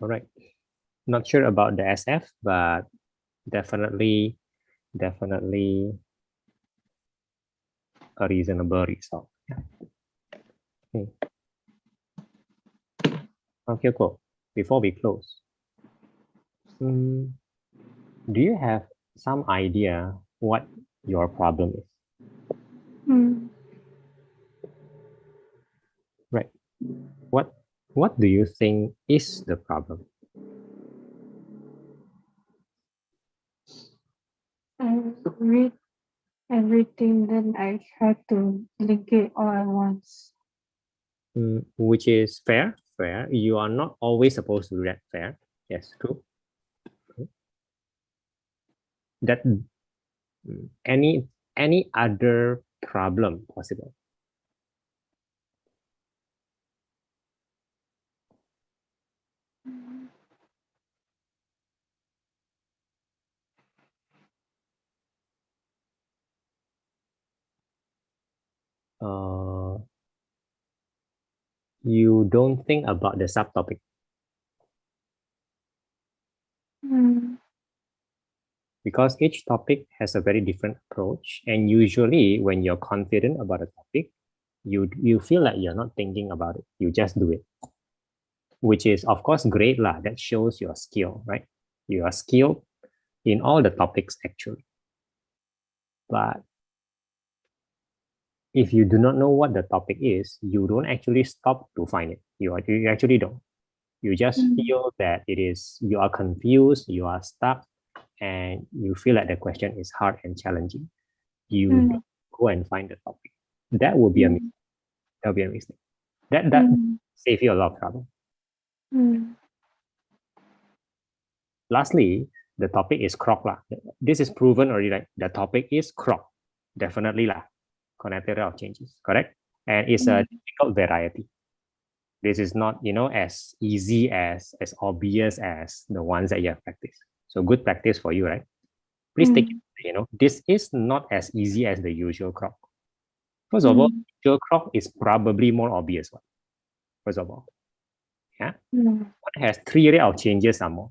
All right. Not sure about the SF, but definitely a reasonable result. Okay. Okay, cool. Before we close, do you have some idea what your problem is? Right. What do you think is the problem? I read everything, then I try to link it all at once. Which is fair. Fair. You are not always supposed to do that. Fair. Yes, true. That any other problem possible? You don't think about the subtopic. Because each topic has a very different approach, and usually when you're confident about a topic, you feel like you're not thinking about it, you just do it, which is of course great lah. That shows your skill, right? You are skilled in all the topics actually. But if you do not know what the topic is, you don't actually stop to find it. You actually don't. You just feel that you are confused, you are stuck, and you feel like the question is hard and challenging. You don't go and find the topic. That would be a mistake. That would be a mistake. That save you a lot of trouble. Lastly, the topic is croc lah. This is proven already, right? The topic is croc, definitely lah. Collateral of changes, correct? And it's a difficult variety. This is not, as easy as obvious as the ones that you have practiced. So good practice for you, right? Please take it, this is not as easy as the usual croc. First of all, usual croc is probably more obvious one. First of all, yeah, one has 3 rate of changes or more.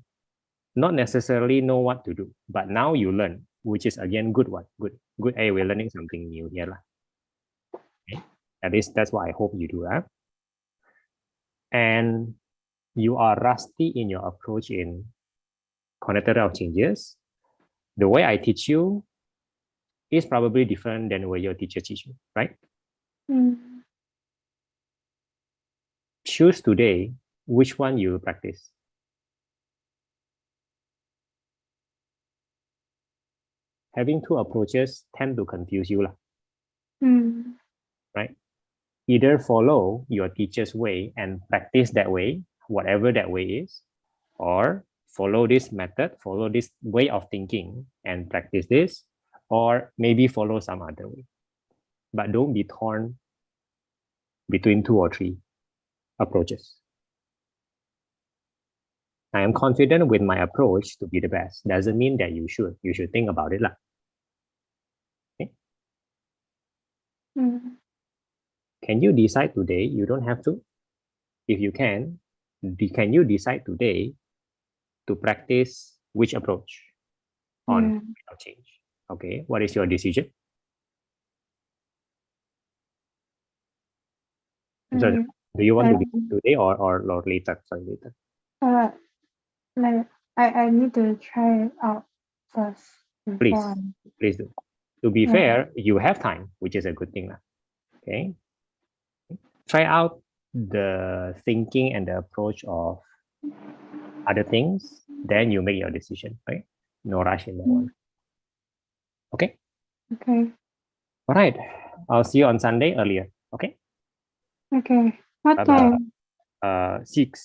Not necessarily know what to do, but now you learn, which is again good one. Good. Hey, we're learning something new here lah. Okay. At least that's what I hope you do. And you are rusty in your approach in collateral of changes. The way I teach you is probably different than the way your teacher teach you, right? Choose today which one you practice. Having 2 approaches tend to confuse you lah. Right? Either follow your teacher's way and practice that way, whatever that way is, or follow this method, follow this way of thinking and practice this, or maybe follow some other way. But don't be torn between 2 or 3 approaches. I am confident with my approach to be the best. Doesn't mean that you should. You should think about it lah. Okay? Can you decide today? You don't have to. If you can you decide today to practice which approach on change? Okay, what is your decision? So do you want to do today or later? Sorry, later. Like I need to try it out first. Please do. To be fair, you have time, which is a good thing. Okay. Try out the thinking and the approach of other things, then you make your decision, right? No rush in that one. Okay? Okay. All right. I'll see you on Sunday earlier. Okay? Okay. What Bye-bye. time? 6.